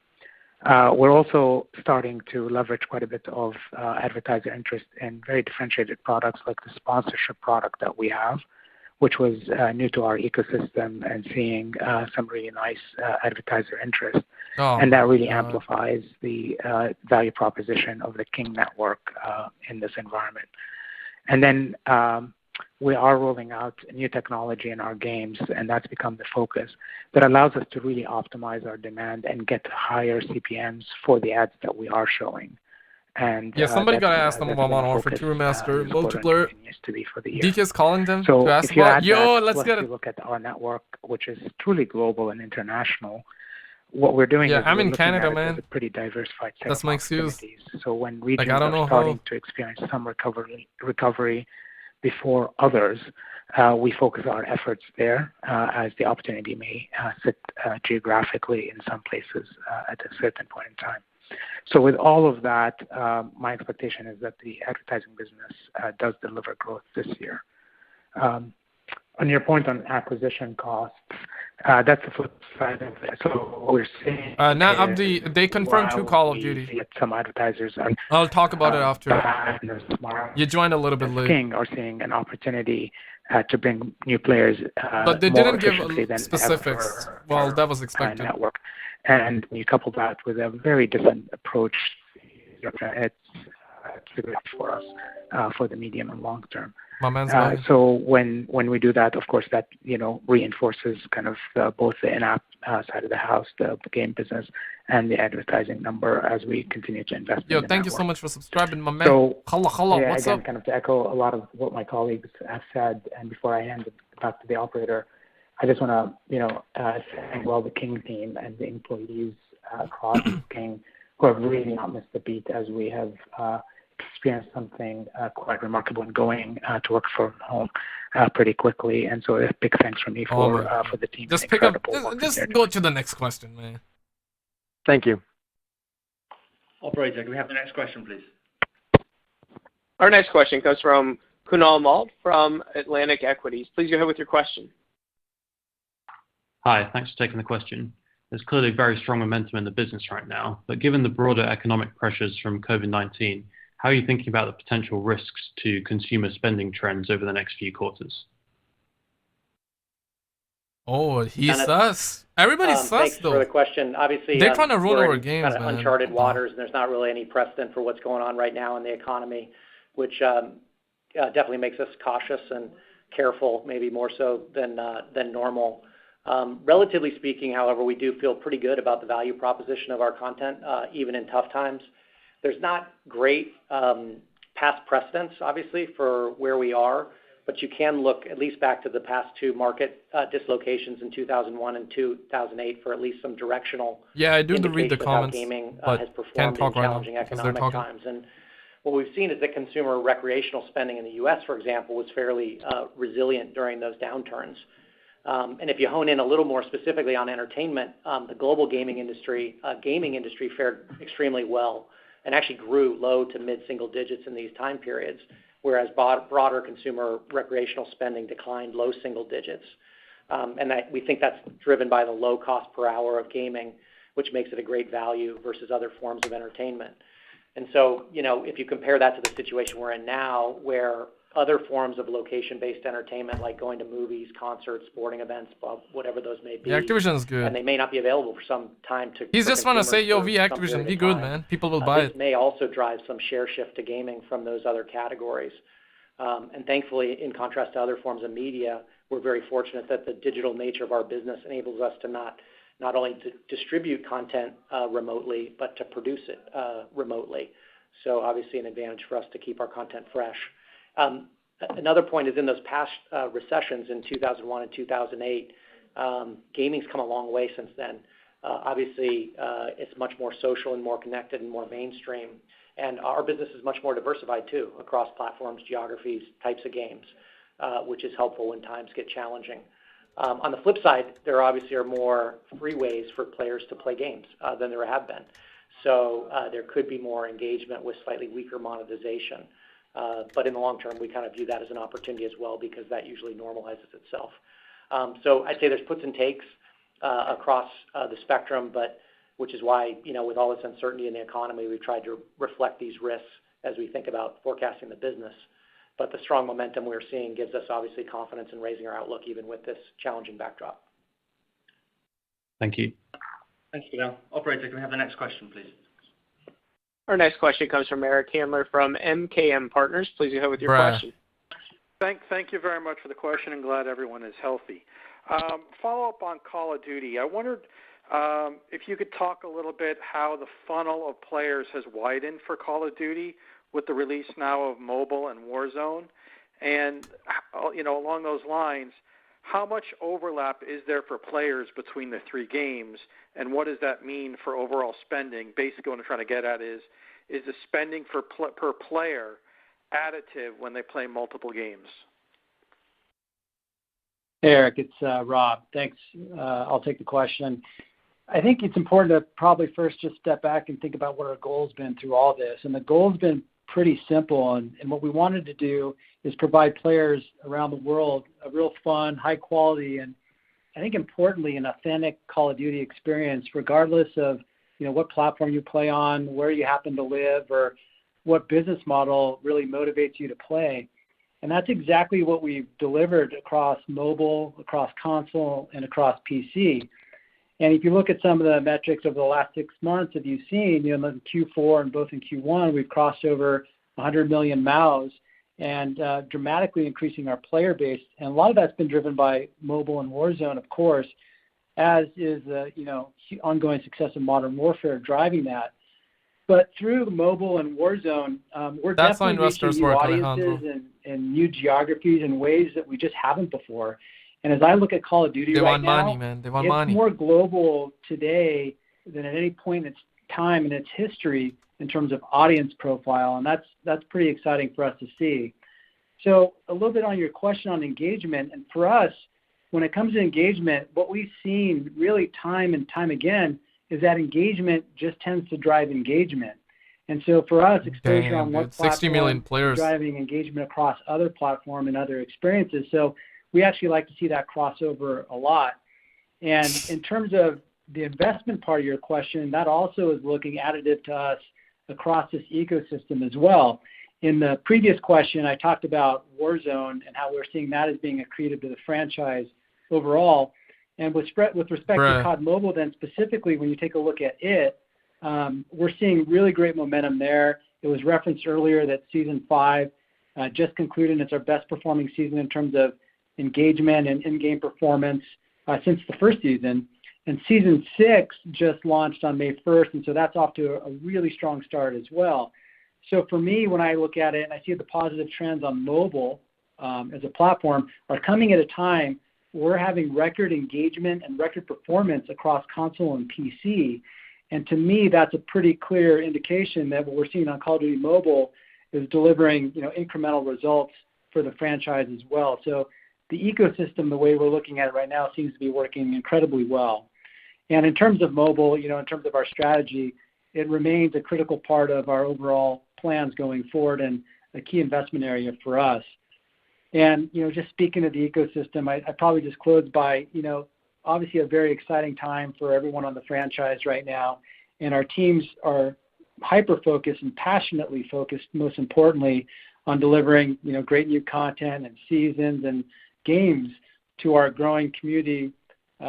We're also starting to leverage quite a bit of advertiser interest in very differentiated products like the sponsorship product that we have, which was new to our ecosystem, and seeing some really nice advertiser interest. And that really amplifies the value proposition of the King network in this environment. And then we are rolling out new technology in our games, and that's become the focus that allows us to really optimize our demand and get higher CPMs for the ads that we are showing. And yeah, somebody got to ask them about Modern Warfare 2 Remastered multiplayer. DK is calling them to ask about. Let's get it. Look at our network, which is truly global and international. What we're doing is I'm we're in Canada, man. A pretty diversified set That's of my excuse. So when regions are starting to experience some recovery before others, we focus our efforts there as the opportunity may sit geographically in some places at a certain point in time. So with all of that, my expectation is that the advertising business does deliver growth this year. On your point on acquisition costs, that's the flip side of it. So what we're seeing now, Abdi, they confirmed 2 Call of Duty. Some advertisers are. I'll talk about it after. You joined a little bit late. Are seeing an opportunity to bring new players. But they didn't give specifics. Well, that was expected. Network. And when you couple that with a very different approach, it's good for us for the medium and long term. So when we do that, of course, that reinforces kind of both the in-app side of the house, the game business, and the advertising number as we continue to invest. Yo, thank you so much for subscribing, my man. So, what's again, up? kind of to echo a lot of what my colleagues have said, and before I hand it back to the operator, I just want to thank the King team and the employees across King who have really not missed a beat as we have experienced something quite remarkable in going to work from home pretty quickly. And so a big thanks from me for the team. Just pick up. Just go to the next question, man. Thank you. Operator, can we have the next question, please? Our next question comes from Kunal Mald from Atlantic Equities. Please go ahead with your question. Hi, thanks for taking the question. There's clearly very strong momentum in the business right now, but given the broader economic pressures from COVID-19, how are you thinking about the potential risks to consumer spending trends over the next few quarters? Oh, he's sus. Everybody's sus, thanks though. For the question. Obviously, they're trying to rule we're our in games, kind of man. Uncharted waters, and there's not really any precedent for what's going on right now in the economy, which definitely makes us cautious and careful, maybe more so than normal. Relatively speaking, however, we do feel pretty good about the value proposition of our content, even in tough times. There's not great past precedents, obviously, for where we are, but you can look at least back to the past two market dislocations in 2001 and 2008 for at least some directional I do read the comments, gaming but has performed can't talk in right challenging now economic times. And what we've seen is that consumer recreational spending in the U.S., for example, was fairly resilient during those downturns. And if you hone in a little more specifically on entertainment, the global gaming industry fared extremely well and actually grew low to mid-single digits in these time periods, whereas broader consumer recreational spending declined low single digits. And we think that's driven by the low cost per hour of gaming, which makes it a great value versus other forms of entertainment. And so, if you compare that to the situation we're in now, where other forms of location-based entertainment, like going to movies, concerts, sporting events, whatever those may be. Activision is good. And they may not be available for some time to. He's just trying to say, yo, Activision, be good, man. People will buy it. This may also drive some share shift to gaming from those other categories. And thankfully, in contrast to other forms of media, we're very fortunate that the digital nature of our business enables us to not only to distribute content remotely, but to produce it remotely. So obviously an advantage for us to keep our content fresh. Another point is in those past recessions in 2001 and 2008, gaming's come a long way since then. Obviously, it's much more social and more connected and more mainstream. And our business is much more diversified, too, across platforms, geographies, types of games, which is helpful when times get challenging. On the flip side, there obviously are more free ways for players to play games than there have been. So there could be more engagement with slightly weaker monetization. But in the long term, we kind of view that as an opportunity as well, because that usually normalizes itself. So I'd say there's puts and takes across the spectrum, but which is why, with all this uncertainty in the economy, we've tried to reflect these risks as we think about forecasting the business. But the strong momentum we're seeing gives us obviously confidence in raising our outlook even with this challenging backdrop. Thank you. Thanks, Kunal. Operator, can we have the next question, please? Our next question comes from Eric Handler from MKM Partners. Please go ahead with your question. Thank you very much for the question, and glad everyone is healthy. Follow up on Call of Duty. I wondered if you could talk a little bit how the funnel of players has widened for Call of Duty with the release now of mobile and Warzone, and along those lines, how much overlap is there for players between the three games, and what does that mean for overall spending? Basically, what I'm trying to get at is the spending per player additive when they play multiple games? Hey, Eric, it's Rob. Thanks. I'll take the question. I think it's important to probably first just step back and think about what our goal's been through all this. And the goal's been pretty simple. And what we wanted to do is provide players around the world a real fun, high quality, and I think importantly, an authentic Call of Duty experience, regardless of what platform you play on, where you happen to live, or what business model really motivates you to play. And that's exactly what we've delivered across mobile, across console, and across PC. And if you look at some of the metrics over the last 6 months, if you've seen, in Q4 and both in Q1, we've crossed over 100 million MAUs and dramatically increasing our player base. And a lot of that's been driven by mobile and Warzone, of course, as is the ongoing success of Modern Warfare driving that. But through mobile and Warzone, we're definitely reaching new audiences and new geographies in ways that we just haven't before. And as I look at Call of Duty they right want now, money, man. They want it's money. more global today than at any point in its time in its history in terms of audience profile, and that's pretty exciting for us to see. So a little bit on your question on engagement, and for us, when it comes to engagement, what we've seen really time and time again is that engagement just tends to drive engagement. And so for us, exposure on one platform 60 million players driving engagement across other platforms and other experiences. So we actually like to see that crossover a lot. And in terms of the investment part of your question, that also is looking additive to us across this ecosystem as well. In the previous question, I talked about Warzone and how we're seeing that as being accretive to the franchise overall. And with respect to COD Mobile, then specifically, when you take a look at it, we're seeing really great momentum there. It was referenced earlier that Season 5 just concluded. It's our best performing season in terms of engagement and in-game performance since the first season. And Season 6 just launched on May 1st, and so that's off to a really strong start as well. So for me, when I look at it and I see the positive trends on mobile as a platform are coming at a time we're having record engagement and record performance across console and PC. And to me, that's a pretty clear indication that what we're seeing on Call of Duty Mobile is delivering incremental results for the franchise as well. So the ecosystem, the way we're looking at it right now, seems to be working incredibly well. And in terms of mobile, in terms of our strategy, it remains a critical part of our overall plans going forward and a key investment area for us. And, just speaking of the ecosystem, I probably just close by, obviously a very exciting time for everyone on the franchise right now. And our teams are hyper-focused and passionately focused, most importantly, on delivering, great new content and seasons and games to our growing community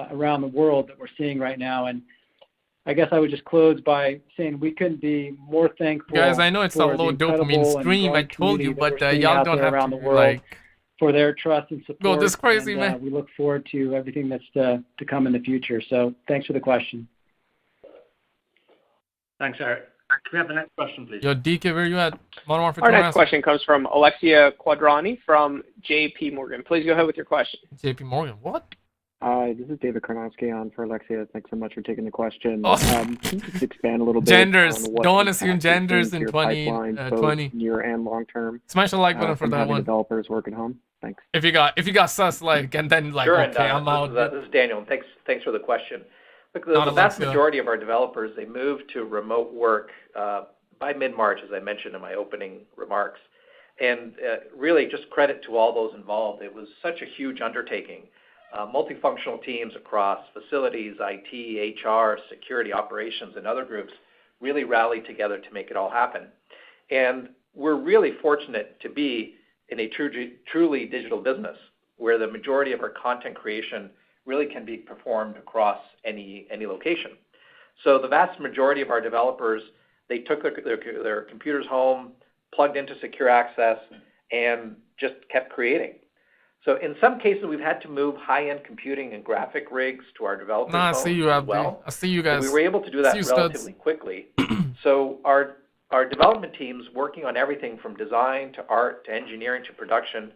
around the world that we're seeing right now. And I guess I would just close by saying we couldn't be more thankful. Guys, I know it's a low dopamine stream, I told you, but y'all don't have to for their trust and support. Go this crazy, man. We look forward to everything that's to come in the future. So thanks for the question. Thanks, Eric. Can we have the next question, please? Yo, DK, where you at? Our next question comes from Alexia Quadrani from JP Morgan. Please go ahead with your question. JP Morgan, what? Hi, this is David Karnowski on for Alexia. Thanks so much for taking the question. Oh. Can you just expand a little bit Genders. on what Don't assume impact you're genders seeing in to your 2020. pipeline, both near and long term? Smash the like button for from that having one. developers work at home. Thanks. If you got sus and then sure, okay, and, I'm out. This is Daniel. Thanks for the question. Look, the vast majority of our developers, they moved to remote work by mid-March, as I mentioned in my opening remarks. And really, just credit to all those involved. It was such a huge undertaking. Multifunctional teams across facilities, IT, HR, security operations, and other groups really rallied together to make it all happen. And we're really fortunate to be in a truly digital business where the majority of our content creation really can be performed across any location. So the vast majority of our developers, they took their computers home, plugged into secure access, and just kept creating. So in some cases, we've had to move high-end computing and graphic rigs to our developers' homes as well. I see you guys. We were able to do that relatively quickly. So our development teams working on everything from design to art to engineering to production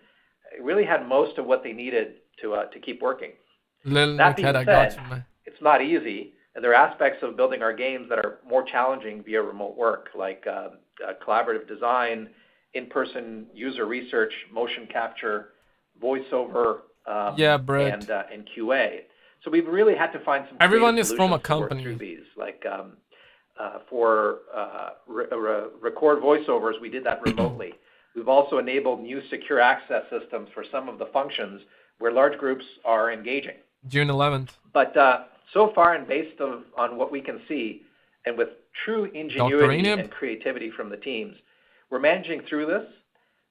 really had most of what they needed to keep working. That being said, it's not easy, and there are aspects of building our games that are more challenging via remote work, like collaborative design, in-person user research, motion capture, voiceover, and QA. So we've really had to find some. Everyone is from a company. Through these, like for record voiceovers, we did that remotely. We've also enabled new secure access systems for some of the functions where large groups are engaging. June 11th. But so far, and based on what we can see, and with true ingenuity and creativity from the teams, we're managing through this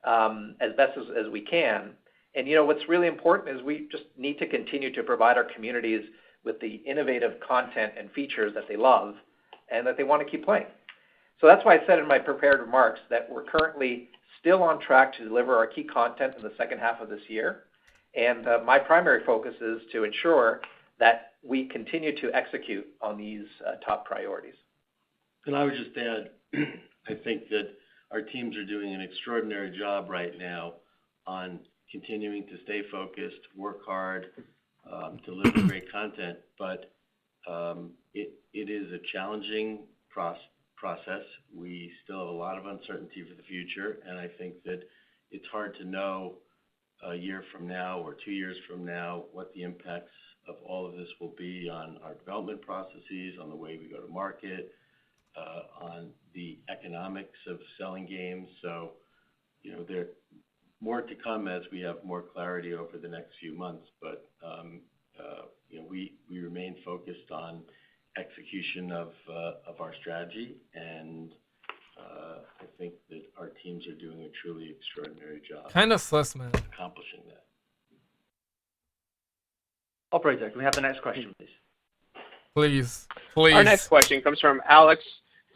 as best as we can. And what's really important is we just need to continue to provide our communities with the innovative content and features that they love and that they want to keep playing. So that's why I said in my prepared remarks that we're currently still on track to deliver our key content in the second half of this year. And my primary focus is to ensure that we continue to execute on these top priorities. And I would just add, I think that our teams are doing an extraordinary job right now on continuing to stay focused, work hard, deliver great content, but it is a challenging process. We still have a lot of uncertainty for the future, and I think that it's hard to know a year from now or 2 years from now what the impacts of all of this will be on our development processes, on the way we go to market, on the economics of selling games. So, there more to come as we have more clarity over the next few months, but we remain focused on execution of our strategy, and I think that our teams are doing a truly extraordinary job. Kind of sus, man. Accomplishing that. Operator, can we have the next question, please? Please. Please. Our next question comes from Alex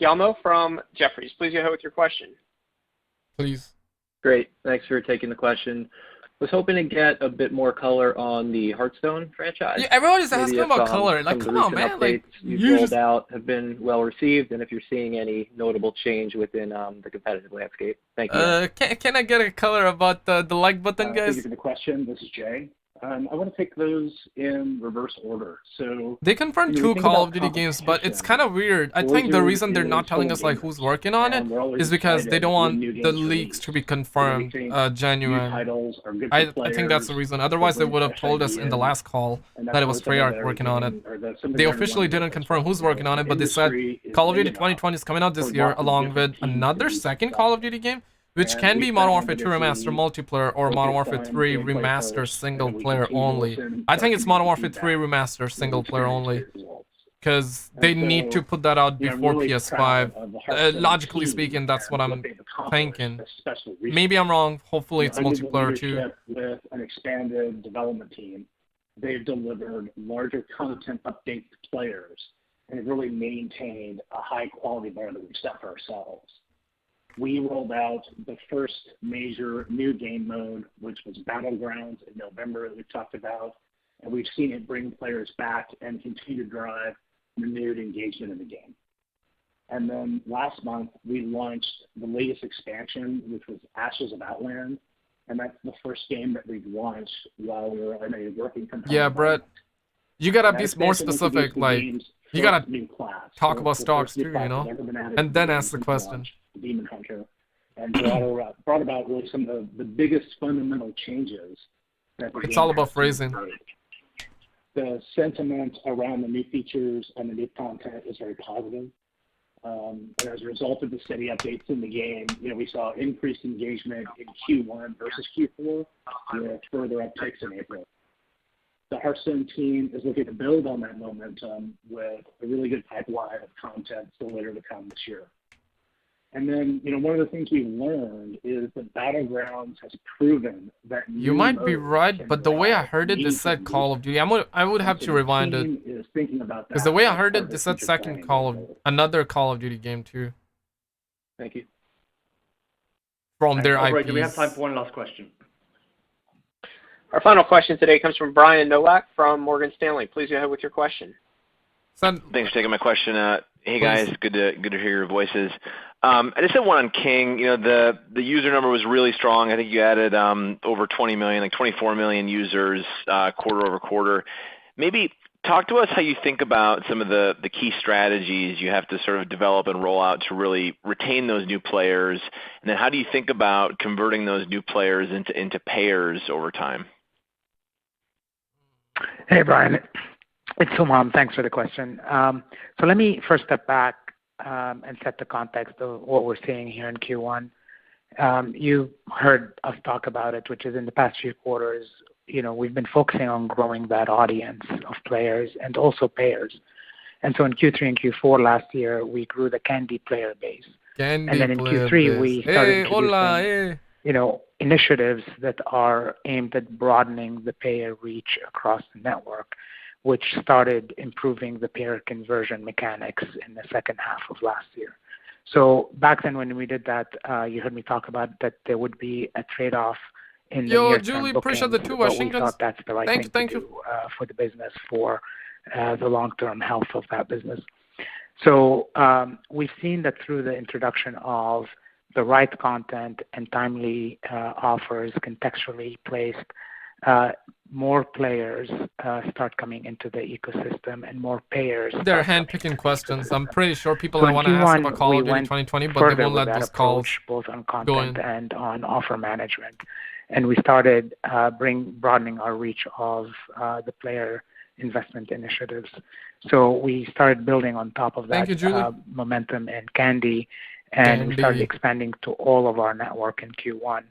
Yamo from Jefferies. Please go ahead with your question. Please. Great. Thanks for taking the question. Was hoping to get a bit more color on the Hearthstone franchise. Yeah, everybody's Maybe asking if, about color. Like, some come of on, the man. recent Like, updates you've you rolled just... out have been well received, and if you're seeing any notable change within the competitive landscape. Thank you. Can I get a color about the like button, guys? Thank you for the question. This is Jay. I want to take those in reverse order. So They confirmed when we 2 think Call about of Duty games, but it's competition, kind of weird. I think the Blizzard reason they're not is telling full us of like gamers, who's working on it and we're always is because they excited don't when new want games the are leaks released. to be We confirmed, think new genuine. titles are good for I think that's the reason. Otherwise, they would have told us in the last call and that's that it was really something Treyarch that working on it. everything, or that's something They that officially everyone didn't confirm who's working on it, but they said industry is Call of Duty big enough 2020 is coming out this for year lots of along different with teams to another be second Call of Duty game, which And can we be Modern found Warfare that 2 if Remastered we multiplayer or Modern focus Warfare on 3 gameplay Remastered first, single and we player continue to only. listen I to think it's community Modern Warfare 3 feedback, Remastered single player experience only. great results. Because And they need to so, put that out I'm before really PS5. proud of the Hearthstone Logically team speaking, that's what and I'm what they've accomplished, thinking. especially recently. Maybe I'm wrong. Hopefully it's Under the multiplayer too. leadership with an expanded development team, they've delivered larger content updates to players and have really maintained a high quality bar that we've set for ourselves. We rolled out the first major new game mode, which was Battlegrounds in November that we talked about, and we've seen it bring players back and continue to drive renewed engagement in the game. And then last month, we launched the latest expansion, which was Ashes of Outland, and that's the first game that we've launched while we were in a working from home. Yeah, Brett, you gotta And be that more expansion specific. introduced the Like, game's you first gotta new class. talk So about it's the stocks first new too, class you know? that's ever been added And to the then game ask the since question. launch, Demon Hunter, and brought about really some of the biggest fundamental changes that the It's game all about has to phrasing. make. The sentiment around the new features and the new content is very positive. And as a result of the steady updates in the game, we saw increased engagement in Q1 versus Q4 with further upticks in April. The Hearthstone team is looking to build on that momentum with a really good pipeline of content still later to come this year. And then, one of the things we've learned is that Battlegrounds has proven that You new might be modes right, can but the way I drive heard it, this said Call of Duty. I would have so to the rewind it. team is thinking about Because that the way I as heard part it, of this their said future second planning. another Call of Duty game too. Thank you. From their Operator, IPs. do we have time for one last question? Our final question today comes from Brian Nowak from Morgan Stanley. Please go ahead with your question. Thanks for taking my question. Hey guys, good to hear your voices. I just had one on King. The user number was really strong. I think you added over 20 million, like 24 million users quarter over quarter. Maybe talk to us how you think about some of the key strategies you have to sort of develop and roll out to really retain those new players, and then how do you think about converting those new players into payers over time? Hey, Brian. It's Sumam. Thanks for the question. So let me first step back and set the context of what we're seeing here in Q1. You heard us talk about it, which is in the past few quarters, we've been focusing on growing that audience of players and also payers. And so in Q3 and Q4 last year, we grew the Candy player base. And then in Q3, we started introducing, initiatives that are aimed at broadening the payer reach across the network. which started improving the payer conversion mechanics in the second half of last year. So back then when we did that, you heard me talk about that there would be a trade-off in the near-term Julie, bookings, appreciate the 2 but we Washingtons. thought that's the right thing to do for the business, for the long-term health of that business. So we've seen that through the introduction of the right content and timely offers, contextually placed, more players start coming into the ecosystem and more payers. They're hand-picking questions. I'm pretty sure people So want to ask about Call of Duty 2020, but they won't let those calls both on content and on offer management. And we started broadening our reach of the player investment initiatives. So we started building on top of that momentum in Candy, and we started expanding to all of our network in Q1.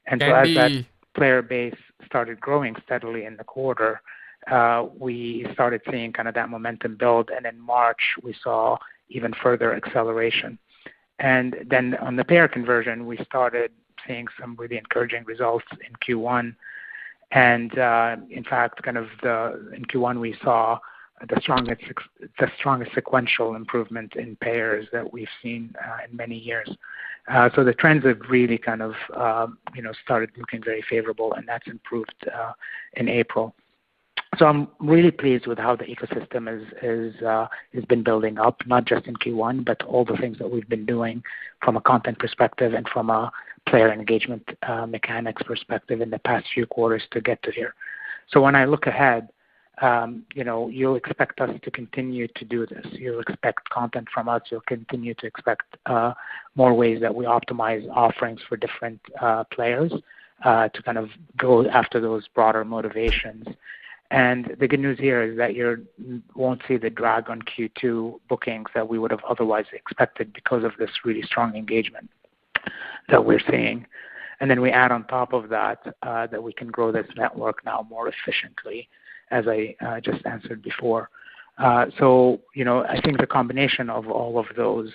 And so as that player base started growing steadily in the quarter, we started seeing kind of that momentum build, and in March we saw even further acceleration. And then on the payer conversion, we started seeing some really encouraging results in Q1. And in fact, in Q1 we saw the strongest sequential improvement in payers that we've seen in many years. So the trends have really kind of started looking very favorable, and that's improved in April. So I'm really pleased with how the ecosystem has been building up, not just in Q1, but all the things that we've been doing from a content perspective and from a player engagement mechanics perspective in the past few quarters to get to here. So when I look ahead, you'll expect us to continue to do this. You'll expect content from us. You'll continue to expect more ways that we optimize offerings for different players to kind of go after those broader motivations. And the good news here is that you won't see the drag on Q2 bookings that we would have otherwise expected because of this really strong engagement that we're seeing. And then we add on top of that that we can grow this network now more efficiently, as I just answered before. So, I think the combination of all of those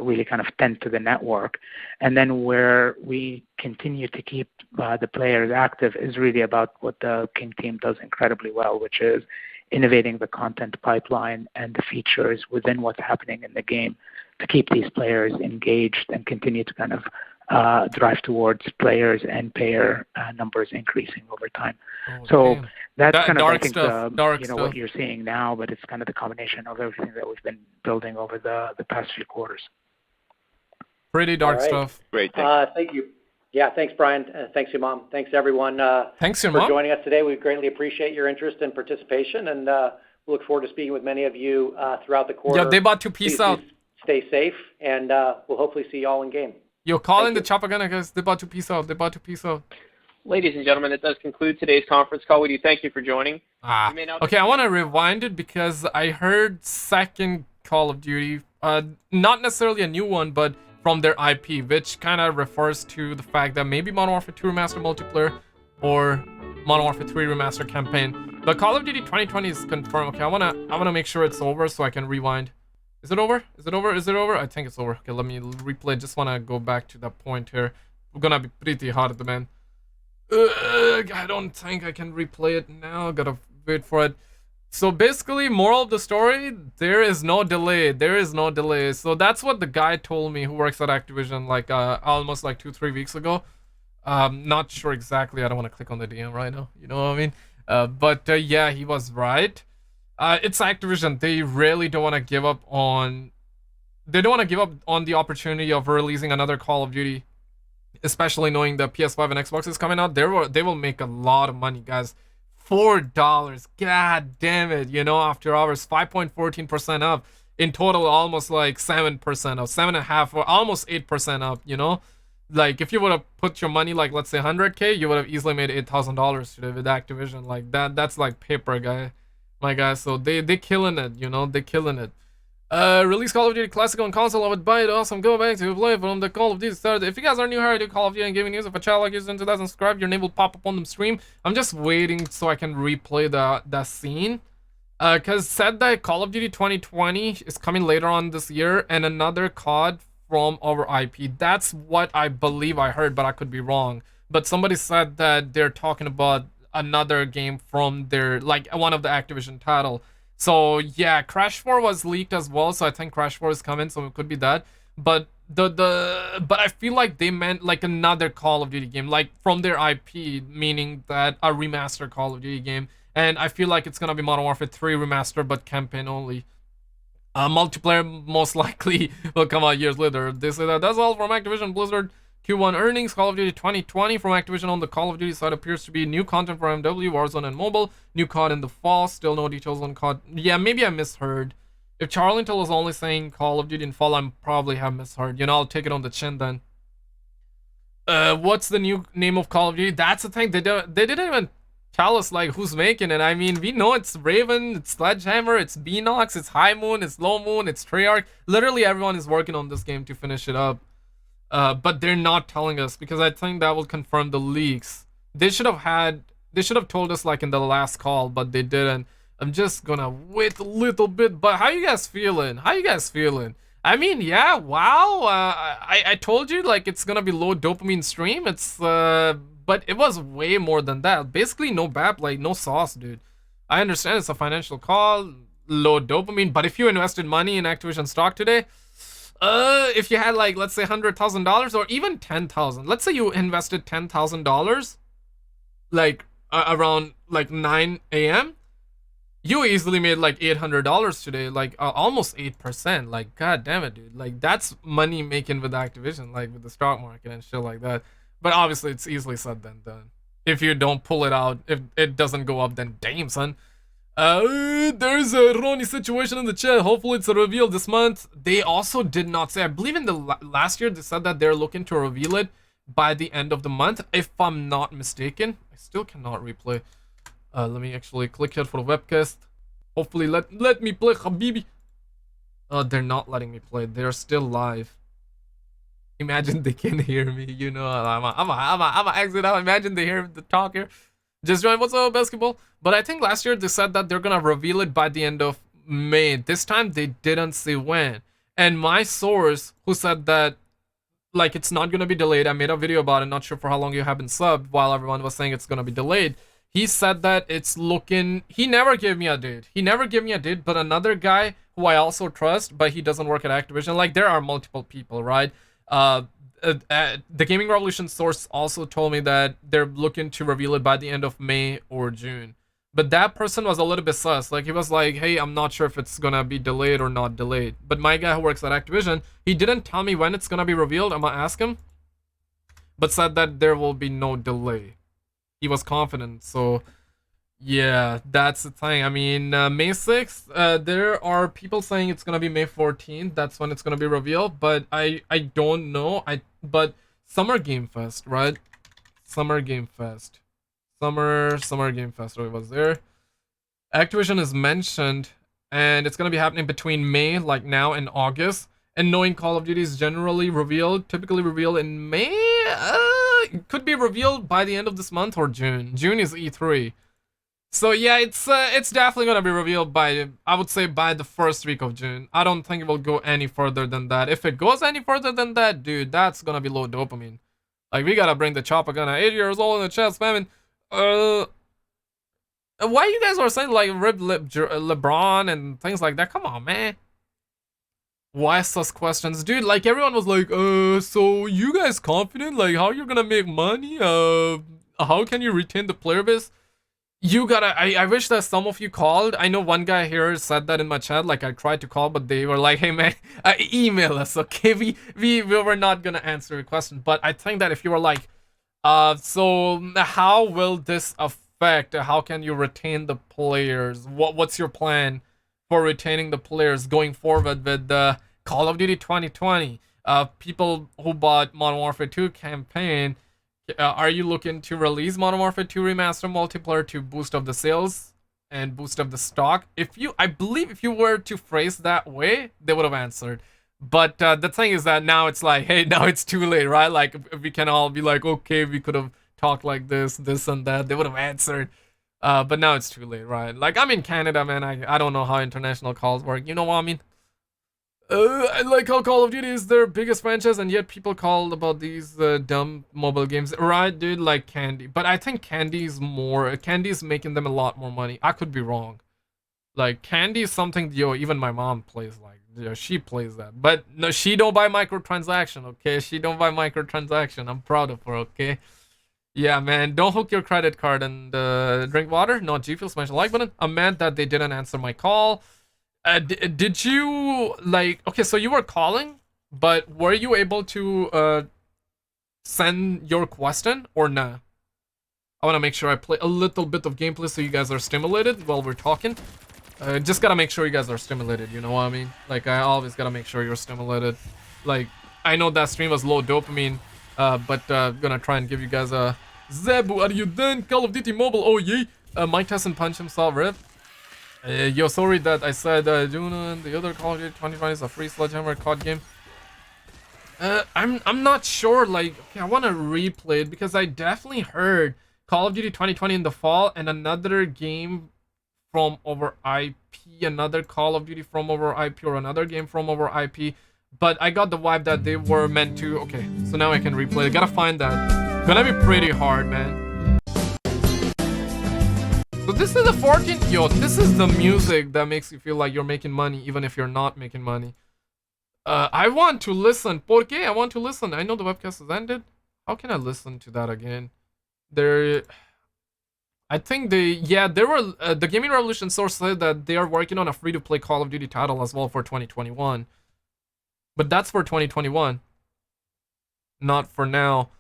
really kind of tend to the network. And then where we continue to keep the players active is really about what the King team does incredibly well, which is innovating the content pipeline and the features within what's happening in the game to keep these players engaged and continue to kind of drive towards players and payer numbers increasing over time. That's kind of, I think, what you're seeing now, but it's kind of the combination of everything that we've been building over the past few quarters. Pretty dark stuff. Great. Thank you. Yeah, thanks, Brian. Thanks, Imam. Thanks, everyone, for joining us today. We greatly appreciate your interest and participation, and we look forward to speaking with many of you throughout the quarter. Yeah, they bought to peace out. Stay safe, and we'll hopefully see you all in game. Yo, call in the Chapagana, guys. They bought to peace out. They bought to peace out. Ladies and gentlemen, that does conclude today's conference call. We do thank you for joining. Okay, I want to rewind it because I heard second Call of Duty, not necessarily a new one, but from their IP, which kind of refers to the fact that maybe Modern Warfare 2 Remastered multiplayer or Modern Warfare 3 Remastered campaign. But Call of Duty 2020 is confirmed. Okay, I wanna make sure it's over so I can rewind. Is it over? Is it over? Is it over? I think it's over. Okay, let me replay. Just want to go back to that point here. We're gonna be pretty hard at the man. I don't think I can replay it now. Gotta wait for it. So basically, moral of the story, there is no delay. There is no delay. So that's what the guy told me who works at Activision like almost like 2-3 weeks ago. Not sure exactly. I don't want to click on the DM right now. You know what I mean? But yeah, he was right. It's Activision. They really don't want to give up on... They don't want to give up on the opportunity of releasing another Call of Duty, especially knowing the PS5 and Xbox is coming out. They will make a lot of money, guys. $4. God damn it. You know, after hours, 5.14% up. In total, almost like 7% up, 7.5% or almost 8% up, you know? Like, if you would have put your money, like, let's say 100K, you would have easily made $8,000 today with Activision. Like, that's like paper, my guy. So they killing it, you know? They killing it. Release Call of Duty Classic on console. I would buy it. Awesome. Go back to play from the Call of Duty started. If you guys are new here, I do Call of Duty and gaming news. If a channel like you into that, subscribe. Your name will pop up on the stream. I'm just waiting so I can replay that scene. Cause said that Call of Duty 2020 is coming later on this year, and another COD from our IP. That's what I believe I heard, but I could be wrong. But somebody said that they're talking about another game from their, like, one of the Activision title. So yeah, Crash 4 was leaked as well, so I think Crash 4 is coming, so it could be that. But but I feel like they meant like another Call of Duty game, like from their IP, meaning that a remastered Call of Duty game. And I feel like it's gonna be Modern Warfare 3 remaster, but campaign only. Multiplayer most likely will come out years later. They say that that's all from Activision Blizzard Q1 earnings. Call of Duty 2020 from Activision on the Call of Duty side appears to be new content for MW, Warzone, and mobile. New COD in the fall. Still no details on COD. Yeah, maybe I misheard. If Charlington was only saying Call of Duty in fall, I probably have misheard. You know, I'll take it on the chin then. What's the new name of Call of Duty? That's the thing. They didn't even tell us like who's making it. I mean, we know it's Raven, it's Sledgehammer, it's Beanox, it's High Moon, it's Low Moon, it's Treyarch. Literally everyone is working on this game to finish it up. But they're not telling us because I think that will confirm the leaks. They should have told us like in the last call, but they didn't. I'm just gonna wait a little bit. But how you guys feeling? I mean, yeah, wow. I told you like it's gonna be low dopamine stream. It's but it was way more than that. Basically, no BAP, like no sauce, dude. I understand it's a financial call, low dopamine, but if you invested money in Activision stock today, if you had like let's say $100,000 or even 10,000, let's say you invested $10,000, like around like 9 a.m. You easily made like $800 today, like almost 8%. Like, god damn it, dude. Like, that's money making with Activision, like with the stock market and shit like that. But obviously, it's easily said than done. If you don't pull it out, if it doesn't go up, then damn, son. There's a Ronnie situation in the chat. Hopefully, it's a reveal this month. They also did not say, I believe in the last year, they said that they're looking to reveal it by the end of the month, if I'm not mistaken. I still cannot replay. Let me actually click here for the webcast. Hopefully let me play, Habibi. They're not letting me play. They're still live. Imagine they can hear me. You know, I'm a exit out. Imagine they hear the talk here. Just join. What's up, basketball? But I think last year they said that they're gonna reveal it by the end of May. This time they didn't say when. And my source, who said that like it's not gonna be delayed. I made a video about it. Not sure for how long you have been subbed. While everyone was saying it's gonna be delayed. He said that it's looking... He never gave me a date. But another guy who I also trust, but he doesn't work at Activision. Like, there are multiple people, right? The Gaming Revolution source also told me that they're looking to reveal it by the end of May or June. But that person was a little bit sus. Like, he was like, hey, I'm not sure if it's gonna be delayed or not delayed. But my guy who works at Activision, he didn't tell me when it's gonna be revealed. I'm gonna ask him. But said that there will be no delay. He was confident, so yeah, that's the thing. I mean, May 6th, there are people saying it's gonna be May 14th. That's when it's gonna be revealed, but I don't know. But Summer Game Fest, right? Summer Game Fest. Summer Game Fest. Oh, it was there. Activision is mentioned, and it's gonna be happening between May, like now, and August. And knowing Call of Duty is generally typically revealed in May. It could be revealed by the end of this month or June. June is E3. So yeah, it's definitely gonna be revealed by, I would say, by the first week of June. I don't think it will go any further than that. If it goes any further than that, dude, that's gonna be low dopamine. Like, we gotta bring the chopper gun at 8 years old in the chat spamming. Why you guys are saying like rip LeBron and things like that? Come on, man. Why sus questions? Dude, like everyone was like, so you guys confident? Like, how you're gonna make money? How can you retain the player base? You gotta, I wish that some of you called. I know one guy here said that in my chat, like I tried to call, but they were like, hey man, email us, okay? We were not gonna answer your question. But I think that if you were like, so how will this affect? How can you retain the players? What's your plan for retaining the players going forward with the Call of Duty 2020? People who bought Modern Warfare 2 campaign, are you looking to release Modern Warfare 2 Remastered multiplayer to boost up the sales and boost up the stock? I believe if you were to phrase that way, they would have answered. But the thing is that now it's like, hey, now it's too late, right? Like, if we can all be like, okay, we could have talked like this and that, they would have answered. But now it's too late, right? Like, I'm in Canada, man. I don't know how international calls work. You know what I mean? I like how Call of Duty is their biggest franchise, and yet people call about these dumb mobile games. Right, dude, like Candy. But I think Candy's making them a lot more money. I could be wrong. Like, Candy is something, even my mom plays, like, she plays that. But, no, she don't buy microtransaction, okay? She don't buy microtransaction. I'm proud of her, okay? Yeah, man, don't hook your credit card and drink water. No, G Fuel, smash the like button. I'm mad that they didn't answer my call. Did you, like, okay, so you were calling, but were you able to send your question or nah? I want to make sure I play a little bit of gameplay so you guys are stimulated while we're talking. Just gotta make sure you guys are stimulated, you know what I mean? Like, I always gotta make sure you're stimulated. Like, I know that stream was low dopamine, but gonna try and give you guys a... Zebu, are you done? Call of Duty Mobile, oh yeah! Mike Tyson punch himself, rip. Yo, sorry that I said June and the other Call of Duty 2020 is a free Sledgehammer COD game. I'm not sure, like, okay, I want to replay it because I definitely heard Call of Duty 2020 in the fall and another game from over IP, another Call of Duty from over IP or another game from over IP, but I got the vibe that they were meant to. Okay, so now I can replay it. Gotta find that. Gonna be pretty hard, man. So this is the 14th, yo, this is the music that makes you feel like you're making money even if you're not making money. I want to listen. ¿Por qué? I want to listen. I know the webcast has ended. How can I listen to that again? I think the Gaming Revolution source said that they are working on a free-to-play Call of Duty title as well for 2021. But that's for 2021. Not for now.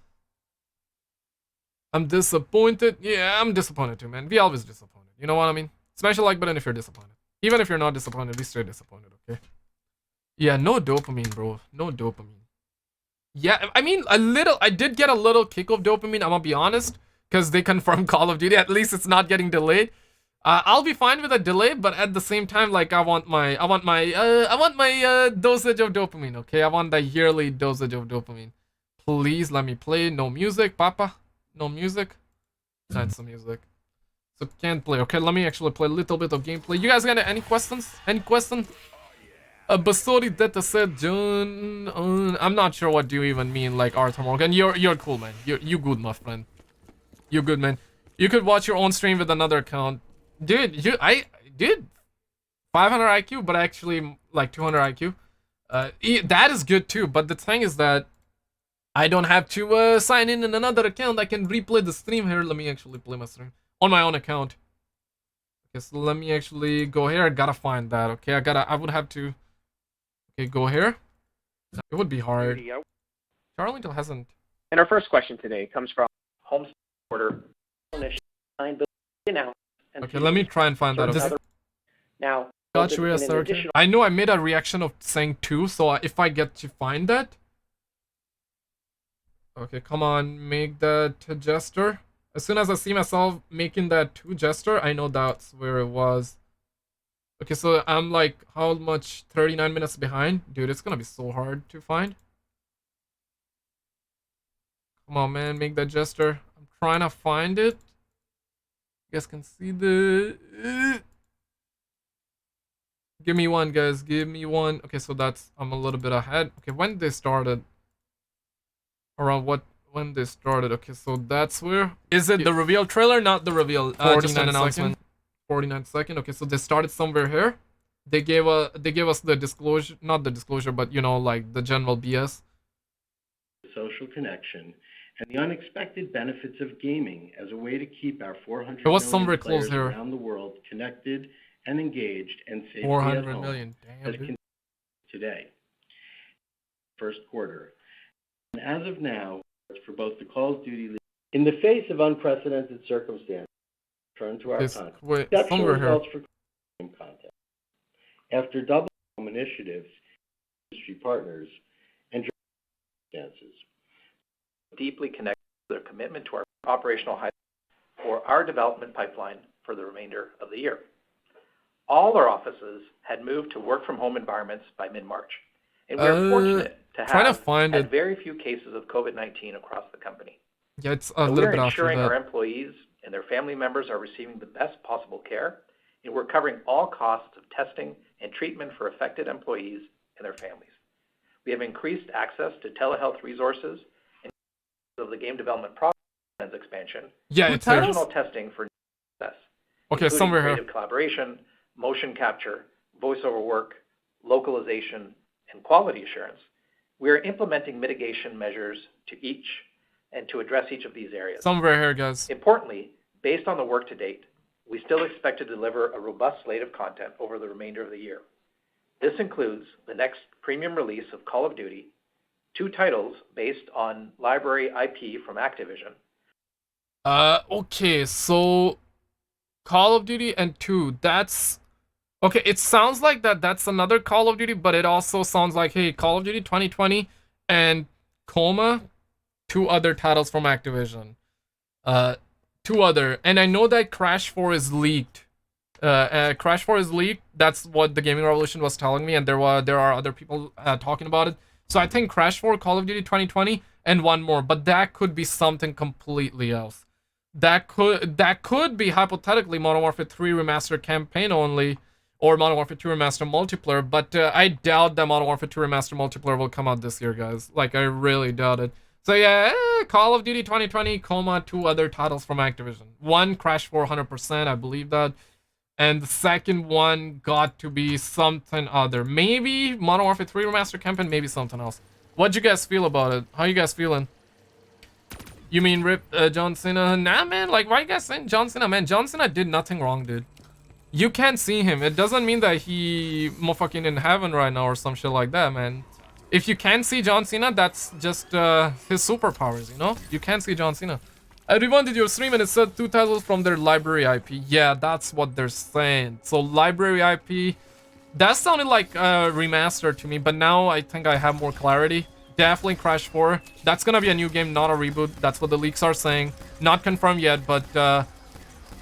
I'm disappointed. Yeah, I'm disappointed too, man. Be always disappointed. You know what I mean? Smash the like button if you're disappointed. Even if you're not disappointed, be straight disappointed, okay? Yeah, no dopamine, bro. No dopamine. Yeah, I mean, I did get a little kick of dopamine, I'm gonna be honest. Because they confirmed Call of Duty. At least it's not getting delayed. I'll be fine with a delay, but at the same time, like, I want my dosage of dopamine, okay? I want the yearly dosage of dopamine. Please let me play. No music, papa. No music? That's the music. So can't play. Okay, let me actually play a little bit of gameplay. You guys got any questions? Any questions? Basori Detta said, John. I'm not sure what do you even mean, like Arthur Morgan. You're cool, man. You good, my friend. You good, man. You could watch your own stream with another account, dude. 500 IQ, but actually like 200 IQ. That is good too. But the thing is that I don't have to sign in another account. I can replay the stream here. Let me actually play my stream on my own account. Okay, so let me actually go here. I gotta find that. Okay, I would have to. Okay, go here. It would be hard. Charlington hasn't. And our first question today comes from Home order. Okay, let me try and find that. Okay. Now, I know I made a reaction of saying 2, so if I get to find that. Okay, come on, make that gesture. As soon as I see myself making that 2 gesture, I know that's where it was. Okay, so I'm like, how much? 39 minutes behind? Dude, it's gonna be so hard to find. Come on, man, make that gesture. I'm trying to find it. You guys can see the... Give me one, guys. Give me one. Okay, so that's... I'm a little bit ahead. Okay, when they started... Around what... When they started. Okay, so that's where... Is it the reveal trailer? Not the reveal. Just an announcement. 49 second. Okay, so they started somewhere here. They gave us the disclosure... Not the disclosure, but, you know, like, the general BS. Social connection and the unexpected benefits of gaming as a way to keep our 400 it was million somewhere players close here. around the world connected and engaged and safely 400 at home million. Damn, dude. Today. First quarter. And as of now, for both the Call of Duty League, in the face of unprecedented circumstances, turn to our content. Exceptional results for content. After double initiatives, industry partners, and circumstances. Deeply connected to their commitment to our operational highlights for our development pipeline for the remainder of the year. All our offices had moved to work from home environments by mid-March, and we are fortunate to have had very few cases of COVID-19 across the company. Yeah, it's a little bit after that. We're ensuring our employees and their family members are receiving the best possible care, and we're covering all costs of testing and treatment for affected employees and their families. We have increased access to telehealth resources and of the game development process expansion. Yeah, it's original testing for success, okay, including somewhere creative here. collaboration, motion capture, voiceover work, localization, and quality assurance. We are implementing mitigation measures to each and to address each of these areas. Somewhere here, guys. Importantly, based on the work to date, we still expect to deliver a robust slate of content over the remainder of the year. This includes the next premium release of Call of Duty, 2 titles based on library IP from Activision. Okay, so Call of Duty and 2, that's... Okay, it sounds like that's another Call of Duty, but it also sounds like, hey, Call of Duty 2020 and Coma, 2 other titles from Activision. 2 other, and I know that Crash 4 is leaked. Crash 4 is leaked. That's what the Gaming Revolution was telling me, and there are other people talking about it. So I think Crash 4, Call of Duty 2020, and 1 more, but that could be something completely else. That could be hypothetically Modern Warfare 3 Remastered campaign only, or Modern Warfare 2 Remastered multiplayer, but I doubt that Modern Warfare 2 Remastered multiplayer will come out this year, guys. Like, I really doubt it. So yeah, Call of Duty 2020, Coma, 2 other titles from Activision. 1, Crash 4, 100%, I believe that. And the second one got to be something other. Maybe Modern Warfare 3 Remastered campaign, maybe something else. What'd you guys feel about it? How you guys feeling? You mean rip John Cena? Nah, man, like, why you guys saying John Cena? Man, John Cena did nothing wrong, dude. You can't see him. It doesn't mean that he motherfucking in heaven right now or some shit like that, man. If you can't see John Cena, that's just his superpowers, you know? You can't see John Cena. I rewinded your stream and it said 2 titles from their library IP. Yeah, that's what they're saying. So library IP, that sounded like a remaster to me, but now I think I have more clarity. Definitely Crash 4. That's gonna be a new game, not a reboot. That's what the leaks are saying. Not confirmed yet, but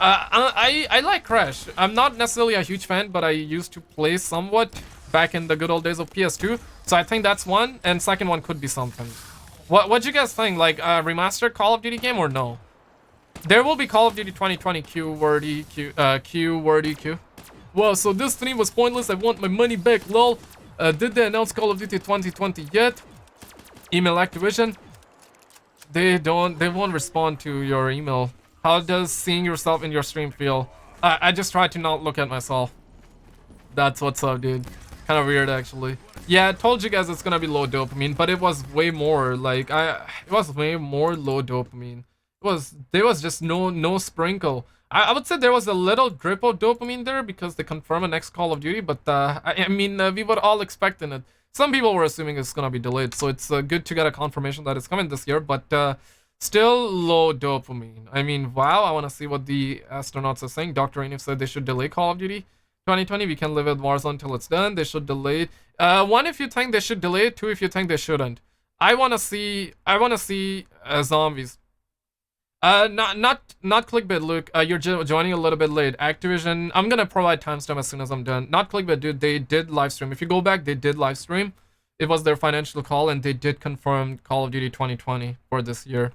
I like Crash. I'm not necessarily a huge fan, but I used to play somewhat back in the good old days of PS2. So I think that's one, and second one could be something. What'd you guys think? Like a remastered Call of Duty game or no? There will be Call of Duty 2020 Q-wordy Q. Well, so this stream was pointless. I want my money back, lol. Did they announce Call of Duty 2020 yet? Email Activision. They won't respond to your email. How does seeing yourself in your stream feel? I just try to not look at myself. That's what's up, dude. Kind of weird, actually. Yeah, I told you guys it's gonna be low dopamine, but it was way more. Like it was way more low dopamine. There was just no sprinkle. I would say there was a little drip of dopamine there because they confirmed a next Call of Duty, but I mean we were all expecting it. Some people were assuming it's gonna be delayed, so it's good to get a confirmation that it's coming this year, but still low dopamine. I mean, wow, I want to see what the astronauts are saying. Dr. Enif said they should delay Call of Duty 2020. We can live with Warzone until it's done. They should delay it. 1, if you think they should delay it. 2, if you think they shouldn't. I want to see zombies. Not clickbait, Luke. You're joining a little bit late. Activision, I'm gonna provide timestamp as soon as I'm done. Not clickbait, dude. They did live stream. If you go back, they did live stream. It was their financial call, and they did confirm Call of Duty 2020 for this year.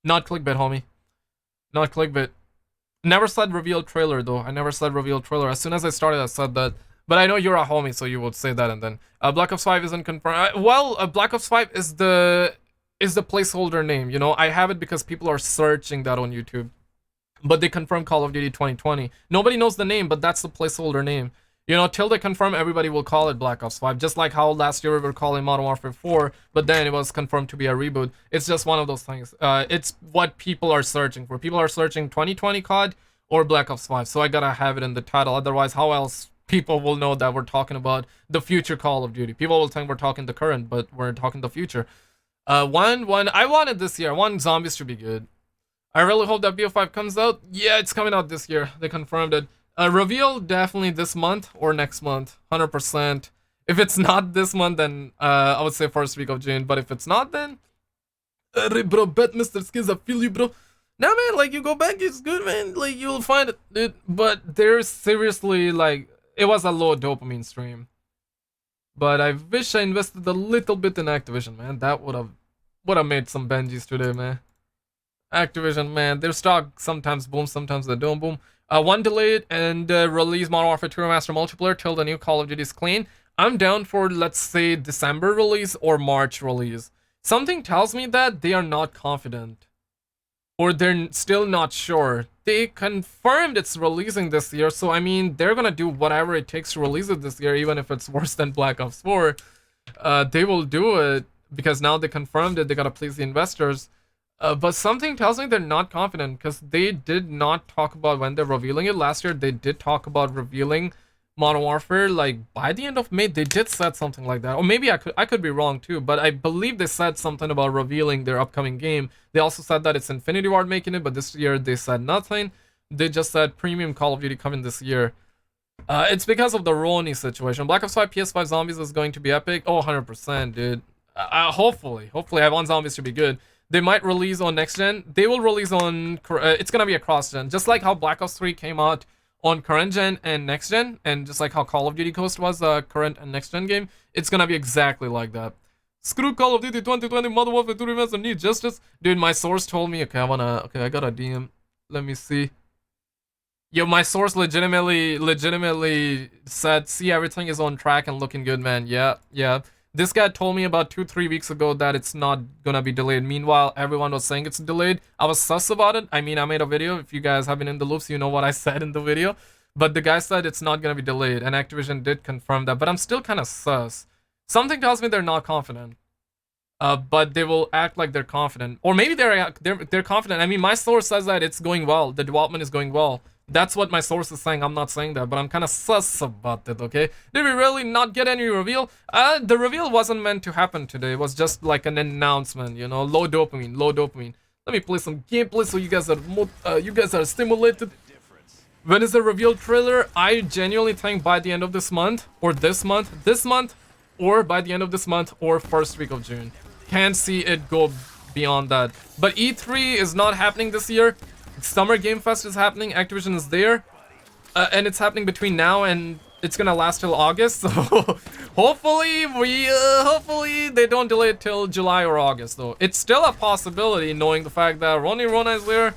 Not clickbait, homie. Not clickbait. Never said reveal trailer, though. I never said reveal trailer. As soon as I started, I said that. But I know you're a homie, so you would say that, and then Black Ops 5 isn't confirmed. Black Ops 5 is the placeholder name. You know, I have it because people are searching that on YouTube. But they confirmed Call of Duty 2020. Nobody knows the name, but that's the placeholder name. You know, till they confirm, everybody will call it Black Ops 5. Just like how last year we were calling Modern Warfare 4, but then it was confirmed to be a reboot. It's just one of those things. It's what people are searching for. People are searching 2020 COD or Black Ops 5. So I gotta have it in the title. Otherwise, how else people will know that we're talking about the future Call of Duty? People will think we're talking the current, but we're talking the future. I wanted this year. I want zombies to be good. I really hope that BO5 comes out. Yeah, it's coming out this year. They confirmed it. Reveal definitely this month or next month, 100%. If it's not this month, then I would say first week of June. But if it's not, then bro, bet Mr. Skizz, I feel you, bro. Nah, man, like you go back, it's good, man. Like you'll find it, dude. But there's seriously like it was a low dopamine stream. But I wish I invested a little bit in Activision, man. That would have made some Benjis today, man. Activision, man, their stock sometimes booms, sometimes they don't boom. 1 delayed and release Modern Warfare 2 Remastered multiplayer till the new Call of Duty is clean. I'm down for, let's say, December release or March release. Something tells me that they are not confident. Or they're still not sure. They confirmed it's releasing this year, so I mean, they're gonna do whatever it takes to release it this year, even if it's worse than Black Ops 4. They will do it, because now they confirmed it, they gotta please the investors. But something tells me they're not confident, because they did not talk about when they're revealing it. Last year, they did talk about revealing Modern Warfare, like, by the end of May. They did said something like that. Or maybe I could be wrong, too. But I believe they said something about revealing their upcoming game. They also said that it's Infinity Ward making it, but this year they said nothing. They just said premium Call of Duty coming this year. It's because of the Roni situation. Black Ops 5 PS5 Zombies is going to be epic. Oh, 100%, dude. Hopefully I want Zombies to be good. They might release on next gen. They will release on... it's gonna be a cross-gen. Just like how Black Ops 3 came out on current gen and next gen, and just like how Call of Duty Ghost was a current and next gen game, it's gonna be exactly like that. Screw Call of Duty 2020, Modern Warfare 2 Remastered need justice. Dude, my source told me, okay, I got a DM. Let me see. Yo, my source legitimately said, see, everything is on track and looking good, man. Yeah. This guy told me about 2-3 weeks ago that it's not gonna be delayed. Meanwhile, everyone was saying it's delayed. I was sus about it. I mean, I made a video. If you guys have been in the loops, you know what I said in the video. But the guy said it's not gonna be delayed, and Activision did confirm that. But I'm still kind of sus. Something tells me they're not confident. But they will act like they're confident. Or maybe they're confident. I mean, my source says that it's going well. The development is going well. That's what my source is saying. I'm not saying that, but I'm kind of sus about it, okay? Did we really not get any reveal? The reveal wasn't meant to happen today. It was just like an announcement, you know? Low dopamine. Let me play some gameplay so you guys are stimulated. When is the reveal trailer? I genuinely think by the end of this month, or this month, or by the end of this month, or first week of June. Can't see it go beyond that. But E3 is not happening this year. Summer Game Fest is happening. Activision is there. And it's happening between now and it's gonna last till August. So hopefully they don't delay it till July or August, though. It's still a possibility, knowing the fact that Rona is there.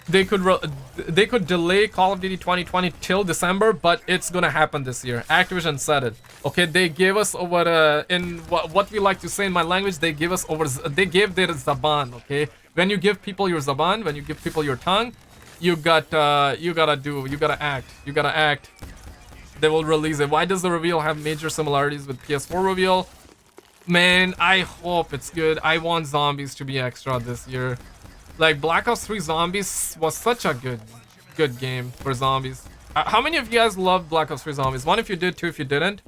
They could delay Call of Duty 2020 till December, but it's gonna happen this year. Activision said it. Okay, they gave us over in what we like to say in my language. They gave their zaban. Okay, when you give people your zaban, when you give people your tongue, you gotta act. They will release it. Why does the reveal have major similarities with PS4 reveal? Man, I hope it's good. I want Zombies to be extra this year. Like, Black Ops 3 Zombies was such a good game for zombies. How many of you guys loved Black Ops 3 Zombies? One if you did, two if you didn't.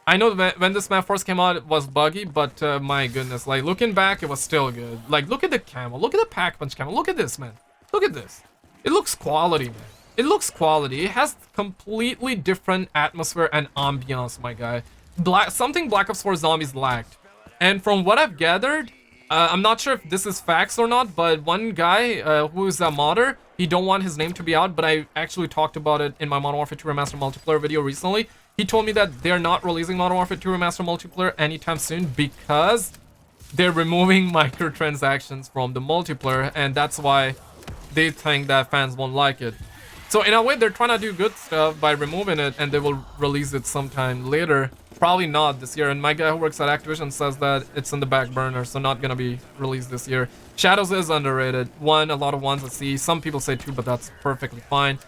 I know when this map first came out, it was buggy, but my goodness, like, looking back, it was still good. Like, look at the camo, look at the pack-punch camo, look at this, man. Look at this. It looks quality, man. It looks quality. It has completely different atmosphere and ambiance, my guy. Something Black Ops 4 Zombies lacked. And from what I've gathered, I'm not sure if this is facts or not, but one guy who is a modder, he don't want his name to be out, but I actually talked about it in my Modern Warfare 2 Remastered multiplayer video recently. He told me that they're not releasing Modern Warfare 2 Remastered multiplayer anytime soon because they're removing microtransactions from the multiplayer, and that's why they think that fans won't like it. So in a way, they're trying to do good stuff by removing it, and they will release it sometime later. Probably not this year, and my guy who works at Activision says that it's in the back burner, so not gonna be released this year. Shadows is underrated. A lot of ones I see. Some people say 2, but that's perfectly fine.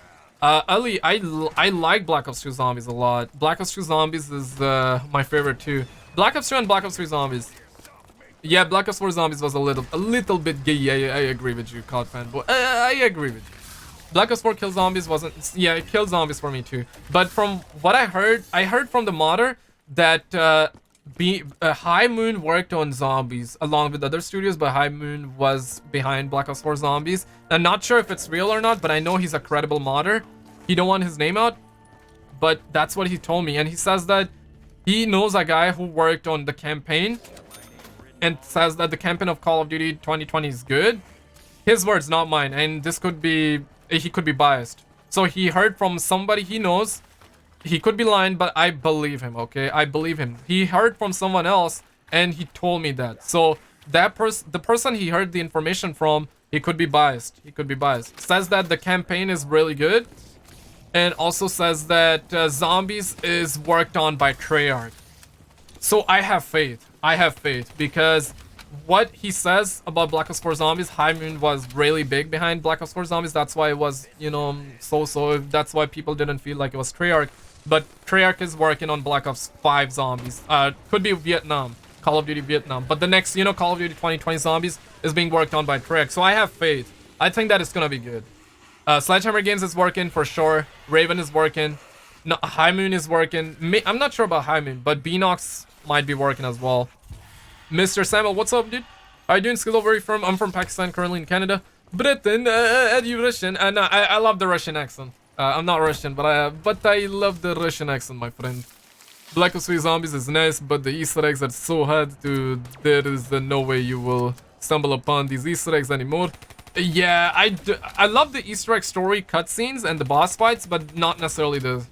Ali, I like Black Ops 2 Zombies a lot. Black Ops 2 Zombies is my favorite too. Black Ops 2 and Black Ops 3 Zombies. Yeah, Black Ops 4 Zombies was a little bit gay. I agree with you, COD fanboy. I agree with you. Black Ops 4 Kill Zombies wasn't... Yeah, it killed zombies for me too. But from what I heard from the modder that High Moon worked on zombies along with other studios, but High Moon was behind Black Ops 4 Zombies. I'm not sure if it's real or not, but I know he's a credible modder. He don't want his name out, but that's what he told me. And he says that he knows a guy who worked on the campaign and says that the campaign of Call of Duty 2020 is good. His words, not mine, and this could be... he could be biased. So he heard from somebody he knows. He could be lying, but I believe him, okay? I believe him. He heard from someone else, and he told me that. So the person he heard the information from, he could be biased. He could be biased. Says that the campaign is really good, and also says that Zombies is worked on by Treyarch. So I have faith. I have faith because what he says about Black Ops 4 Zombies, High Moon was really big behind Black Ops 4 Zombies. That's why it was, you know, so. That's why people didn't feel like it was Treyarch. But Treyarch is working on Black Ops 5 Zombies. Could be Vietnam, Call of Duty Vietnam. But the next, you know, Call of Duty 2020 Zombies is being worked on by Treyarch. So I have faith. I think that it's gonna be good. Sledgehammer Games is working for sure. Raven is working. No, High Moon is working. I'm not sure about High Moon, but Beanox might be working as well. Mr. Samuel, what's up, dude? How you doing? Skill, where are you from? I'm from Pakistan, currently in Canada. Britain, are you Russian? No, I love the Russian accent. I'm not Russian, but I love the Russian accent, my friend. Black Ops 3 Zombies is nice, but the Easter eggs are so hard to... There is no way you will stumble upon these Easter eggs anymore. Yeah, I love the Easter egg story cutscenes and the boss fights, but not necessarily the...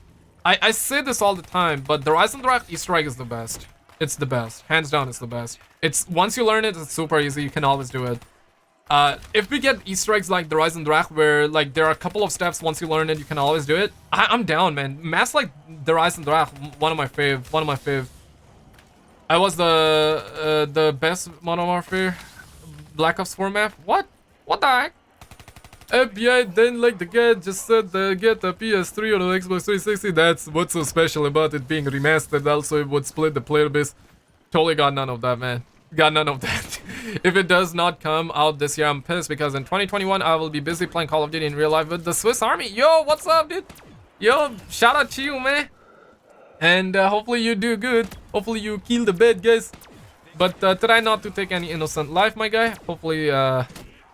I say this all the time, but the Rise and Draft Easter egg is the best. It's the best. Hands down, it's the best. It's once you learn it, it's super easy. You can always do it. If we get Easter eggs like the Rise and Draft, where like there are a couple of steps, once you learn it, you can always do it. I'm down, man. Maps like the Rise and Draft, one of my fave. I was the best Modern Warfare Black Ops 4 map. What the heck? FBI didn't like the guy just said get a PS3 or the Xbox 360. That's what's so special about it being remastered. Also, it would split the player base. Totally got none of that, man. Got none of that. If it does not come out this year, I'm pissed because in 2021 I will be busy playing Call of Duty in real life with the Swiss Army. Yo, what's up, dude? Yo, shout out to you, man. And hopefully you do good. Hopefully you kill the bad guys. But try not to take any innocent life, my guy. Hopefully,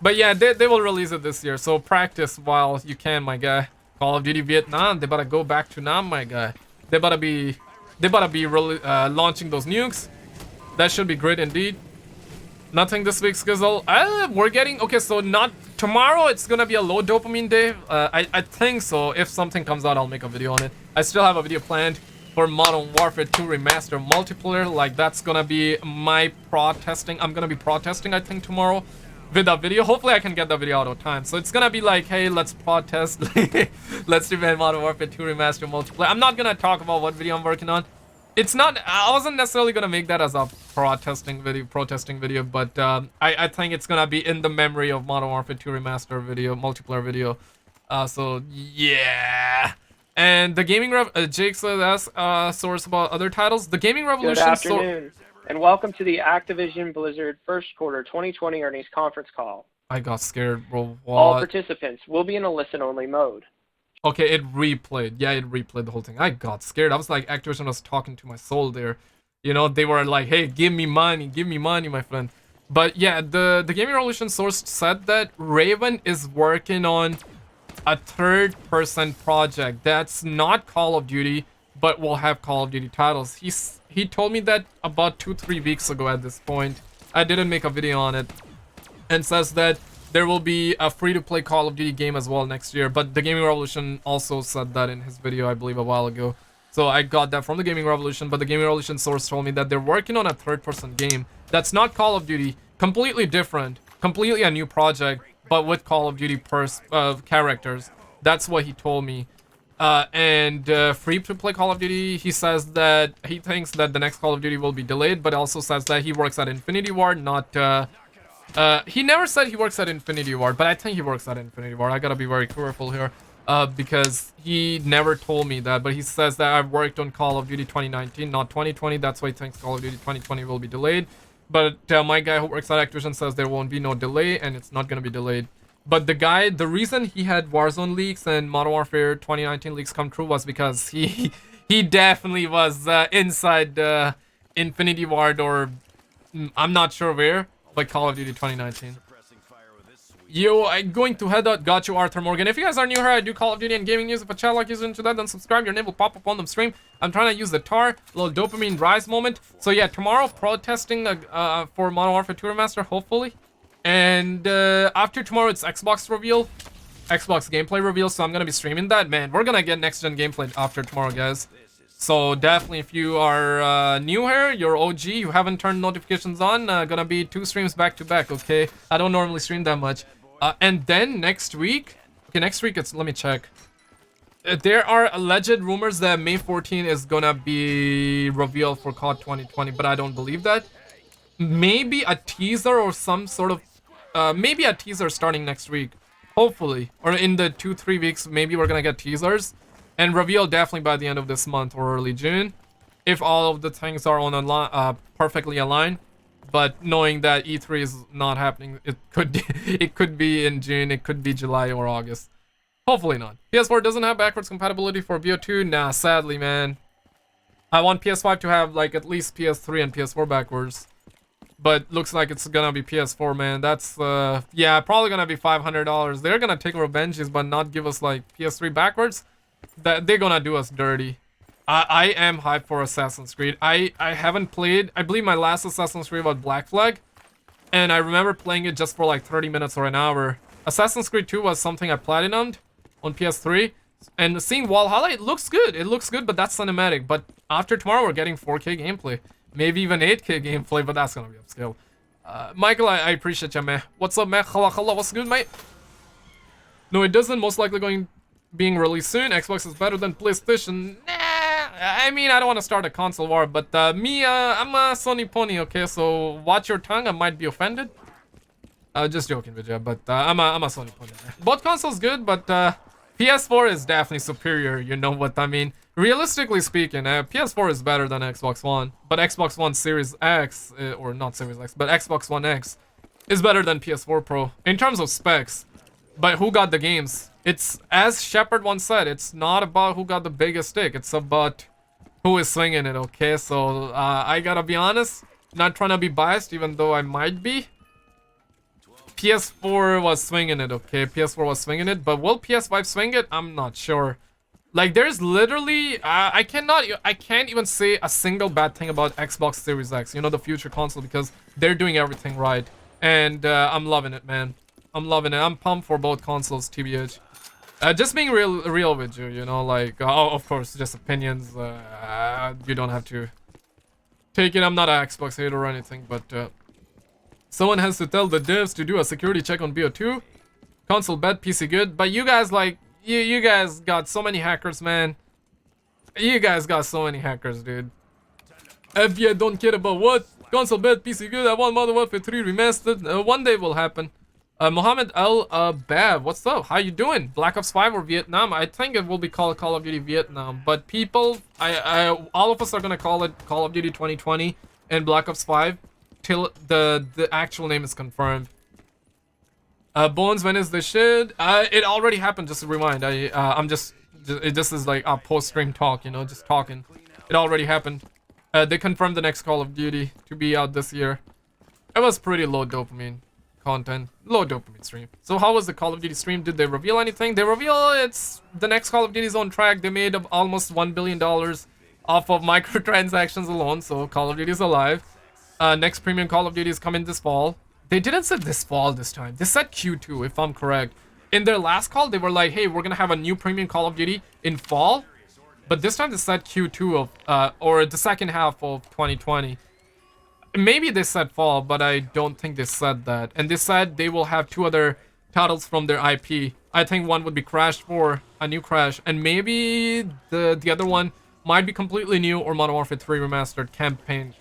but yeah, they will release it this year. So practice while you can, my guy. Call of Duty Vietnam, they better go back to Nam, my guy. They better be really launching those nukes. That should be great indeed. Nothing this week, Skizzle. We're getting... Okay, so not... Tomorrow, it's gonna be a low dopamine day. I think so. If something comes out, I'll make a video on it. I still have a video planned for Modern Warfare 2 Remastered multiplayer. Like, that's gonna be my protesting. I'm gonna be protesting, I think, tomorrow with that video. Hopefully, I can get that video out on time. So, it's gonna be like, hey, let's protest. Let's demand Modern Warfare 2 Remastered multiplayer. I'm not gonna talk about what video I'm working on. It's not... I wasn't necessarily gonna make that as a protesting video, but I think it's gonna be in the memory of Modern Warfare 2 Remastered video, multiplayer video. So, yeah. And the Gaming Jake says, source about other titles. The Gaming Revolution... Good afternoon, and welcome to the Activision Blizzard first quarter 2020 earnings conference call. I got scared, bro. What? All participants will be in a listen-only mode. Okay, it replayed. Yeah, it replayed the whole thing. I got scared. I was like, Activision was talking to my soul there. You know, they were like, hey, give me money, my friend. But yeah, the Gaming Revolution source said that Raven is working on a third-person project that's not Call of Duty, but will have Call of Duty titles. He told me that about 2-3 weeks ago at this point. I didn't make a video on it. And says that there will be a free-to-play Call of Duty game as well next year. But the Gaming Revolution also said that in his video, I believe, a while ago. So I got that from the Gaming Revolution, but the Gaming Revolution source told me that they're working on a third-person game that's not Call of Duty, completely different, completely a new project, but with Call of Duty characters. That's what he told me. And free-to-play Call of Duty, he says that he thinks that the next Call of Duty will be delayed, but also says that he works at Infinity Ward, not... he never said he works at Infinity Ward, but I think he works at Infinity Ward. I gotta be very careful here, because he never told me that, but he says that I've worked on Call of Duty 2019, not 2020. That's why he thinks Call of Duty 2020 will be delayed. But my guy who works at Activision says there won't be no delay, and it's not gonna be delayed. But the reason he had Warzone leaks and Modern Warfare 2019 leaks come true was because he definitely was inside Infinity Ward, or I'm not sure where, but Call of Duty 2019. Yo, I'm going to head out. Got you, Arthur Morgan. If you guys are new here, I do Call of Duty and gaming news. If a channel like is into that, then subscribe. Your name will pop up on the stream. I'm trying to use the TAR, little dopamine rise moment. So yeah, tomorrow protesting for Modern Warfare 2 Remaster, hopefully. And after tomorrow, it's Xbox reveal, Xbox gameplay reveal. So I'm gonna be streaming that. Man, we're gonna get next gen gameplay after tomorrow, guys. So definitely, if you are new here, you're OG, you haven't turned notifications on, gonna be 2 streams back to back, okay? I don't normally stream that much. And then next week, okay, next week it's, let me check. There are alleged rumors that May 14 is gonna be revealed for COD 2020, but I don't believe that. Maybe a teaser or some sort of maybe a teaser starting next week, hopefully, or in the 2-3 weeks. Maybe we're gonna get teasers and reveal definitely by the end of this month or early June, if all of the things are on perfectly aligned. But knowing that E3 is not happening, it could be in June, it could be July or August. Hopefully not. PS4 doesn't have backwards compatibility for BO2. Nah, sadly, man. I want PS5 to have like at least PS3 and PS4 backwards. But looks like it's gonna be PS4, man. That's, yeah, probably gonna be $500. They're gonna take revenges, but not give us, like, PS3 backwards. They're gonna do us dirty. I am hyped for Assassin's Creed. I haven't played... I believe my last Assassin's Creed was Black Flag. And I remember playing it just for, like, 30 minutes or an hour. Assassin's Creed 2 was something I platinumed on PS3. And seeing Valhalla, it looks good. It looks good, but that's cinematic. But after tomorrow, we're getting 4K gameplay. Maybe even 8K gameplay, but that's gonna be upscale. Michael, I appreciate you, man. What's up, man? Khala, what's good, mate? No, it doesn't. Most likely being released soon. Xbox is better than PlayStation. Nah, I mean, I don't want to start a console war, but I'm a Sony pony, okay? So watch your tongue. I might be offended. Just joking, Vijay, but I'm a Sony pony. Man. Both consoles good, but PS4 is definitely superior. You know what I mean? Realistically speaking, PS4 is better than Xbox One, but Xbox One Series X, or not Series X, but Xbox One X is better than PS4 Pro in terms of specs. But who got the games? It's, as Shepard once said, it's not about who got the biggest stick. It's about who is swinging it, okay? So, I gotta be honest, not trying to be biased, even though I might be. PS4 was swinging it, okay? PS4 was swinging it, but will PS5 swing it? I'm not sure. Like, there's literally, I can't even say a single bad thing about Xbox Series X, you know, the future console, because they're doing everything right. And I'm loving it, man. I'm loving it. I'm pumped for both consoles, TBH. Just being real with you, you know, like, of course, just opinions. You don't have to take it. I'm not an Xbox hater or anything, but someone has to tell the devs to do a security check on BO2. Console bad, PC good. But you guys, like, you guys got so many hackers, man. You guys got so many hackers, dude. FBI don't care about what? Console bad, PC good. I want Modern Warfare 3 Remastered. One day will happen. Mohammed Al Bab, what's up? How you doing? Black Ops 5 or Vietnam? I think it will be called Call of Duty Vietnam. But people, all of us are gonna call it Call of Duty 2020 and Black Ops 5 till the actual name is confirmed. Bones, when is the shit? It already happened. Just to remind, this is like a post-stream talk, you know, just talking. It already happened. They confirmed the next Call of Duty to be out this year. It was pretty low dopamine content, low dopamine stream. So how was the Call of Duty stream? Did they reveal anything? They reveal it's the next Call of Duty is on track. They made almost $1 billion off of microtransactions alone. So Call of Duty is alive. Next premium Call of Duty is coming this fall. They didn't say this fall this time. They said Q2, if I'm correct. In their last call, they were like, hey, we're gonna have a new premium Call of Duty in fall. But this time they said Q2 of, or the second half of 2020. Maybe they said fall, but I don't think they said that. And they said they will have 2 other titles from their IP. I think one would be Crash 4, a new Crash. And maybe the other one might be completely new, or Modern Warfare 3 Remastered campaign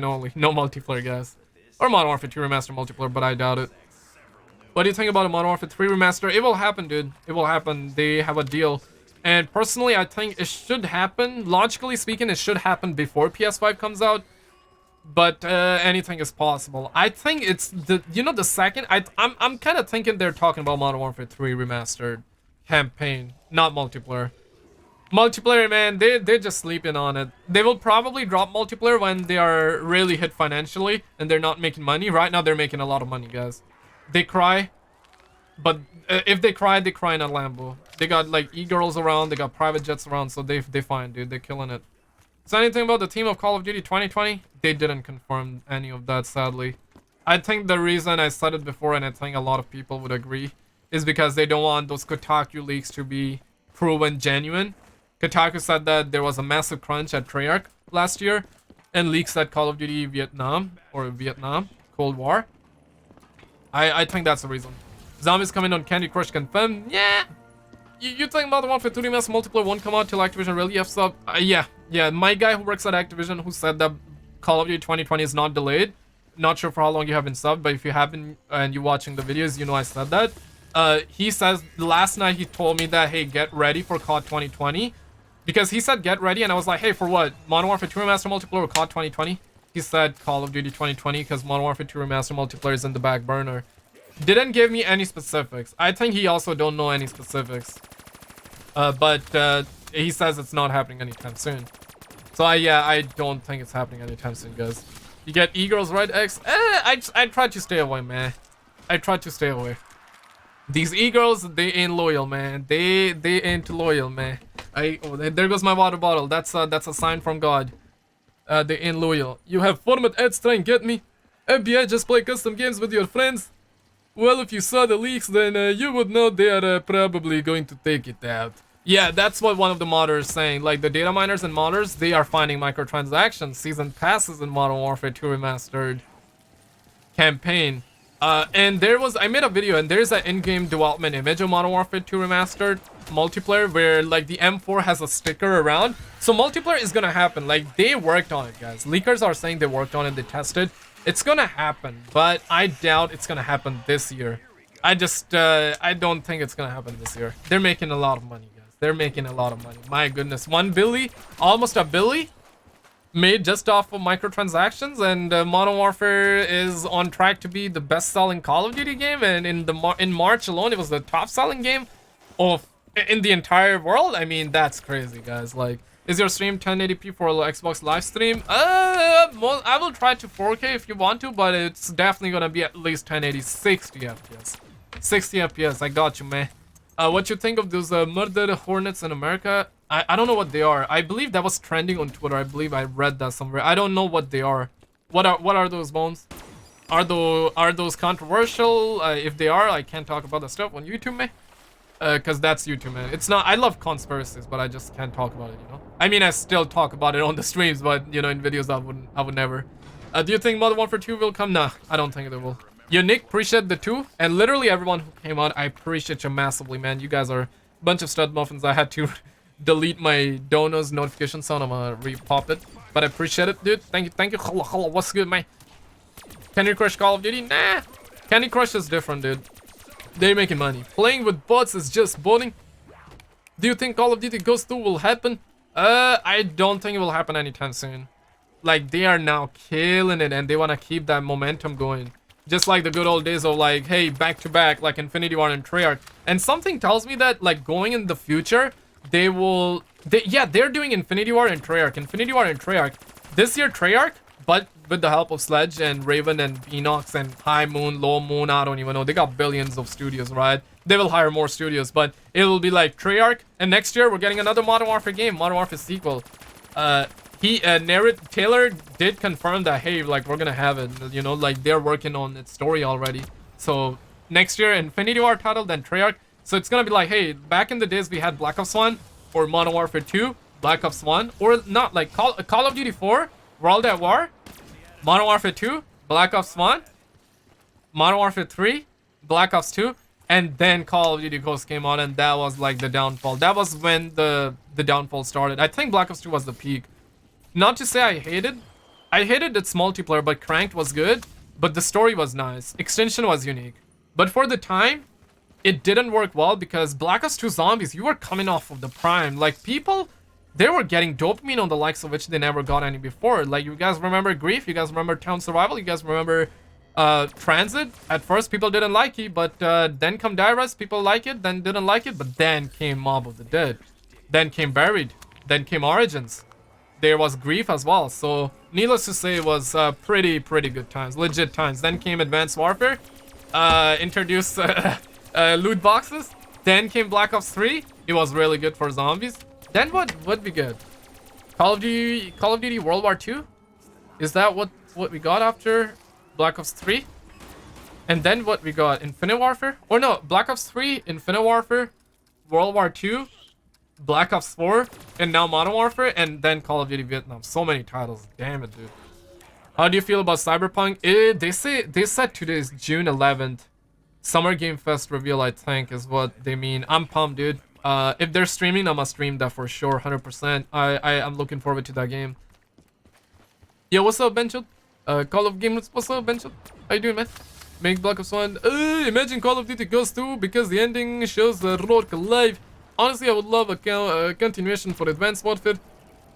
only. No multiplayer, guys. Or Modern Warfare 2 Remastered multiplayer, but I doubt it. What do you think about a Modern Warfare 3 Remaster? It will happen, dude. It will happen. They have a deal. And personally, I think it should happen. Logically speaking, it should happen before PS5 comes out. But anything is possible. I think it's the second. I'm kind of thinking they're talking about Modern Warfare 3 Remastered campaign, not multiplayer. Multiplayer, man, they're just sleeping on it. They will probably drop multiplayer when they are really hit financially and they're not making money. Right now, they're making a lot of money, guys. They cry, but if they cry in a Lambo. They got like e-girls around, they got private jets around, so they fine, dude. They're killing it. So anything about the team of Call of Duty 2020? They didn't confirm any of that, sadly. I think the reason I said it before, and I think a lot of people would agree, is because they don't want those Kotaku leaks to be proven genuine. Kotaku said that there was a massive crunch at Treyarch last year, and leaks at Call of Duty Vietnam, Cold War. I think that's the reason. Zombies coming on Candy Crush confirmed? Yeah. you think Modern Warfare 2 Remastered multiplayer won't come out till Activision really F's up? Yeah. My guy who works at Activision who said that Call of Duty 2020 is not delayed. Not sure for how long you have been subbed, but if you have been and you're watching the videos, you know I said that. He says last night he told me that, hey, get ready for COD 2020. Because he said get ready, and I was like, hey, for what? Modern Warfare 2 Remastered multiplayer or COD 2020? He said Call of Duty 2020 because Modern Warfare 2 Remastered multiplayer is in the back burner. Didn't give me any specifics. I think he also don't know any specifics. But he says it's not happening anytime soon. So I don't think it's happening anytime soon, guys. You get e-girls, right, X? I try to stay away, man. I try to stay away. These e-girls, they ain't loyal, man. They ain't loyal, man. There goes my water bottle. That's a sign from God. They ain't loyal. You have format ads trying get me. FBI just play custom games with your friends. Well, if you saw the leaks, then you would know they are probably going to take it out. Yeah, that's what one of the modders is saying. Like, the data miners and modders, they are finding microtransactions, season passes in Modern Warfare 2 Remastered campaign. And I made a video, and there's an in-game development image of Modern Warfare 2 Remastered multiplayer where, like, the M4 has a sticker around. So multiplayer is gonna happen. Like, they worked on it, guys. Leakers are saying they worked on it, they tested. It's gonna happen, but I doubt it's gonna happen this year. I don't think it's gonna happen this year. They're making a lot of money, guys. They're making a lot of money. My goodness, 1 billy, almost a billy made just off of microtransactions, and Modern Warfare is on track to be the best-selling Call of Duty game, and in March alone, it was the top-selling game in the entire world. I mean, that's crazy, guys. Like, is your stream 1080p for Xbox live stream? Well, I will try to 4K if you want to, but it's definitely gonna be at least 1080, 60 FPS. 60 FPS, I got you, man. What you think of those murder hornets in America? I don't know what they are. I believe that was trending on Twitter. I believe I read that somewhere. I don't know what they are. What are those bones? Are those controversial? If they are, I can't talk about the stuff on YouTube, man. Cause that's YouTube, man. It's not. I love conspiracies, but I just can't talk about it. You know. I mean, I still talk about it on the streams, but you know, in videos, I would never. Do you think Modern Warfare 2 will come? Nah, I don't think it will. Yo, Nick, appreciate the 2, and literally everyone who came out, I appreciate you massively, man. You guys are a bunch of stud muffins. I had to delete my donos notification sound. I'm gonna re-pop it, but I appreciate it, dude. Thank you. Hello, what's good, man? Candy Crush Call of Duty? Nah, Candy Crush is different, dude. They're making money. Playing with bots is just boting. Do you think Call of Duty Ghost 2 will happen? I don't think it will happen anytime soon. Like, they are now killing it, and they want to keep that momentum going. Just like the good old days of, like, hey, back-to-back, like Infinity War and Treyarch. And something tells me that, like, going in the future, they're doing Infinity War and Treyarch. Infinity War and Treyarch. This year, Treyarch, but with the help of Sledge and Raven and Enox and High Moon, Low Moon, I don't even know. They got billions of studios, right? They will hire more studios, but it will be like Treyarch. And next year, we're getting another Modern Warfare game, Modern Warfare sequel. Taylor did confirm that, hey, like, we're gonna have it, you know, like, they're working on its story already. So next year, Infinity War title, then Treyarch. So it's gonna be like, hey, back in the days we had Black Ops 1 or Modern Warfare 2, Black Ops 1, or not, like Call of Duty 4, World at War, Modern Warfare 2, Black Ops 1, Modern Warfare 3, Black Ops 2, and then Call of Duty Ghosts came out, and that was like the downfall. That was when the downfall started. I think Black Ops 2 was the peak. Not to say I hated its multiplayer, but Cranked was good, but the story was nice. Extension was unique. But for the time, it didn't work well because Black Ops 2 Zombies, you were coming off of the prime. Like, people, they were getting dopamine on the likes of which they never got any before. Like, you guys remember Grief? You guys remember Town Survival? You guys remember Transit? At first, people didn't like it, but then come Direst, people like it, then didn't like it, but then came Mob of the Dead. Then came Buried. Then came Origins. There was Grief as well. So, needless to say, it was pretty good times. Legit times. Then came Advanced Warfare. Introduced loot boxes. Then came Black Ops 3. It was really good for zombies. Then what would be good? Call of Duty World War 2? Is that what we got after Black Ops 3? And then what we got? Infinite Warfare? Or no, Black Ops 3, Infinite Warfare, World War 2, Black Ops 4, and now Modern Warfare, and then Call of Duty Vietnam. So many titles. Damn it, dude. How do you feel about Cyberpunk? They said today is June 11th. Summer Game Fest reveal, I think, is what they mean. I'm pumped, dude. If they're streaming, I must stream that for sure, 100%. I'm looking forward to that game. Yo, what's up, Benchot? Call of Gamers, what's up, Benchot? How you doing, man? Make Black Ops 1. Imagine Call of Duty Ghost 2 because the ending shows the Rourke alive. Honestly, I would love a continuation for Advanced Warfare.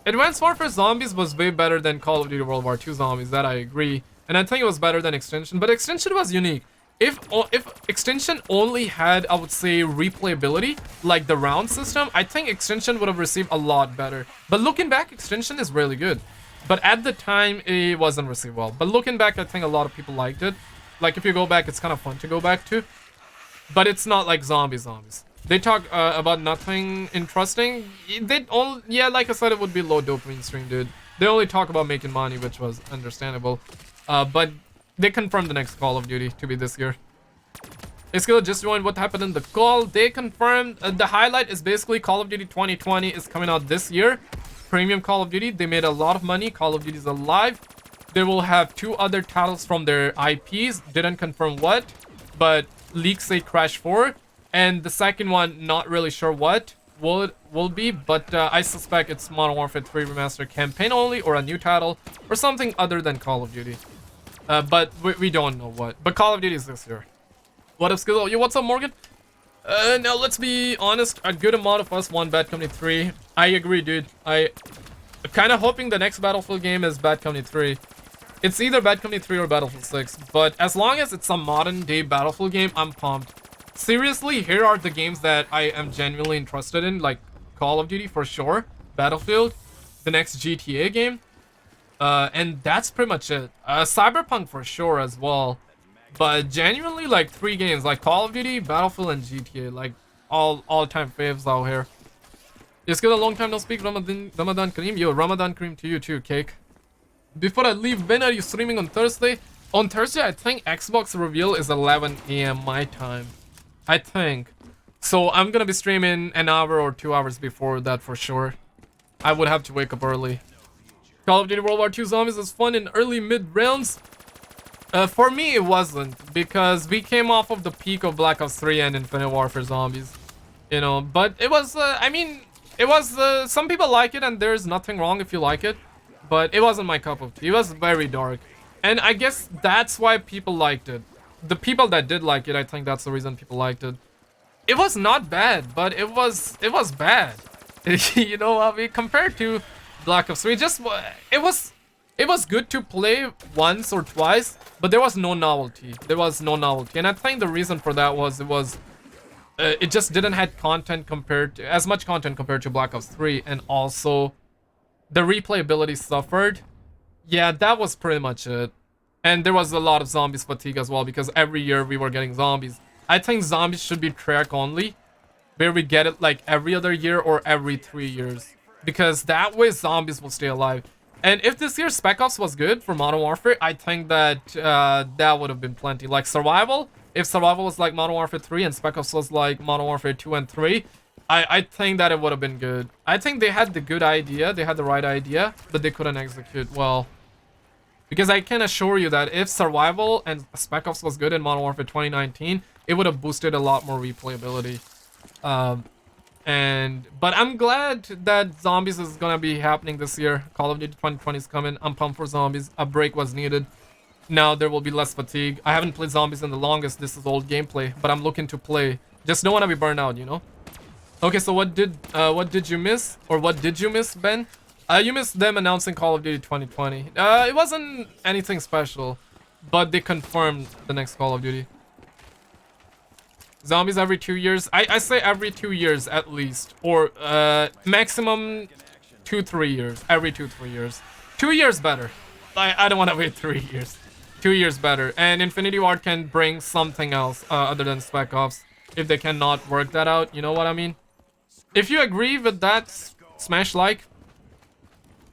Advanced Warfare Zombies was way better than Call of Duty World War II Zombies, that I agree. And I think it was better than Extension, but Extension was unique. If Extension only had, I would say, replayability, like the round system, I think Extension would have received a lot better. But looking back, Extension is really good. But at the time, it wasn't received well. But looking back, I think a lot of people liked it. Like, if you go back, it's kind of fun to go back to. But it's not like zombies. They talk about nothing interesting. Yeah, like I said, it would be low dopamine stream, dude. They only talk about making money, which was understandable. But they confirmed the next Call of Duty to be this year. Iskilla just joined. What happened in the call? They confirmed the highlight is basically Call of Duty 2020 is coming out this year. Premium Call of Duty. They made a lot of money. Call of Duty is alive. They will have 2 other titles from their IPs. Didn't confirm what, but leaks say Crash 4. And the second one, not really sure what will be, but I suspect it's Modern Warfare 3 Remastered campaign only, or a new title, or something other than Call of Duty. But we don't know what. But Call of Duty is this year. What up, Skizzo? Yo, what's up, Morgan? Now let's be honest. A good amount of us want Bad Company 3. I agree, dude. I'm kind of hoping the next Battlefield game is Bad Company 3. It's either Bad Company 3 or Battlefield 6. But as long as it's a modern-day Battlefield game, I'm pumped. Seriously, here are the games that I am genuinely interested in. Like, Call of Duty for sure. Battlefield. The next GTA game. And that's pretty much it. Cyberpunk for sure as well. But genuinely, like, 3 games. Like, Call of Duty, Battlefield, and GTA. Like, all-time faves out here. It's been a long time no speak. Ramadan Kareem. Yo, Ramadan Kareem to you too, Cake. Before I leave, when are you streaming on Thursday? On Thursday, I think Xbox reveal is 11 AM my time. I think. So I'm gonna be streaming an hour or 2 hours before that for sure. I would have to wake up early. Call of Duty World War II Zombies is fun in early mid rounds. For me, it wasn't, because we came off of the peak of Black Ops 3 and Infinite Warfare Zombies. You know, but it was, I mean, it was, some people like it, and there's nothing wrong if you like it. But it wasn't my cup of tea. It was very dark. And I guess that's why people liked it. The people that did like it, I think that's the reason people liked it. It was not bad, but it was bad. You know, I mean, compared to Black Ops 3, it was good to play once or twice, but there was no novelty. There was no novelty. And I think the reason for that was it just didn't have content as much content compared to Black Ops 3, and also the replayability suffered. Yeah, that was pretty much it. And there was a lot of zombies fatigue as well, because every year we were getting zombies. I think zombies should be track only, where we get it like every other year or every 3 years, because that way zombies will stay alive. And if this year's Spec Ops was good for Modern Warfare, I think that that would have been plenty. Like survival, if survival was like Modern Warfare 3 and Spec Ops was like Modern Warfare 2 and 3, I think that it would have been good. I think they had the good idea, they had the right idea, but they couldn't execute well. Because I can assure you that if survival and Spec Ops was good in Modern Warfare 2019, it would have boosted a lot more replayability. But I'm glad that zombies is gonna be happening this year. Call of Duty 2020 is coming. I'm pumped for zombies. A break was needed. Now there will be less fatigue. I haven't played zombies in the longest. This is old gameplay, but I'm looking to play. Just don't want to be burned out, you know. Okay, so what did you miss, or what did you miss, Ben? You missed them announcing Call of Duty 2020. It wasn't anything special, but they confirmed the next Call of Duty. Zombies every 2 years. I say every 2 years at least, or maximum 2-3 years. Every 2-3 years. 2 years better. I don't want to wait 3 years. 2 years better. And Infinity Ward can bring something else other than Spec Ops if they cannot work that out. You know what I mean? If you agree with that, smash like.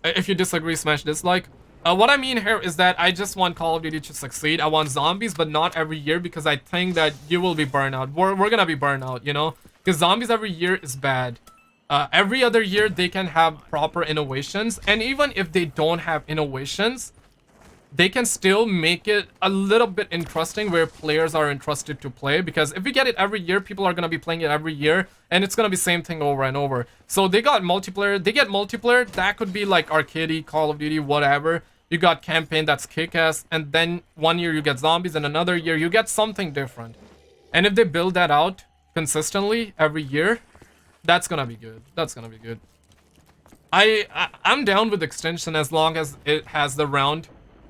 If you disagree, smash dislike. What I mean here is that I just want Call of Duty to succeed. I want zombies, but not every year, because I think that you will be burned out. We're gonna be burned out, you know? Because zombies every year is bad. Every other year, they can have proper innovations. And even if they don't have innovations, they can still make it a little bit interesting where players are interested to play, because if we get it every year, people are going to be playing it every year, and it's going to be same thing over and over. So they got multiplayer. They get multiplayer. That could be like arcade, Call of Duty, whatever. You got campaign, that's kick-ass, and then one year you get zombies, and another year you get something different. And if they build that out consistently every year, that's going to be good. That's going to be good. I'm down with extension as long as it has the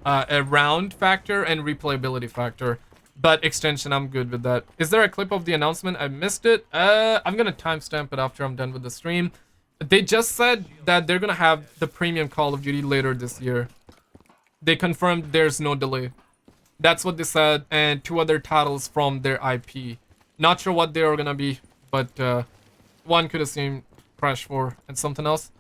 a round factor and replayability factor, but extension, I'm good with that. Is there a clip of the announcement? I missed it. I'm gonna timestamp it after I'm done with the stream. They just said that they're gonna have the premium Call of Duty later this year. They confirmed there's no delay. That's what they said, and 2 other titles from their IP. Not sure what they are gonna be, but one could assume Crash 4 and something else.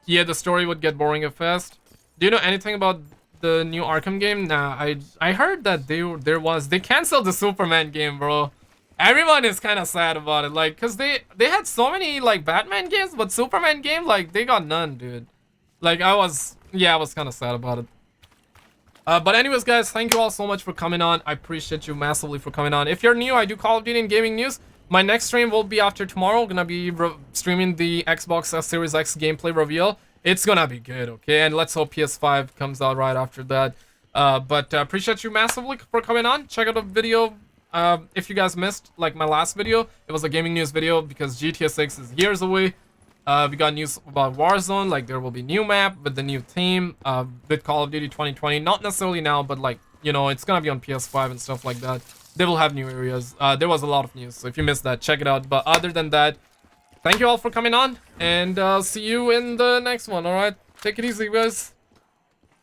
Yeah, the story would get boring at fast. Do you know anything about the new Arkham game? Nah, I heard that they canceled the Superman game, bro. Everyone is kind of sad about it, like, cause they had so many like Batman games, but Superman game, like, they got none, dude. Like, I was kind of sad about it. But anyways, guys, thank you all so much for coming on. I appreciate you massively for coming on. If you're new, I do Call of Duty and gaming news. My next stream will be after tomorrow. Gonna be streaming the Xbox Series X gameplay reveal. It's gonna be good, okay? And let's hope PS5 comes out right after that. But appreciate you massively for coming on. Check out the video. If you guys missed, like, my last video, it was a gaming news video because GTA 6 is years away. We got news about Warzone, like there will be new map with the new theme, with Call of Duty 2020. Not necessarily now, but like, you know, it's gonna be on PS5 and stuff like that. They will have new areas. There was a lot of news, so if you missed that, check it out. But other than that, thank you all for coming on, and see you in the next one, alright? Take it easy, guys.